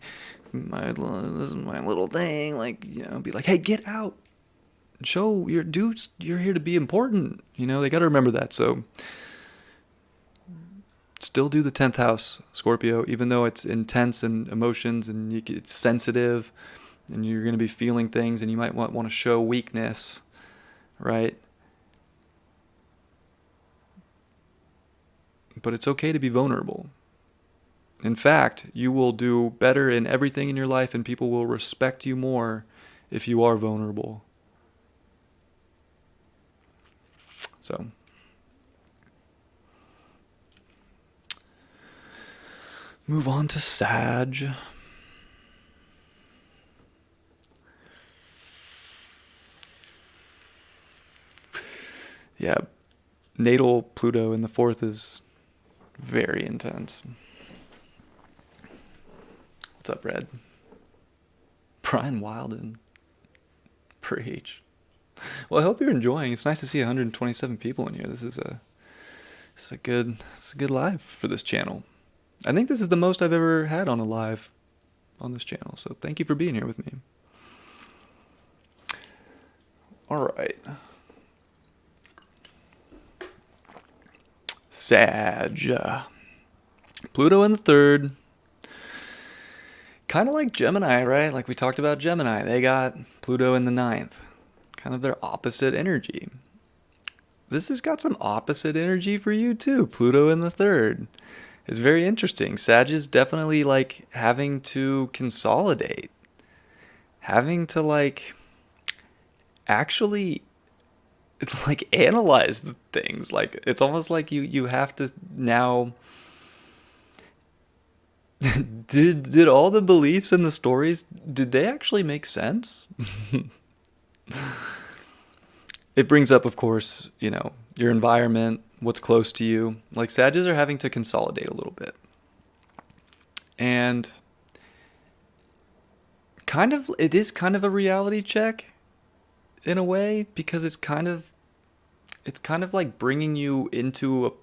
this is my little thing, be like, hey, get out, show your dudes you're here to be important. They got to remember that. So still do the 10th house, Scorpio, even though it's intense and emotions and it's sensitive and you're going to be feeling things and you might want to show weakness, right? But it's okay to be vulnerable. In fact, you will do better in everything in your life and people will respect you more if you are vulnerable. So, move on to Sag. Yeah, natal Pluto in the 4th is very intense. What's up, Red? Brian Wilden. Preach. Well, I hope you're enjoying. It's nice to see 127 people in here. This is a good live for this channel. I think this is the most I've ever had on a live on this channel. So thank you for being here with me. All right. Sag. Pluto in the 3rd. Kind of like Gemini, right? Like we talked about Gemini. They got Pluto in the 9th. Kind of their opposite energy. This has got some opposite energy for you too. Pluto in the 3rd. It's very interesting. Sag is definitely like having to consolidate. Having to actually analyze the things. Like it's almost like you have to now... Did all the beliefs and the stories, did they actually make sense? It brings up, of course, your environment, what's close to you. Like Sagittarius are having to consolidate a little bit. And it is kind of a reality check in a way, because it's kind of like bringing you into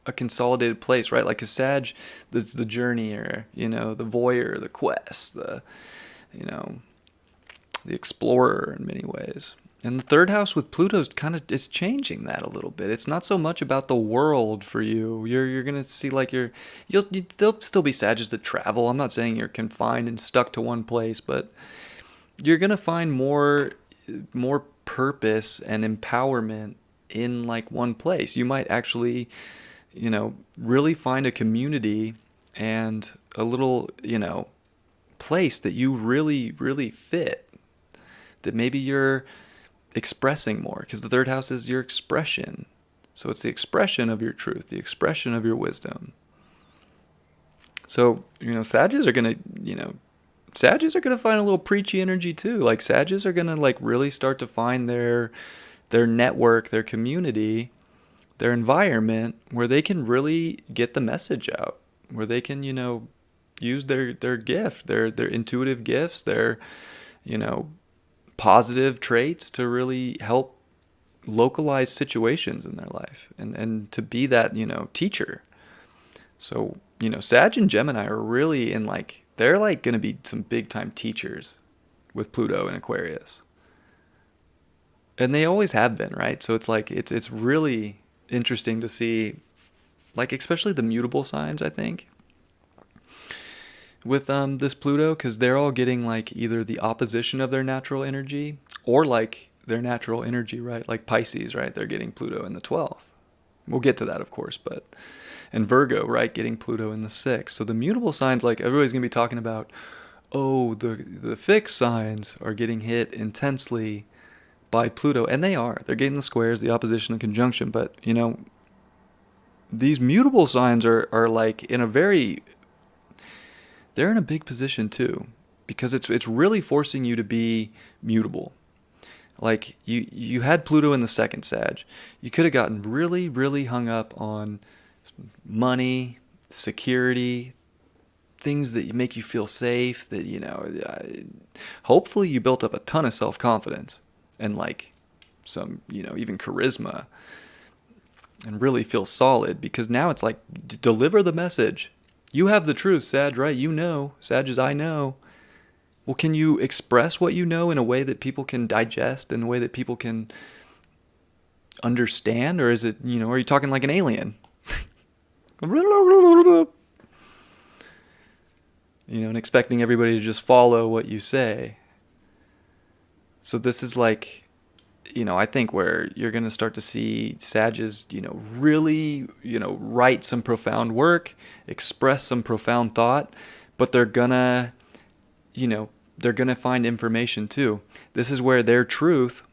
a consolidated place, right? Like a Sag, that's the journey, or the voyeur, the quest, the explorer in many ways. And the 3rd house with Pluto's it's changing that a little bit. It's not so much about the world for you. You're gonna see there'll still be Sagittarius that travel. I'm not saying you're confined and stuck to one place, but you're gonna find more purpose and empowerment in one place. You might actually really find a community and a little, place that you really, really fit, that maybe you're expressing more, because the 3rd house is your expression. So it's the expression of your truth, the expression of your wisdom. So, Sagittarius are going to find a little preachy energy too. Like Sagittarius are going to really start to find their network, their community, their environment, where they can really get the message out, where they can, use their gift, their intuitive gifts, their, positive traits to really help localize situations in their life and to be that, teacher. So, Sag and Gemini are really they're going to be some big time teachers with Pluto and Aquarius. And they always have been, right? So it's really interesting to see, especially the mutable signs, I think. with this Pluto, because they're all getting like either the opposition of their natural energy or like their natural energy, right? Like Pisces, right? They're getting Pluto in the 12th. We'll get to that, of course, but and Virgo, right, getting Pluto in the 6th. So the mutable signs, like everybody's gonna be talking about, oh, the fixed signs are getting hit intensely by Pluto, and they are. They're getting the squares, the opposition, and conjunction. But these mutable signs are like in a very, they're in a big position too, because it's really forcing you to be mutable. Like you had Pluto in the second Sag. You could have gotten really, really hung up on money, security, things that make you feel safe, that, hopefully you built up a ton of self-confidence and like some, even charisma, and really feel solid, because now it's like, deliver the message. You have the truth, Sag, right? Sag is I know. Well, can you express what you know in a way that people can digest, in a way that people can understand? Or is it, are you talking like an alien? And expecting everybody to just follow what you say. So this is like, I think where you're going to start to see Sages, really, write some profound work, express some profound thought, but they're gonna find information too. This is where their truth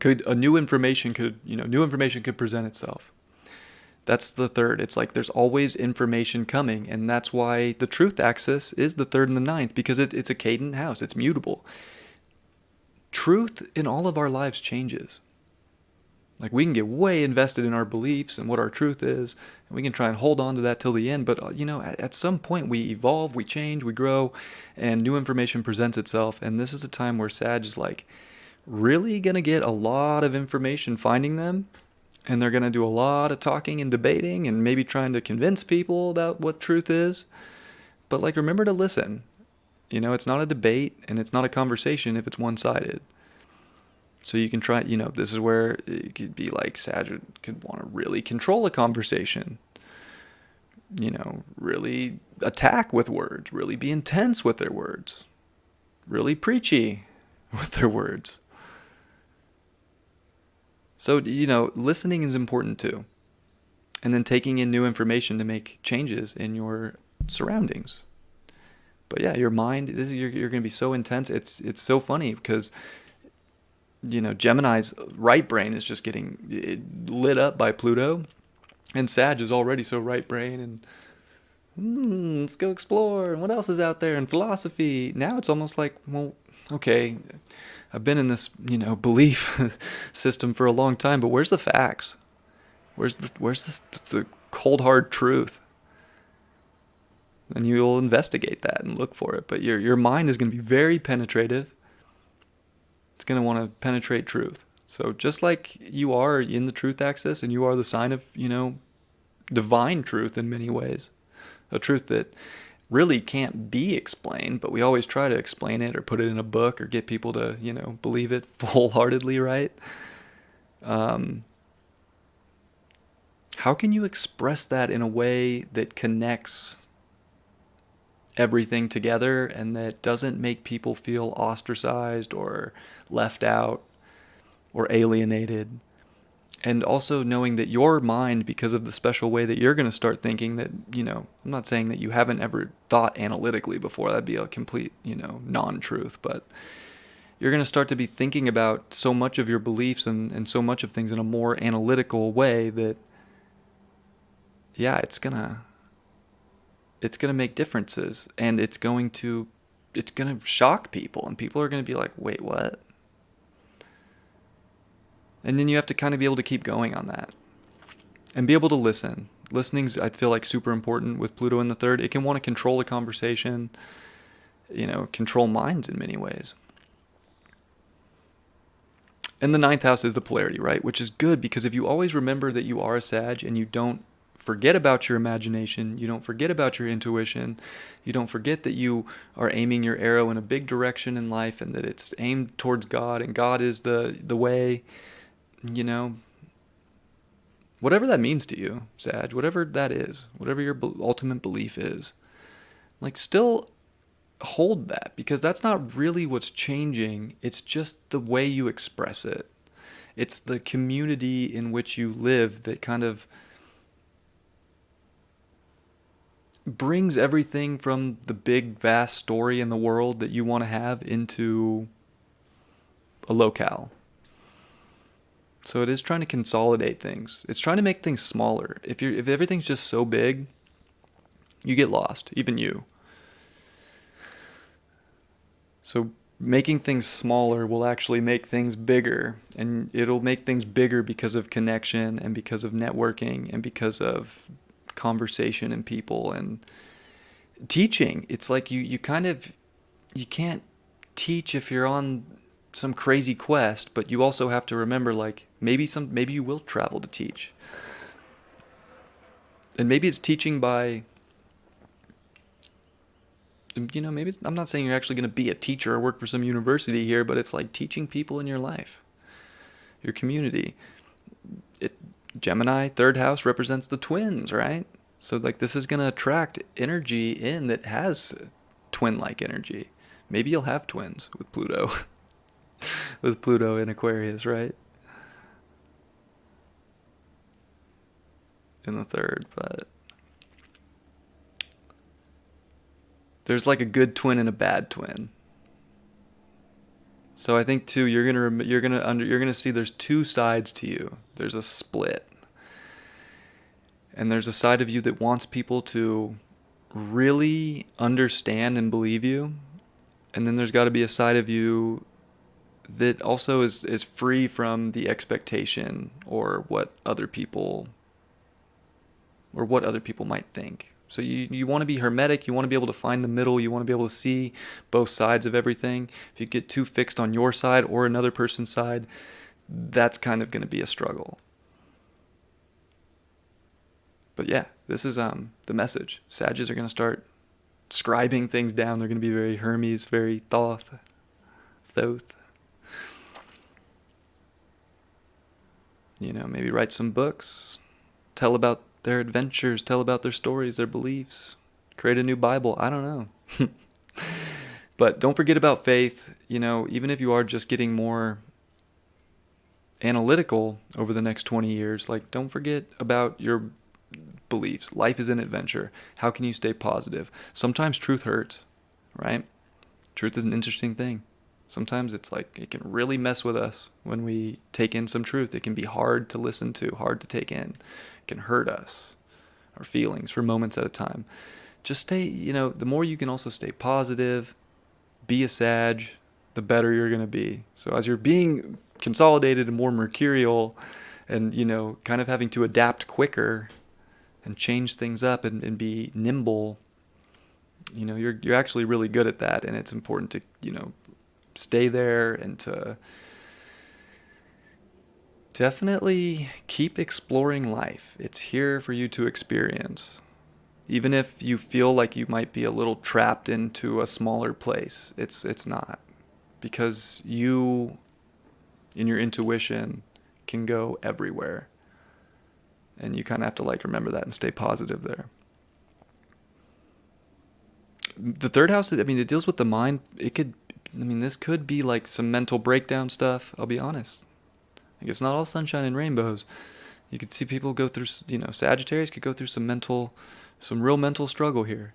new information could present itself. That's the third. It's like there's always information coming, and that's why the truth axis is the 3rd and the 9th, because it's a cadent house. It's mutable. Truth in all of our lives changes. Like, we can get way invested in our beliefs and what our truth is, and we can try and hold on to that till the end. But, at some point we evolve, we change, we grow, and new information presents itself. And this is a time where Sag is like really going to get a lot of information finding them. And they're going to do a lot of talking and debating and maybe trying to convince people about what truth is. But, like, remember to listen. It's not a debate and it's not a conversation if it's one-sided. So you can try, this is where it could be like Sag could want to really control a conversation. Really attack with words, really be intense with their words, really preachy with their words. So, listening is important too. And then taking in new information to make changes in your surroundings. But yeah, your mind, you're going to be so intense. It's so funny because, Gemini's right brain is just getting lit up by Pluto. And Sag is already so right brain and let's go explore. And what else is out there? And philosophy. Now it's almost like, well, okay, I've been in this, belief system for a long time, but where's the facts? Where's the cold hard truth? And you'll investigate that and look for it. But your mind is going to be very penetrative. It's going to want to penetrate truth. So just like you are in the truth axis and you are the sign of, divine truth in many ways, a truth that really can't be explained, but we always try to explain it or put it in a book or get people to, believe it wholeheartedly, right? How can you express that in a way that connects everything together and that doesn't make people feel ostracized or left out or alienated? And also knowing that your mind, because of the special way that you're going to start thinking, that, I'm not saying that you haven't ever thought analytically before. That'd be a complete, non-truth. But you're going to start to be thinking about so much of your beliefs and so much of things in a more analytical way that, yeah, it's going to make differences. And it's going to shock people. And people are going to be like, wait, what? And then you have to kind of be able to keep going on that and be able to listen. Listening's, I feel like, super important with Pluto in the 3rd. It can want to control a conversation, control minds in many ways. And the 9th house is the polarity, right? Which is good, because if you always remember that you are a Sag and you don't forget about your imagination, you don't forget about your intuition, you don't forget that you are aiming your arrow in a big direction in life and that it's aimed towards God and God is the way, whatever that means to you, Sag, whatever that is, whatever your ultimate belief is, like still hold that, because that's not really what's changing. It's just the way you express it. It's the community in which you live that kind of brings everything from the big, vast story in the world that you want to have into a locale. So it is trying to consolidate things. It's trying to make things smaller. If everything's just so big, you get lost, even you. So making things smaller will actually make things bigger, and it'll make things bigger because of connection and because of networking and because of conversation and people and teaching. It's like you can't teach if you're on some crazy quest, but you also have to remember, like, maybe you will travel to teach. And maybe it's teaching by, maybe I'm not saying you're actually going to be a teacher or work for some university here, but it's like teaching people in your life, your community. Gemini, third house, represents the twins, right? So like this is going to attract energy in that has twin-like energy. Maybe you'll have twins with Pluto. With Pluto in Aquarius, right? In the third, but there's like a good twin and a bad twin. So I think too, you're gonna see there's two sides to you. There's a split, and there's a side of you that wants people to really understand and believe you, and then there's got to be a side of you that also is free from the expectation or what other people might think. So you want to be hermetic, you want to be able to find the middle, you want to be able to see both sides of everything. If you get too fixed on your side or another person's side, that's kind of going to be a struggle. But yeah, this is the message. Sagittarius are going to start scribing things down. They're going to be very Hermes, very Thoth. Maybe write some books, tell about their adventures, tell about their stories, their beliefs, create a new Bible. I don't know. But don't forget about faith. Even if you are just getting more analytical over the next 20 years, like, don't forget about your beliefs. Life is an adventure. How can you stay positive? Sometimes truth hurts, right? Truth is an interesting thing. Sometimes it's like it can really mess with us when we take in some truth. It can be hard to listen to, hard to take in. It can hurt us, our feelings, for moments at a time. Just stay, the more you can also stay positive, be a Sag, the better you're going to be. So as you're being consolidated and more mercurial and, kind of having to adapt quicker and change things up and be nimble, you're actually really good at that. And it's important to, stay there and to definitely keep exploring life. It's here for you to experience. Even if you feel like you might be a little trapped into a smaller place, it's not. Because you, in your intuition, can go everywhere. And you kind of have to remember that and stay positive there. The third house, it deals with the mind. This could be like some mental breakdown stuff, I'll be honest. It's not all sunshine and rainbows. You could see people go through, Sagittarius could go through some real mental struggle here.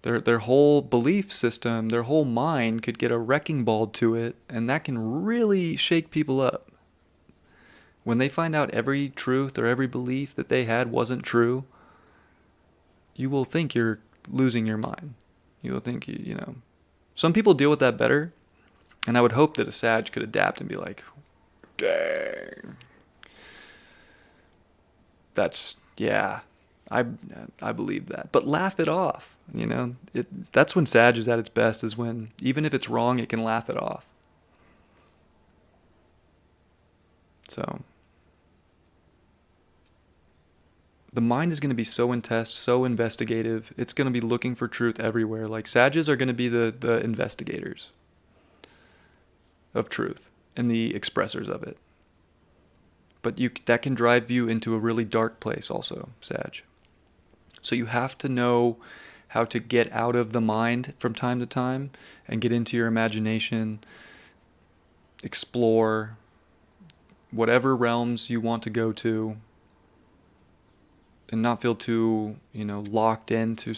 Their whole belief system, their whole mind could get a wrecking ball to it, and that can really shake people up. When they find out every truth or every belief that they had wasn't true, you will think you're losing your mind. You will think, Some people deal with that better, and I would hope that a Sag could adapt and be like, dang. I believe that. But laugh it off, That's when Sag is at its best, is when, even if it's wrong, it can laugh it off. So the mind is going to be so intense, so investigative. It's going to be looking for truth everywhere. Like, Sages are going to be the investigators of truth and the expressors of it. But that can drive you into a really dark place also, Sag. So you have to know how to get out of the mind from time to time and get into your imagination, explore whatever realms you want to go to, and not feel too, locked into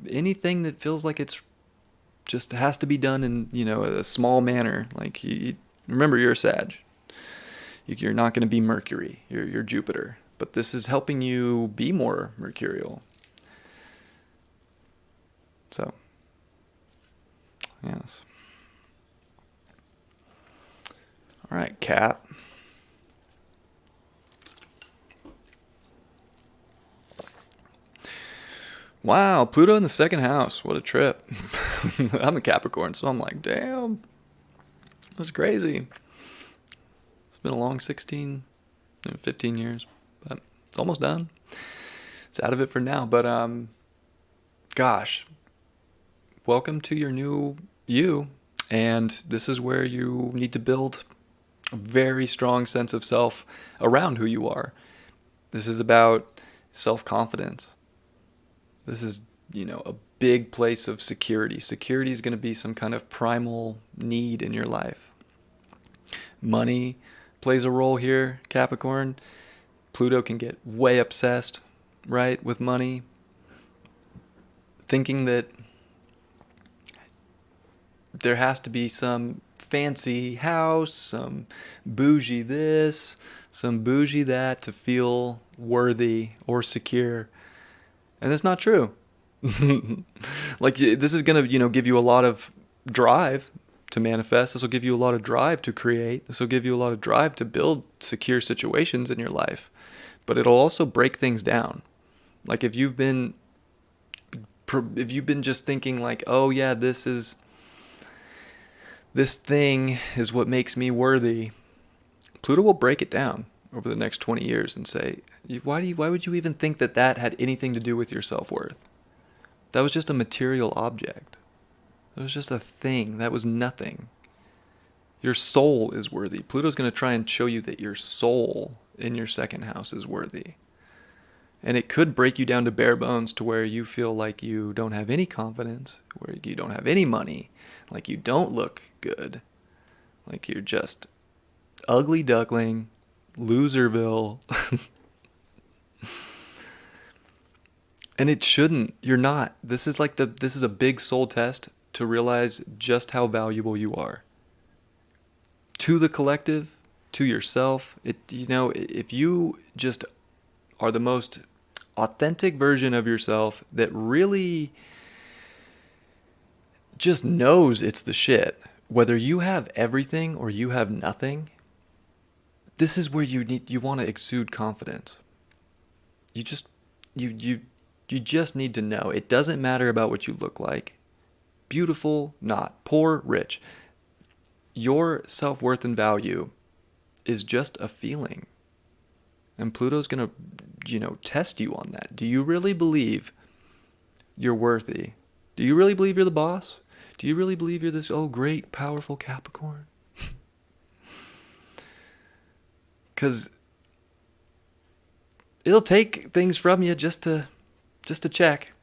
anything that feels like it's just has to be done in, a small manner. Like, remember, you're a Sag. You're not going to be Mercury. You're Jupiter. But this is helping you be more mercurial. So, yes. All right, Cat. Wow, Pluto in the second house. What a trip. I'm a Capricorn, so I'm like, damn. That's crazy. It's been a long 16, 15 years, but it's almost done. It's out of it for now, but gosh, welcome to your new you, and this is where you need to build a very strong sense of self around who you are. This is about self-confidence. This is, a big place of security. Security is going to be some kind of primal need in your life. Money plays a role here, Capricorn. Pluto can get way obsessed, right, with money. Thinking that there has to be some fancy house, some bougie this, some bougie that to feel worthy or secure. And that's not true. Like, this is going to, give you a lot of drive to manifest. This will give you a lot of drive to create. This will give you a lot of drive to build secure situations in your life. But it'll also break things down. Like, if you've been just thinking like, oh yeah, this thing is what makes me worthy, Pluto will break it down over the next 20 years and say, why would you even think that had anything to do with your self-worth? That was just a material object. It was just a thing. That was nothing. Your soul is worthy. Pluto's going to try and show you that your soul in your second house is worthy. And it could break you down to bare bones to where you feel like you don't have any confidence, where you don't have any money, like you don't look good, like you're just ugly duckling, loserville. And it shouldn't. You're not. This is a big soul test to realize just how valuable you are. To the collective, to yourself. If you just are the most authentic version of yourself that really just knows it's the shit, whether you have everything or you have nothing, this is where you want to exude confidence. You just need to know. It doesn't matter about what you look like. Beautiful, not. Poor, rich. Your self-worth and value is just a feeling. And Pluto's going to, test you on that. Do you really believe you're worthy? Do you really believe you're the boss? Do you really believe you're this, great, powerful Capricorn? Because it'll take things from you just to check,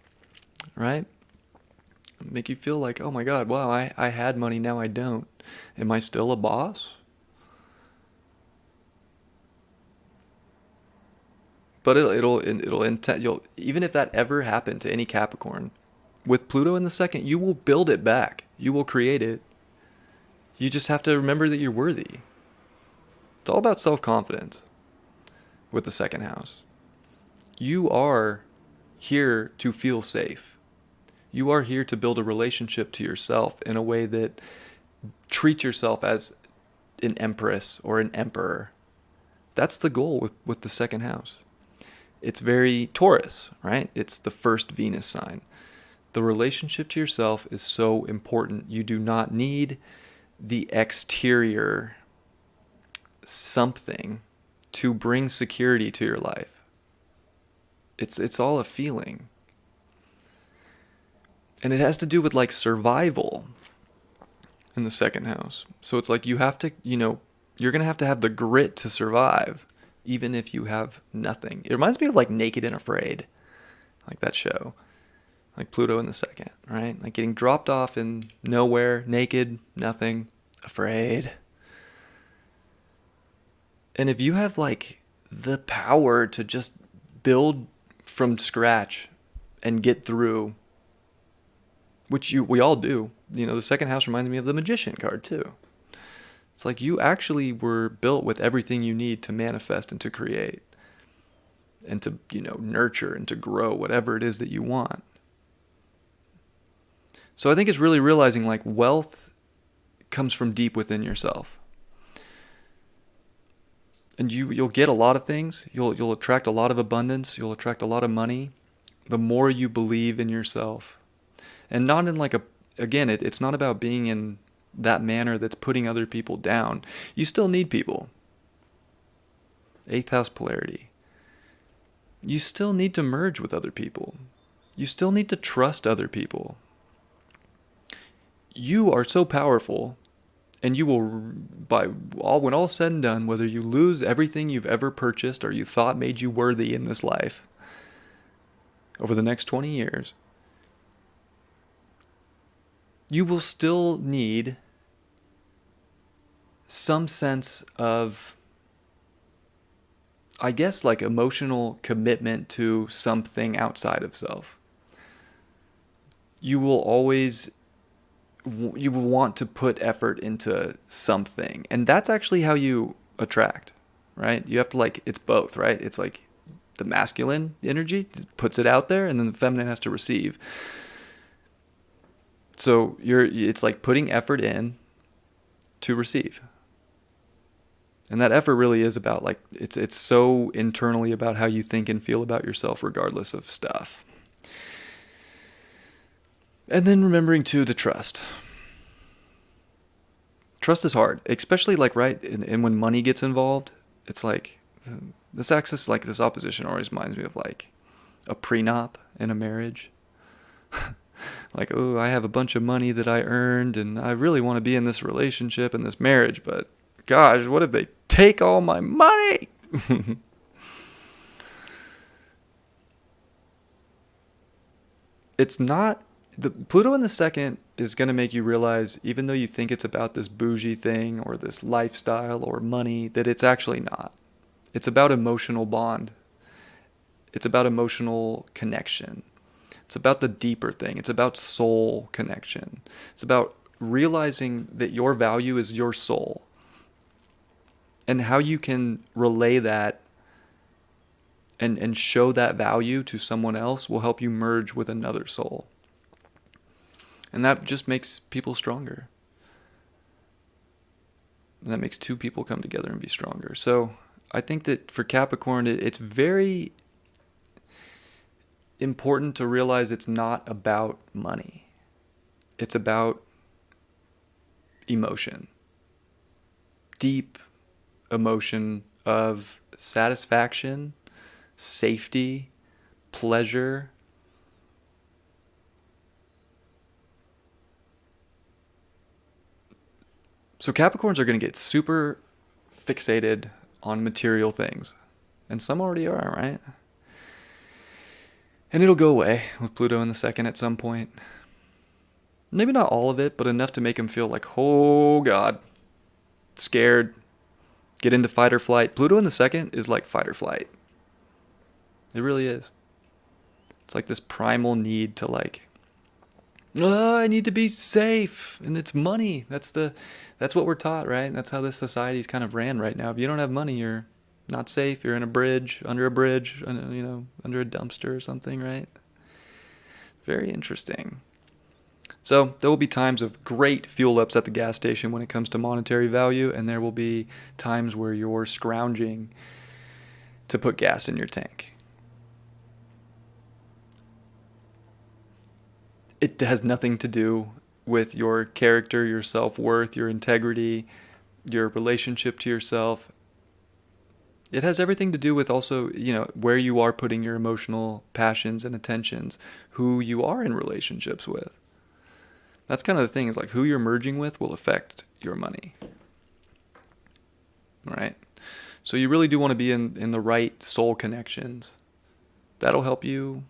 right? Make you feel like, oh my God, wow, I had money, now I don't. Am I still a boss? But you'll, even if that ever happened to any Capricorn, with Pluto in the second, you will build it back. You will create it. You just have to remember that you're worthy. It's all about self-confidence with the second house. You are here to feel safe. You are here to build a relationship to yourself in a way that treats yourself as an empress or an emperor. That's the goal with the second house. It's very Taurus, right? It's the first Venus sign. The relationship to yourself is so important. You do not need the exterior something to bring security to your life. It's all a feeling. And it has to do with like survival in the second house. So it's like you have to, you're going to have the grit to survive, even if you have nothing. It reminds me of like Naked and Afraid, like that show, like Pluto in the second, right? Like getting dropped off in nowhere, naked, nothing, afraid. And if you have like the power to just build from scratch and get through, which we all do. You know, the second house reminds me of the Magician card too. It's like you actually were built with everything you need to manifest and to create and to, you know, nurture and to grow whatever it is that you want. So I think it's really realizing like wealth comes from deep within yourself. And you'll get a lot of things. You'll attract a lot of abundance. You'll attract a lot of money. The more you believe in yourself. And not in like it's not about being in that manner that's putting other people down. You still need people. 8th house polarity. You still need to merge with other people. You still need to trust other people. You are so powerful, and you will, when all said and done, whether you lose everything you've ever purchased or you thought made you worthy in this life, over the next 20 years, you will still need some sense of, I guess, like emotional commitment to something outside of self. You will want to put effort into something. And that's actually how you attract, right? You have to it's both, right? It's like the masculine energy puts it out there, and then the feminine has to receive. So it's like putting effort in to receive. And that effort really is about it's so internally about how you think and feel about yourself regardless of stuff. And then remembering too to trust. Trust is hard, especially and when money gets involved. It's like this axis, this opposition always reminds me of a prenup in a marriage. Oh, I have a bunch of money that I earned and I really want to be in this relationship and this marriage, but gosh, what if they take all my money? It's not, the Pluto in the second is going to make you realize, even though you think it's about this bougie thing or this lifestyle or money, that it's actually not. It's about emotional bond. It's about emotional connection. It's about the deeper thing. It's about soul connection. It's about realizing that your value is your soul. And how you can relay that and show that value to someone else will help you merge with another soul. And that just makes people stronger. And that makes two people come together and be stronger. So I think that for Capricorn, it's very important to realize it's not about money. It's about emotion. Deep emotion of satisfaction, safety, pleasure. So Capricorns are going to get super fixated on material things. And some already are, right? And it'll go away with Pluto in the second at some point. Maybe not all of it, but enough to make them feel like, oh God, scared, get into fight or flight. Pluto in the second is like fight or flight. It really is. It's like this primal need to I need to be safe, and it's money. That's what we're taught, right? That's how this society's kind of ran right now. If you don't have money, you're not safe. You're in a bridge, under a dumpster or something, right? Very interesting. So there will be times of great fuel ups at the gas station when it comes to monetary value, and there will be times where you're scrounging to put gas in your tank. It has nothing to do with your character, your self-worth, your integrity, your relationship to yourself. It has everything to do with also, where you are putting your emotional passions and attentions, who you are in relationships with. That's kind of the thing, is who you're merging with will affect your money. Right? So you really do want to be in the right soul connections. That'll help you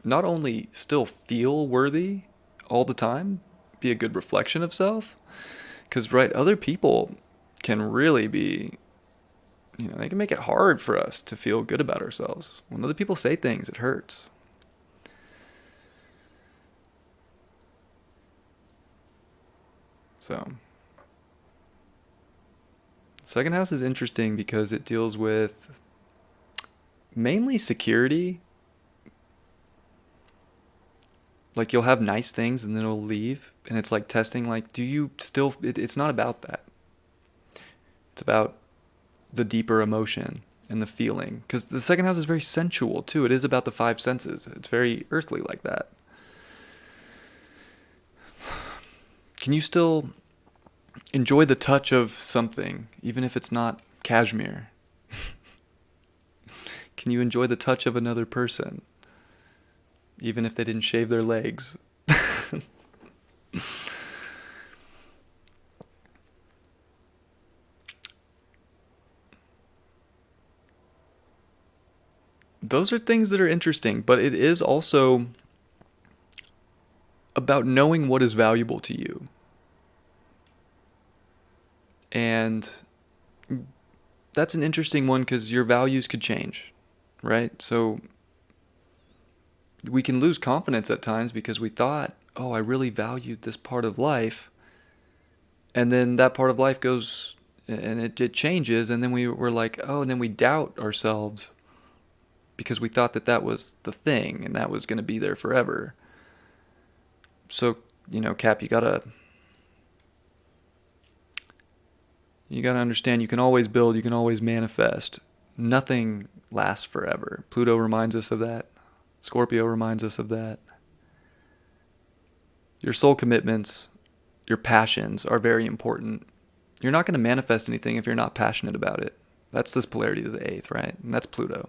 not only still feel worthy all the time, be a good reflection of self, because, right, other people can really be, they can make it hard for us to feel good about ourselves. When other people say things, it hurts. So, second house is interesting because it deals with mainly security. Like, you'll have nice things and then it'll leave, and it's like testing, like, do you still, it's not about that. It's about the deeper emotion and the feeling. Because the second house is very sensual, too. It is about the five senses. It's very earthly like that. Can you still enjoy the touch of something, even if it's not cashmere? Can you enjoy the touch of another person, even if they didn't shave their legs? Those are things that are interesting, but it is also about knowing what is valuable to you. And that's an interesting one because your values could change, right? So we can lose confidence at times because we thought, oh, I really valued this part of life. And then that part of life goes and it changes. And then we were like, oh, and then we doubt ourselves because we thought that that was the thing and that was going to be there forever. So, Cap, you gotta understand you can always build, you can always manifest. Nothing lasts forever. Pluto reminds us of that. Scorpio reminds us of that. Your soul commitments, your passions are very important. You're not going to manifest anything if you're not passionate about it. That's this polarity to the 8th, right? And that's Pluto.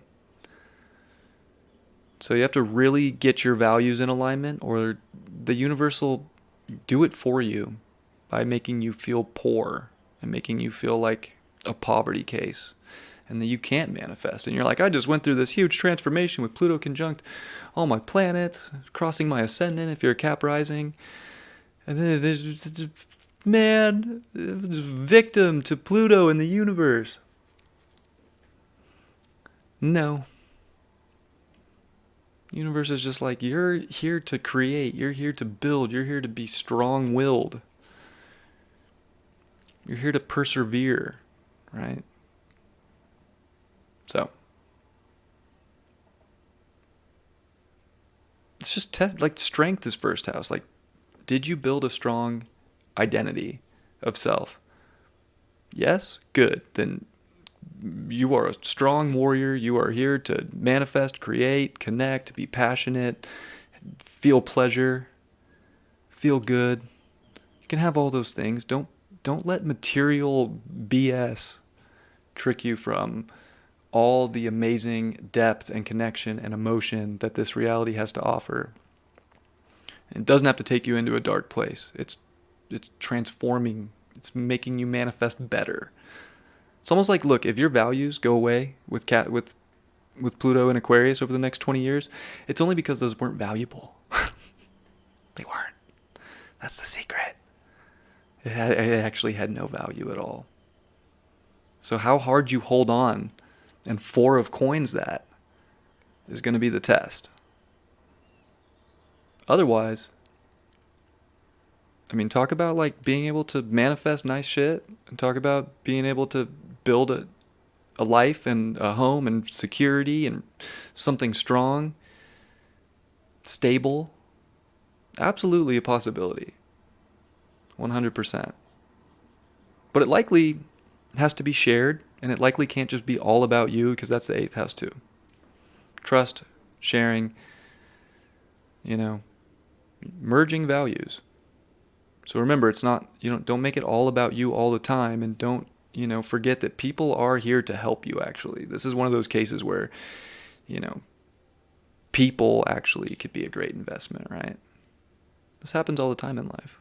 So you have to really get your values in alignment, or the universe will do it for you by making you feel poor and making you feel like a poverty case, and that you can't manifest. And you're like, I just went through this huge transformation with Pluto conjunct all my planets, crossing my ascendant if you're a Cap rising. And then there's, man, victim to Pluto in the universe. No. The universe is just like, you're here to create, you're here to build, you're here to be strong-willed. You're here to persevere, right? So, it's just like strength is first house. Like, did you build a strong identity of self? Yes? Good. Then you are a strong warrior. You are here to manifest, create, connect, be passionate, feel pleasure, feel good. You can have all those things. Don't let material BS trick you from all the amazing depth and connection and emotion that this reality has to offer. It doesn't have to take you into a dark place. It's transforming. It's making you manifest better. It's almost like, look, if your values go away with Pluto and Aquarius over the next 20 years, it's only because those weren't valuable. They weren't. That's the secret. It actually had no value at all. So how hard you hold on and 4 of coins that is going to be the test. Otherwise, I mean, talk about like being able to manifest nice shit, and talk about being able to build a life and a home and security and something strong, stable. Absolutely a possibility. 100%. But it likely has to be shared, and it likely can't just be all about you, because that's the 8th house too. Trust, sharing, merging values. So remember, it's not, don't make it all about you all the time, and don't, forget that people are here to help you actually. This is one of those cases where, people actually could be a great investment, right? This happens all the time in life.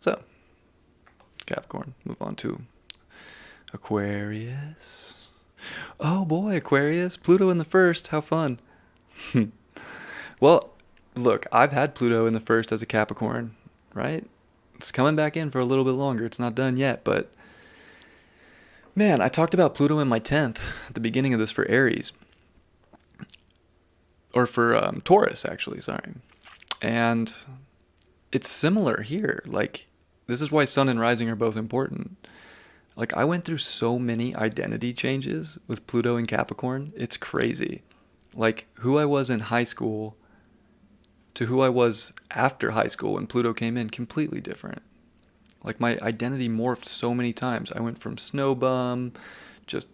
So, Capricorn. Move on to Aquarius. Oh boy, Aquarius. Pluto in the first. How fun. Well, look, I've had Pluto in the first as a Capricorn, right? It's coming back in for a little bit longer. It's not done yet, but man, I talked about Pluto in my 10th at the beginning of this for Aries. Or for Taurus, actually, sorry. And it's similar here. Like, this is why Sun and Rising are both important. Like, I went through so many identity changes with Pluto and Capricorn. It's crazy. Like, who I was in high school to who I was after high school when Pluto came in, completely different. Like, my identity morphed so many times. I went from snow bum, just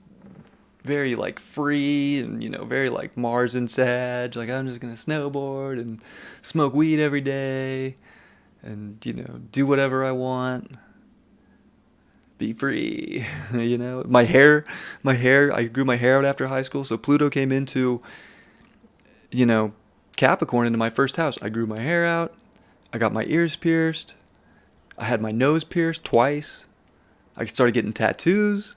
very like free and, very like Mars and Sag. Like, I'm just going to snowboard and smoke weed every day and, do whatever I want. Be free. My hair, I grew my hair out after high school. So Pluto came into, Capricorn into my first house. I grew my hair out. I got my ears pierced. I had my nose pierced twice. I started getting tattoos,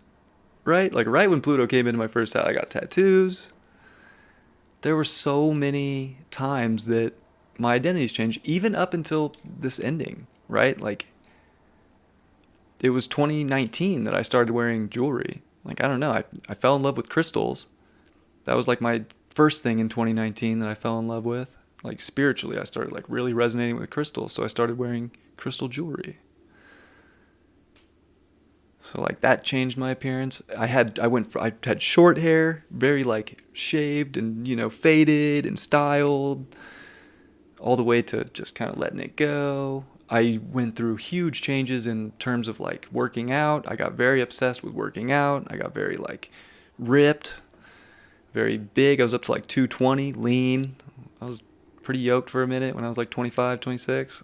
right? Like right when Pluto came into my first house, I got tattoos. There were so many times that my identities changed, even up until this ending, right? Like, it was 2019 that I started wearing jewelry. Like, I don't know. I fell in love with crystals. That was like my first thing in 2019 that I fell in love with. Like, spiritually, I started like really resonating with crystals. So I started wearing crystal jewelry. So like that changed my appearance. I had short hair, very like shaved and, faded and styled, all the way to just kind of letting it go. I went through huge changes in terms of like working out. I got very obsessed with working out. I got very like ripped, very big. I was up to like 220, lean. I was pretty yoked for a minute when I was like 25, 26.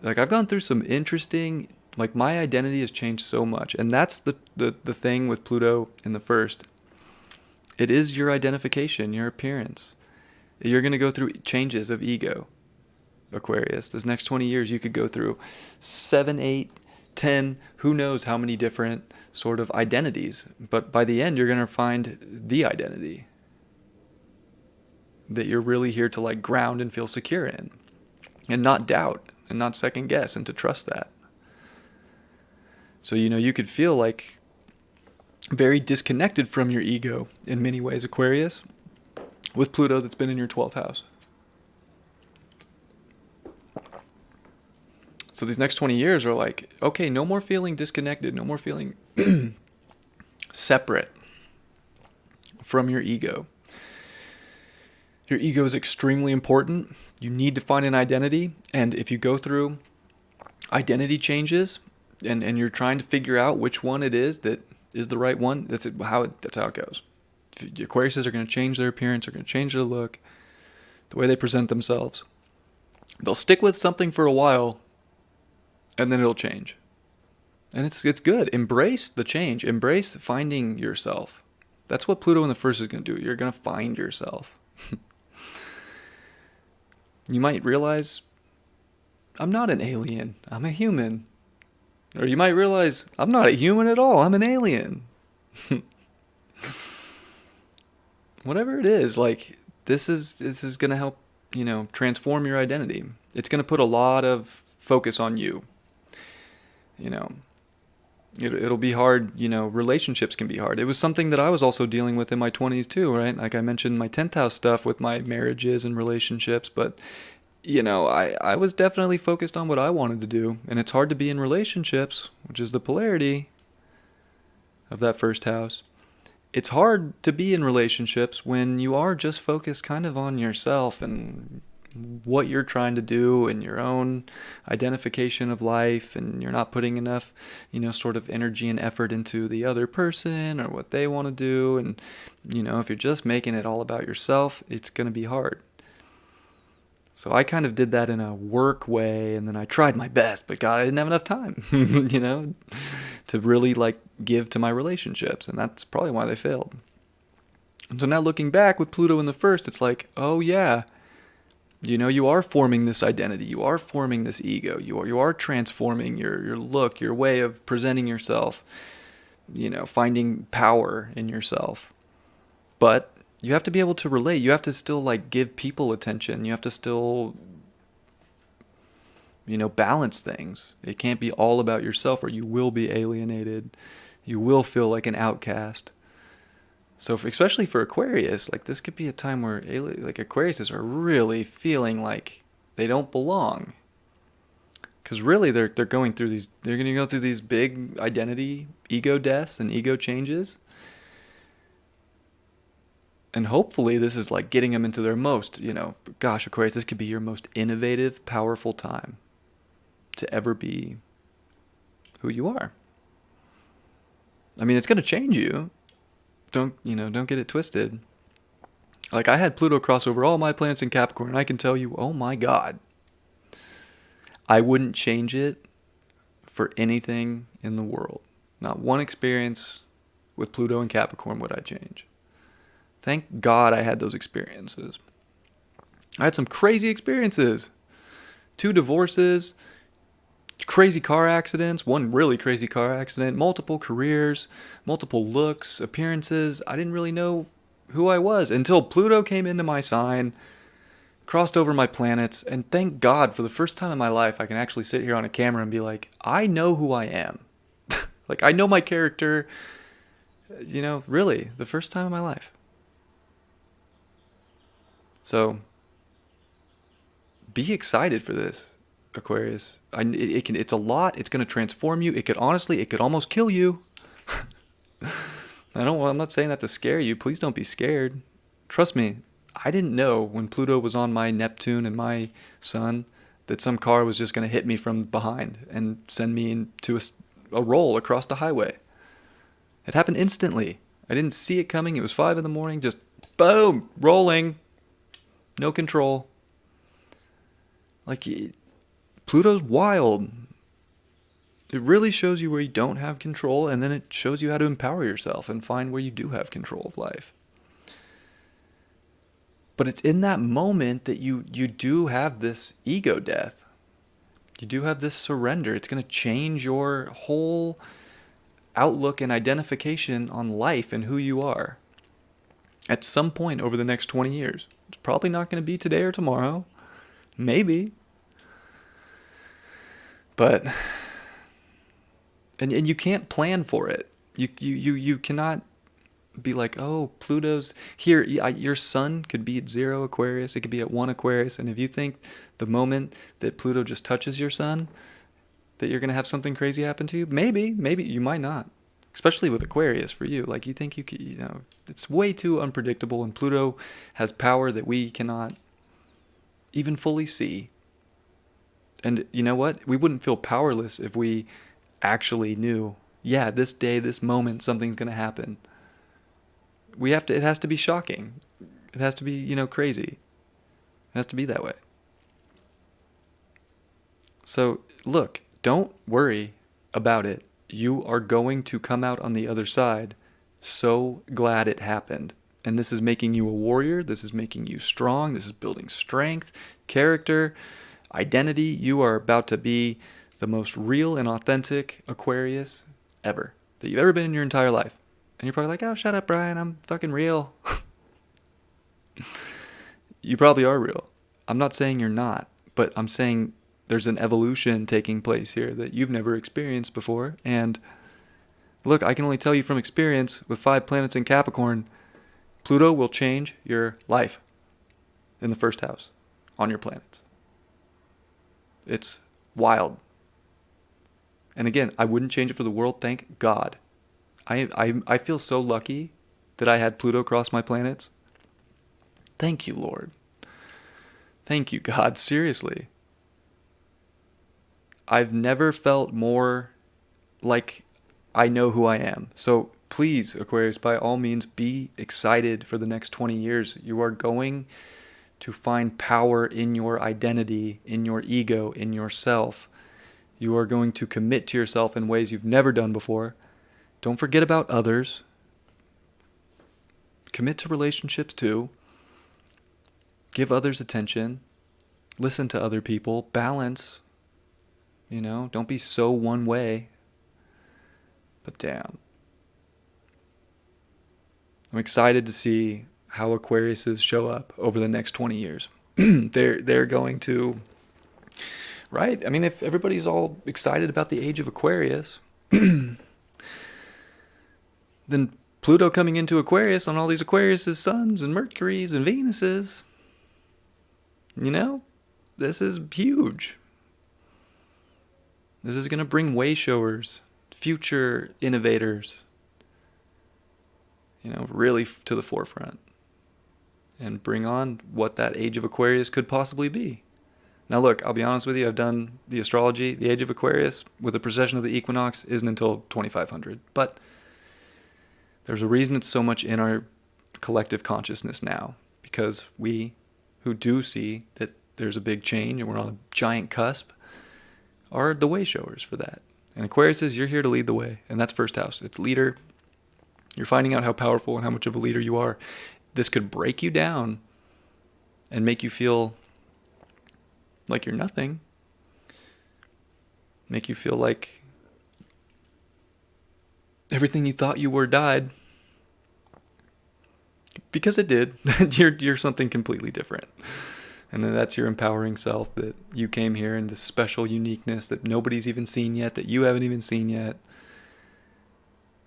Like, I've gone through some interesting, like, my identity has changed so much. And that's the thing with Pluto in the first. It is your identification, your appearance. You're going to go through changes of ego, Aquarius. This next 20 years, you could go through 7, 8, 10, who knows how many different sort of identities. But by the end, you're going to find the identity that you're really here to, like, ground and feel secure in. And not doubt. And not second guess, and to trust that. So, you could feel like very disconnected from your ego in many ways, Aquarius, with Pluto that's been in your 12th house. So these next 20 years are like, okay, no more feeling disconnected, no more feeling separate from your ego. Your ego is extremely important. You need to find an identity. And if you go through identity changes and you're trying to figure out which one it is that is the right one, that's how it goes. The Aquariuses are going to change their appearance, are going to change their look, the way they present themselves. They'll stick with something for a while, and then it'll change. And it's good. Embrace the change. Embrace finding yourself. That's what Pluto in the first is going to do. You're going to find yourself. You might realize, I'm not an alien. I'm a human. Or you might realize, I'm not a human at all. I'm an alien. Whatever it is, like, this is going to help, transform your identity. It's going to put a lot of focus on you. It'll be hard, relationships can be hard. It was something that I was also dealing with in my 20s too, right? Like I mentioned my 10th house stuff with my marriages and relationships, but, I was definitely focused on what I wanted to do. And it's hard to be in relationships, which is the polarity of that first house. It's hard to be in relationships when you are just focused kind of on yourself and what you're trying to do and your own identification of life, and you're not putting enough, sort of energy and effort into the other person or what they want to do. And, if you're just making it all about yourself, it's going to be hard. So I kind of did that in a work way, and then I tried my best, but God, I didn't have enough time, to really like give to my relationships, and that's probably why they failed. And so now looking back with Pluto in the first, it's like, oh yeah, You know, you are forming this identity. You are forming this ego. You are transforming your look, your way of presenting yourself, you know, finding power in yourself. But you have to be able to relate. You have to still like give people attention. You have to still, you know, balance things. It can't be all about yourself or you will be alienated. You will feel like an outcast. So especially for Aquarius, like this could be a time where like Aquariuses are really feeling like they don't belong. Because really they're going through they're going to go through these big identity ego deaths and ego changes. And hopefully this is like getting them into their most, you know, gosh, Aquarius, this could be your most innovative, powerful time to ever be who you are. I mean, it's going to change you. Don't get it twisted. Like I had Pluto cross over all my planets in Capricorn, and I can tell you, oh my God, I wouldn't change it for anything in the world. Not one experience with Pluto and Capricorn would I change. Thank God I had those experiences. I had some crazy experiences. 2 divorces, crazy car accidents, 1 really crazy car accident, multiple careers, multiple looks, appearances. I didn't really know who I was until Pluto came into my sign, crossed over my planets, and thank God for the first time in my life I can actually sit here on a camera and be like, I know who I am. Like I know my character, you know, really, the first time in my life. So be excited for this, Aquarius. It's a lot. It's going to transform you. It could almost kill you. I'm not saying that to scare you. Please don't be scared. Trust me, I didn't know when Pluto was on my Neptune and my Sun that some car was just going to hit me from behind and send me into a roll across the highway. It happened instantly. I didn't see it coming. It was 5 a.m, just boom, rolling. No control. Like, Pluto's wild. It really shows you where you don't have control, and then it shows you how to empower yourself and find where you do have control of life. But it's in that moment that you do have this ego death. You do have this surrender. It's going to change your whole outlook and identification on life and who you are at some point over the next 20 years. It's probably not going to be today or tomorrow. Maybe. But and you can't plan for it. You cannot be like, oh, Pluto's here. Your sun could be at 0 Aquarius. It could be at 1 Aquarius. And if you think the moment that Pluto just touches your sun that you're going to have something crazy happen to you, maybe you might not. Especially with Aquarius for you. Like you think you could, it's way too unpredictable, and Pluto has power that we cannot even fully see. And you know what? We wouldn't feel powerless if we actually knew, yeah, this day, this moment, something's going to happen. It has to be shocking. It has to be, crazy. It has to be that way. So, look, don't worry about it. You are going to come out on the other side so glad it happened. And this is making you a warrior. This is making you strong. This is building strength, character, identity. You are about to be the most real and authentic Aquarius ever that you've ever been in your entire life. And you're probably like, oh, shut up, Brian. I'm fucking real. You probably are real. I'm not saying you're not, but I'm saying there's an evolution taking place here that you've never experienced before. And look, I can only tell you from experience with 5 planets in Capricorn, Pluto will change your life in the first house on your planets. It's wild. And again, I wouldn't change it for the world, thank God. I feel so lucky that I had Pluto cross my planets. Thank you, Lord. Thank you, God, seriously. I've never felt more like I know who I am. So please, Aquarius, by all means, be excited for the next 20 years. You are going to find power in your identity, in your ego, in yourself. You are going to commit to yourself in ways you've never done before. Don't forget about others. Commit to relationships too. Give others attention. listen to other people, balance, don't be so one way. But damn. I'm excited to see how Aquariuses show up over the next 20 years. They're going to, right? I mean, if everybody's all excited about the age of Aquarius, then Pluto coming into Aquarius on all these Aquarius' suns and Mercuries and Venuses, this is huge. This is going to bring way showers, future innovators, really to the forefront and bring on what that age of Aquarius could possibly be. Now look, I'll be honest with you, I've done the astrology. The age of Aquarius with the precession of the equinox isn't until 2500, but there's a reason it's so much in our collective consciousness now, because we who do see that there's a big change and we're on a giant cusp are the way showers for that. And Aquarius is, you're here to lead the way, and that's first house. It's leader. You're finding out how powerful and how much of a leader you are. This could break you down and make you feel like you're nothing. Make you feel like everything you thought you were died. Because it did. You're something completely different. And then that's your empowering self, that you came here in this special uniqueness that nobody's even seen yet, that you haven't even seen yet.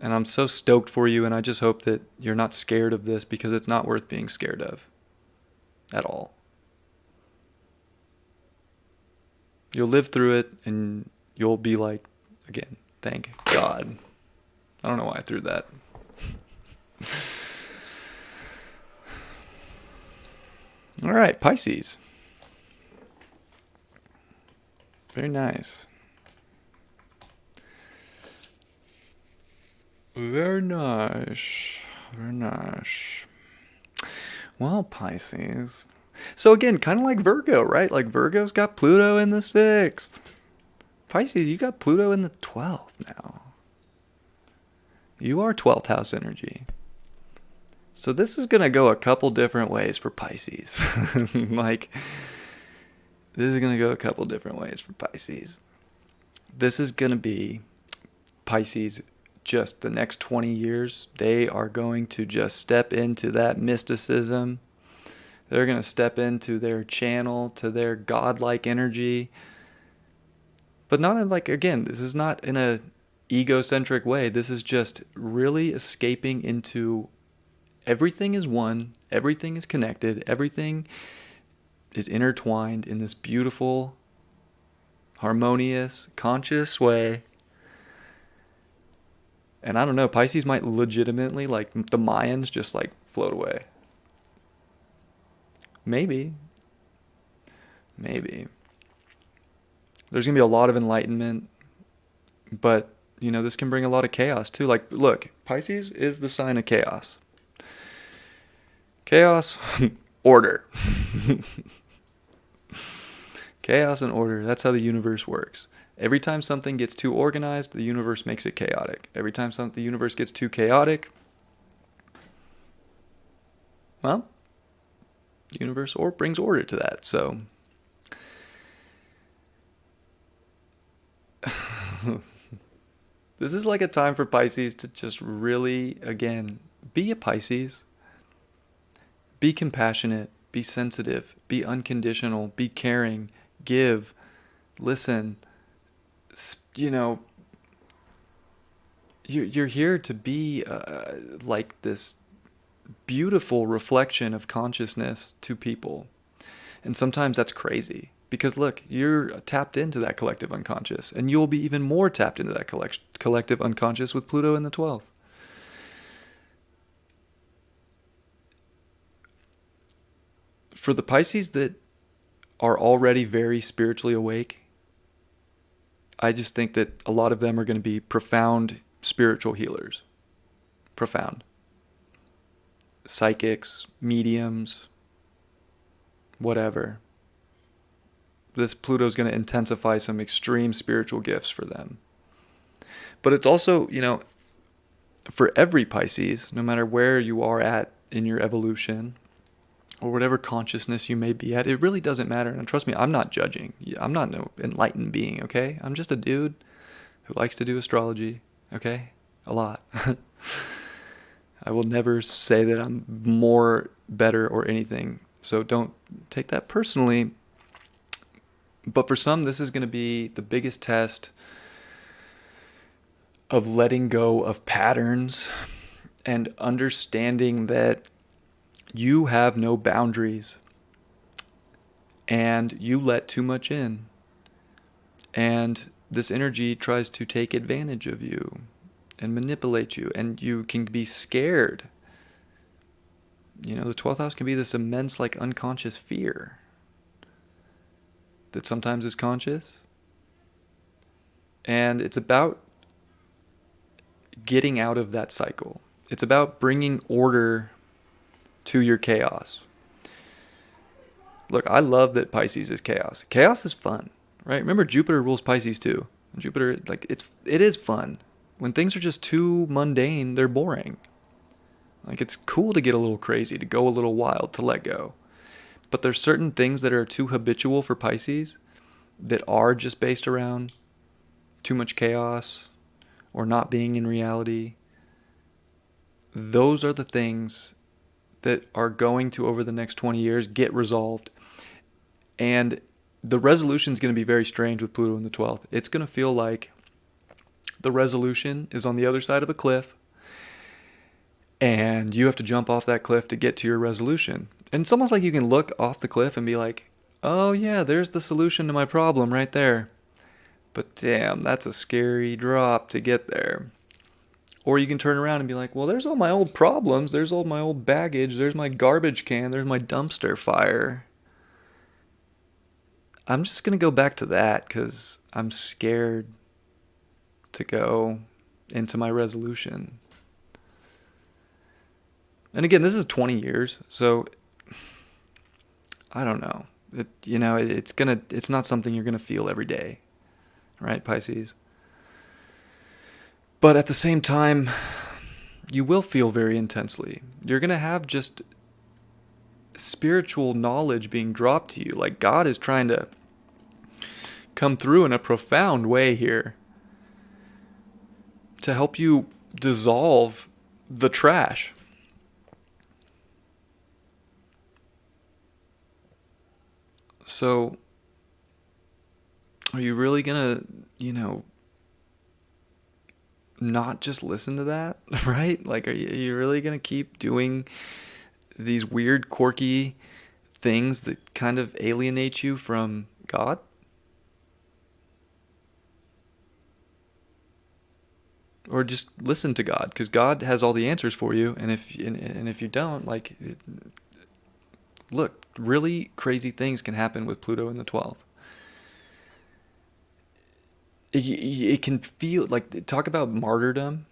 And I'm so stoked for you, and I just hope that you're not scared of this, because it's not worth being scared of at all. You'll live through it, and you'll be like, again, thank God. I don't know why I threw that. All right, Pisces. Very nice. Very nice. Very nice. Well, Pisces. So again, kind of like Virgo, right? Like Virgo's got Pluto in the 6th. Pisces, you got Pluto in the 12th now. You are 12th house energy. So this is going to go a couple different ways for Pisces. This is going to go a couple different ways for Pisces. This is going to be Pisces, just the next 20 years. They are going to just step into that mysticism. They're going to step into their channel, to their godlike energy. But not in again, this is not in a egocentric way. This is just really escaping into everything is one, everything is connected, everything is intertwined in this beautiful, harmonious, conscious way. And I don't know, Pisces might legitimately, like the Mayans, just float away. Maybe. There's going to be a lot of enlightenment, but, this can bring a lot of chaos too. Look, Pisces is the sign of chaos. Chaos, order. Chaos and order. That's how the universe works. Every time something gets too organized, the universe makes it chaotic. Every time the universe gets too chaotic, well, the universe brings order to that. So, this is like a time for Pisces to just really, again, be a Pisces. Be compassionate, be sensitive, be unconditional, be caring, give, listen. You're here to be like this beautiful reflection of consciousness to people. And sometimes that's crazy, because look, you're tapped into that collective unconscious, and you'll be even more tapped into that collective unconscious with Pluto in the 12th. For the Pisces that are already very spiritually awake, I just think that a lot of them are going to be profound spiritual healers. Profound. Psychics, mediums, whatever. This Pluto's going to intensify some extreme spiritual gifts for them. But it's also, for every Pisces, no matter where you are at in your evolution, or whatever consciousness you may be at. It really doesn't matter. And trust me, I'm not judging. I'm not no enlightened being, okay? I'm just a dude who likes to do astrology, okay? A lot. I will never say that I'm more, better, or anything. So don't take that personally. But for some, this is going to be the biggest test of letting go of patterns and understanding that you have no boundaries and you let too much in. And this energy tries to take advantage of you and manipulate you, and you can be scared. You know, the 12th house can be this immense, like, unconscious fear that sometimes is conscious. And it's about getting out of that cycle. It's about bringing order to your chaos. Look, I love that Pisces is chaos. Chaos is fun, right? Remember, Jupiter rules Pisces too. Jupiter, like, it is fun. When things are just too mundane, they're boring. Like, it's cool to get a little crazy, to go a little wild, to let go. But there's certain things that are too habitual for Pisces that are just based around too much chaos or not being in reality. Those are the things that are going to, over the next 20 years, get resolved. And the resolution is going to be very strange with Pluto in the 12th. It's going to feel like the resolution is on the other side of a cliff, and you have to jump off that cliff to get to your resolution. And it's almost like you can look off the cliff and be like, oh yeah, there's the solution to my problem right there. But damn, that's a scary drop to get there. Or you can turn around and be like, well, there's all my old problems. There's all my old baggage. There's my garbage can. There's my dumpster fire. I'm just going to go back to that because I'm scared to go into my resolution. And again, this is 20 years, so I don't know. It's not something you're going to feel every day, right, Pisces? But at the same time, you will feel very intensely. You're going to have just spiritual knowledge being dropped to you. Like, God is trying to come through in a profound way here to help you dissolve the trash. So, are you really going to, not just listen to that, right? Like, are you really going to keep doing these weird, quirky things that kind of alienate you from God? Or just listen to God, because God has all the answers for you. And if you don't, like, look, really crazy things can happen with Pluto in the 12th. It can feel like, talk about martyrdom.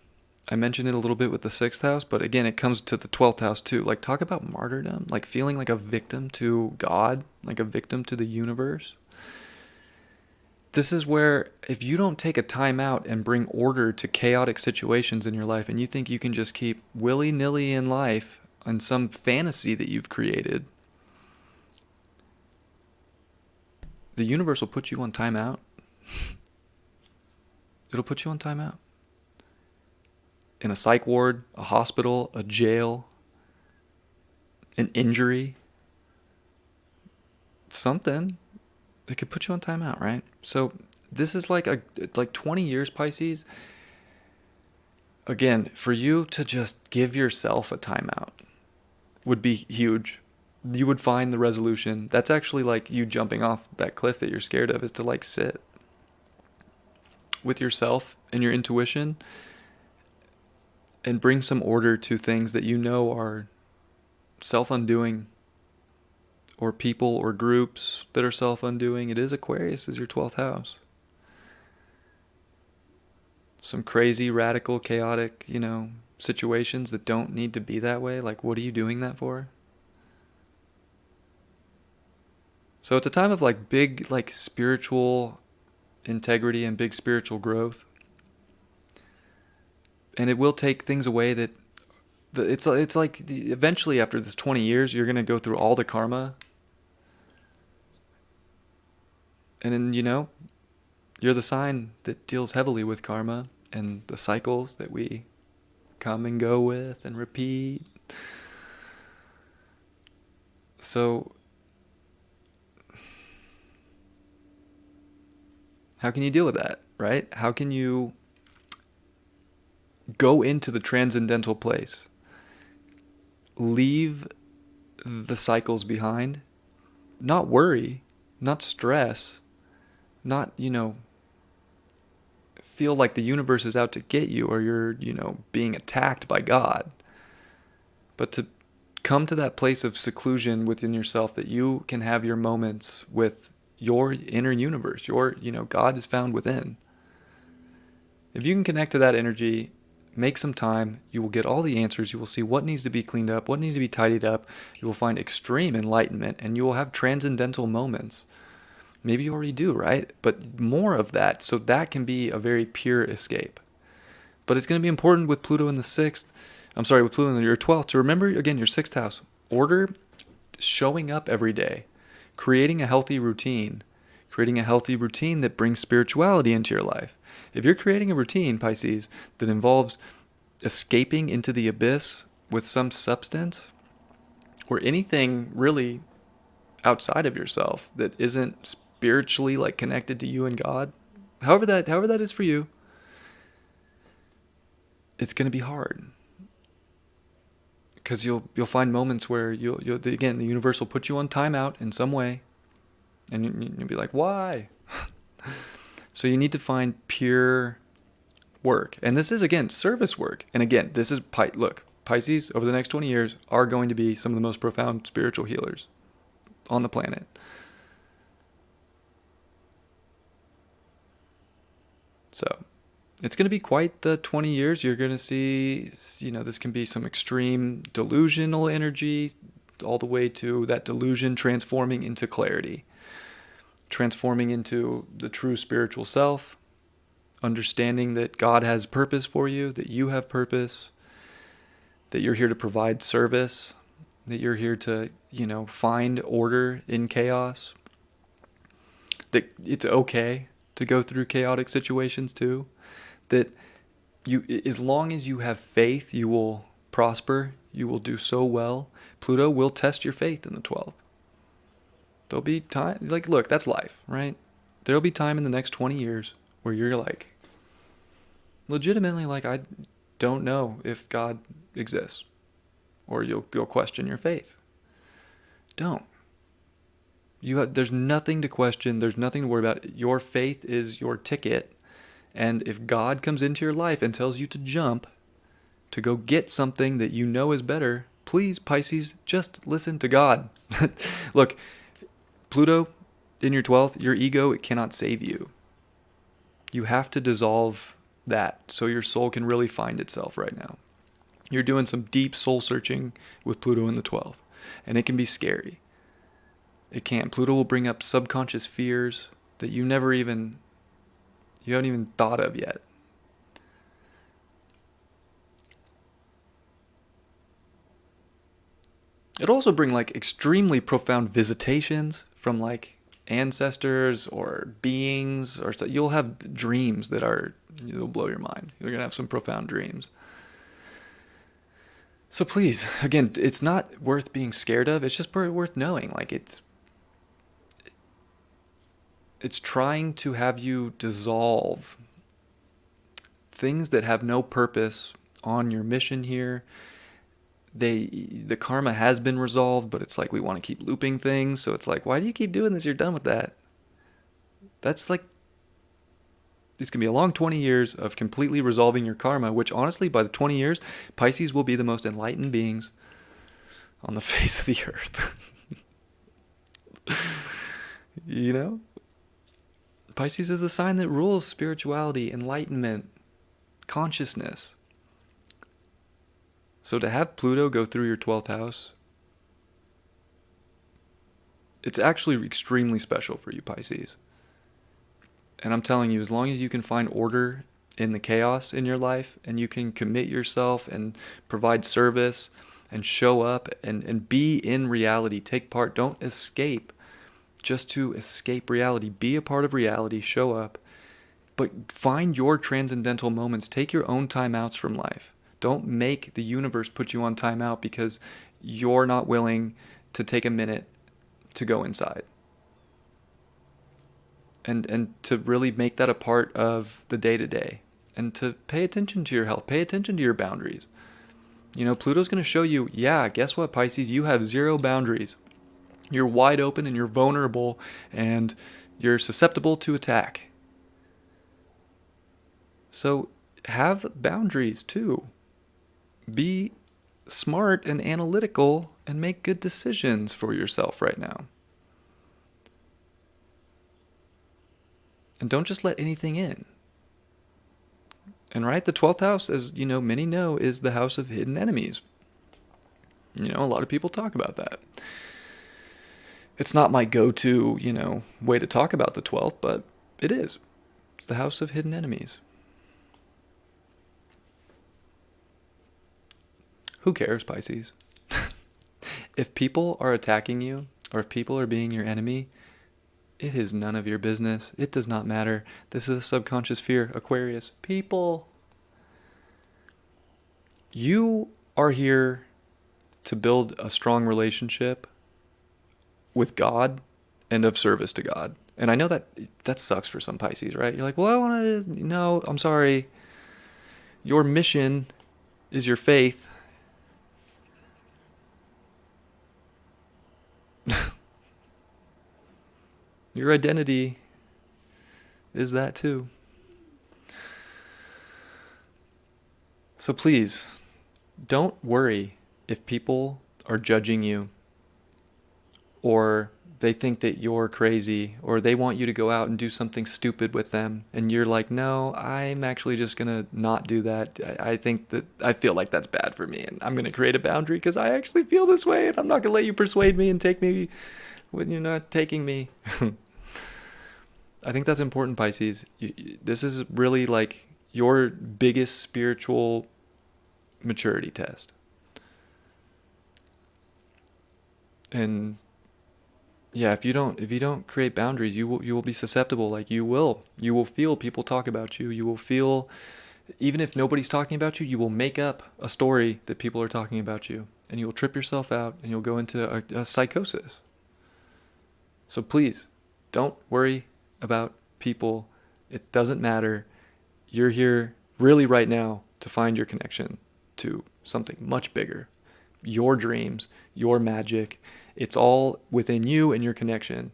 I mentioned it a little bit with the 6th house, but again, it comes to the 12th house too. Like, talk about martyrdom, like feeling like a victim to God, like a victim to the universe. This is where, if you don't take a time out and bring order to chaotic situations in your life, and you think you can just keep willy-nilly in life on some fantasy that you've created, the universe will put you on timeout. It'll put you on timeout. In a psych ward, a hospital, a jail, an injury, something. It could put you on timeout, right? So this is like 20 years, Pisces. Again, for you to just give yourself a timeout would be huge. You would find the resolution. That's actually like you jumping off that cliff that you're scared of, is to like sit with yourself and your intuition and bring some order to things that you know are self-undoing, or people or groups that are self-undoing. It is Aquarius, is your 12th house. Some crazy, radical, chaotic, situations that don't need to be that way. Like, what are you doing that for? So it's a time of like big, like, spiritual integrity and big spiritual growth. And it will take things away that It's like eventually after this 20 years, you're going to go through all the karma. And then, you're the sign that deals heavily with karma and the cycles that we come and go with and repeat. So, how can you deal with that, right? How can you go into the transcendental place? Leave the cycles behind. Not worry, not stress, not, feel like the universe is out to get you or you're, being attacked by God. But to come to that place of seclusion within yourself that you can have your moments with your inner universe. God is found within. If you can connect to that energy, make some time, you will get all the answers. You will see what needs to be cleaned up, what needs to be tidied up. You will find extreme enlightenment and you will have transcendental moments. Maybe you already do, right? But more of that, so that can be a very pure escape. But it's going to be important with Pluto in the 6th, with Pluto in your 12th, to remember, again, your 6th house. Order, showing up every day, creating a healthy routine that brings spirituality into your life. If you're creating a routine, Pisces, that involves escaping into the abyss with some substance, or anything really outside of yourself that isn't spiritually connected to you and God, however that is for you, it's going to be hard. Because you'll find moments where you'll again, the universe will put you on timeout in some way, and you'll be like, why? So you need to find pure work, and this is again service work. And again, this is look, Pisces over the next 20 years are going to be some of the most profound spiritual healers on the planet. So it's going to be quite the 20 years. You're going to see, this can be some extreme delusional energy, all the way to that delusion transforming into clarity, transforming into the true spiritual self, understanding that God has purpose for you, that you have purpose, that you're here to provide service, that you're here to, find order in chaos, that it's okay to go through chaotic situations too, that as long as you have faith, you will prosper, you will do so well. Pluto will test your faith in the 12th. There'll be time, look, that's life, right? There'll be time in the next 20 years where you're legitimately I don't know if God exists, or you'll question your faith. Don't. There's nothing to question. There's nothing to worry about. Your faith is your ticket. And if God comes into your life and tells you to jump, to go get something that you know is better, please, Pisces, just listen to God. Look, Pluto in your 12th, your ego, it cannot save you. You have to dissolve that so your soul can really find itself right now. You're doing some deep soul searching with Pluto in the 12th, and it can be scary. It can. Pluto will bring up subconscious fears that you haven't even thought of yet. It'll also bring extremely profound visitations from ancestors or beings, or you'll have dreams that they'll blow your mind. You're gonna have some profound dreams. So please, again, it's not worth being scared of. It's just worth knowing. It's trying to have you dissolve things that have no purpose on your mission here. The karma has been resolved, but it's we want to keep looping things. So it's why do you keep doing this? You're done with that. That's it's going to be a long 20 years of completely resolving your karma, which honestly, by the 20 years, Pisces will be the most enlightened beings on the face of the earth. Pisces is the sign that rules spirituality, enlightenment, consciousness. So to have Pluto go through your 12th house, it's actually extremely special for you, Pisces. And I'm telling you, as long as you can find order in the chaos in your life, and you can commit yourself and provide service and show up and be in reality. Take part. Don't escape just to escape reality. Be a part of reality. Show up. But find your transcendental moments. Take your own timeouts from life. Don't make the universe put you on timeout because you're not willing to take a minute to go inside. And to really make that a part of the day-to-day. And to pay attention to your health. Pay attention to your boundaries. You know, Pluto's going to show you, yeah, guess what, Pisces? You have zero boundaries. You're wide open and you're vulnerable and you're susceptible to attack. So have boundaries too. Be smart and analytical and make good decisions for yourself right now. And don't just let anything in. And right, the 12th house, as you know, many know, is the house of hidden enemies. You know, a lot of people talk about that. It's not my go-to, way to talk about the 12th, but it is. It's the house of hidden enemies. Who cares, Pisces? If people are attacking you, or if people are being your enemy, it is none of your business. It does not matter. This is a subconscious fear. Aquarius, people. You are here to build a strong relationship with God and of service to God. And I know that sucks for some Pisces, right? You're like, well, I want to, no, I'm sorry. Your mission is your faith. Your identity is that too. So please, don't worry if people are judging you or they think that you're crazy or they want you to go out and do something stupid with them and you're like, no, I'm actually just going to not do that. I feel like that's bad for me and I'm going to create a boundary because I actually feel this way and I'm not going to let you persuade me and take me when you're not taking me. I think that's important, Pisces. This is really like your biggest spiritual maturity test. And yeah, if you don't create boundaries, you will be susceptible. Like you will feel people talk about you. You will feel, even if nobody's talking about you, you will make up a story that people are talking about you, and you will trip yourself out, and you'll go into a psychosis. So please, don't worry about people. It doesn't matter. You're here really right now to find your connection to something much bigger. Your dreams, your magic. It's all within you and your connection.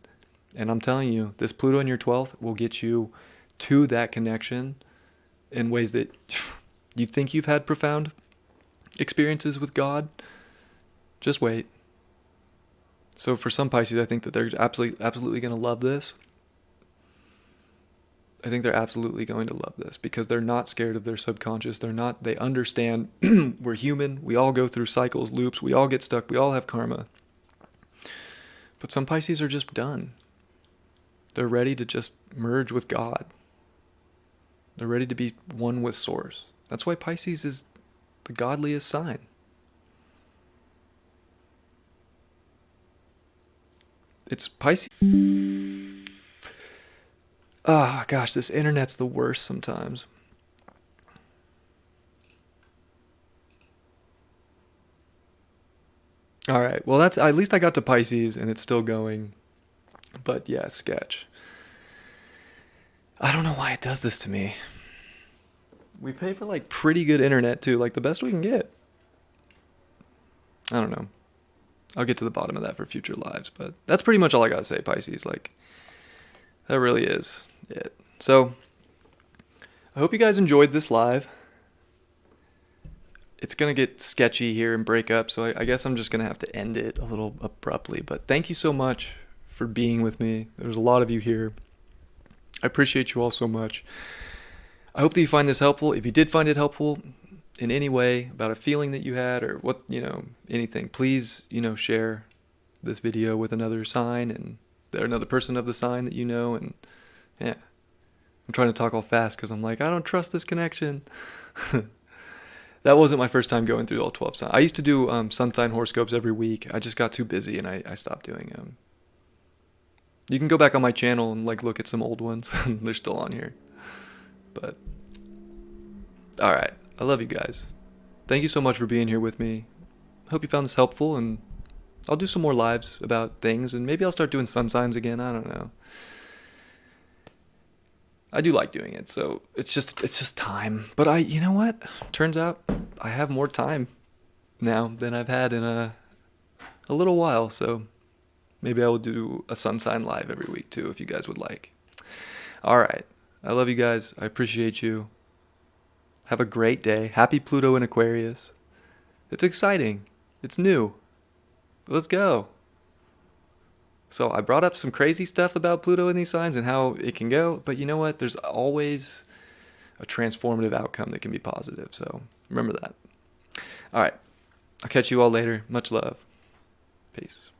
And I'm telling you, this Pluto in your 12th will get you to that connection in ways that you think you've had profound experiences with God. Just wait. So for some Pisces, I think that they're absolutely going to love this. I think they're absolutely going to love this because they're not scared of their subconscious. They understand we're human. We all go through cycles, loops. We all get stuck. We all have karma. But some Pisces are just done. They're ready to just merge with God. They're ready to be one with Source. That's why Pisces is the godliest sign. It's Pisces. Ah, gosh, this internet's the worst sometimes. All right, well, that's at least I got to Pisces and it's still going. But yeah, sketch. I don't know why it does this to me. We pay for like pretty good internet too, like the best we can get. I don't know. I'll get to the bottom of that for future lives, but that's pretty much all I gotta say, Pisces. Like, that really is it. So, I hope you guys enjoyed this live. It's going to get sketchy here and break up, so I guess I'm just going to have to end it a little abruptly. But thank you so much for being with me. There's a lot of you here. I appreciate you all so much. I hope that you find this helpful. If you did find it helpful in any way about a feeling that you had or what, anything, please, share this video with another sign and another person of the sign that you know. And yeah, I'm trying to talk all fast because I'm like, I don't trust this connection. That wasn't my first time going through all 12 signs. I used to do sun sign horoscopes every week. I just got too busy and I stopped doing them. You can go back on my channel and like look at some old ones. They're still on here. But all right, I love you guys. Thank you so much for being here with me. Hope you found this helpful, and I'll do some more lives about things, and maybe I'll start doing sun signs again. I don't know. I do like doing it, so it's just time. But you know what? Turns out I have more time now than I've had in a little while, so maybe I will do a sun sign live every week too, if you guys would like. All right. I love you guys. I appreciate you. Have a great day. Happy Pluto in Aquarius. It's exciting. It's new. Let's go. So I brought up some crazy stuff about Pluto in these signs and how it can go, but you know what? There's always a transformative outcome that can be positive. So remember that. All right. I'll catch you all later. Much love. Peace.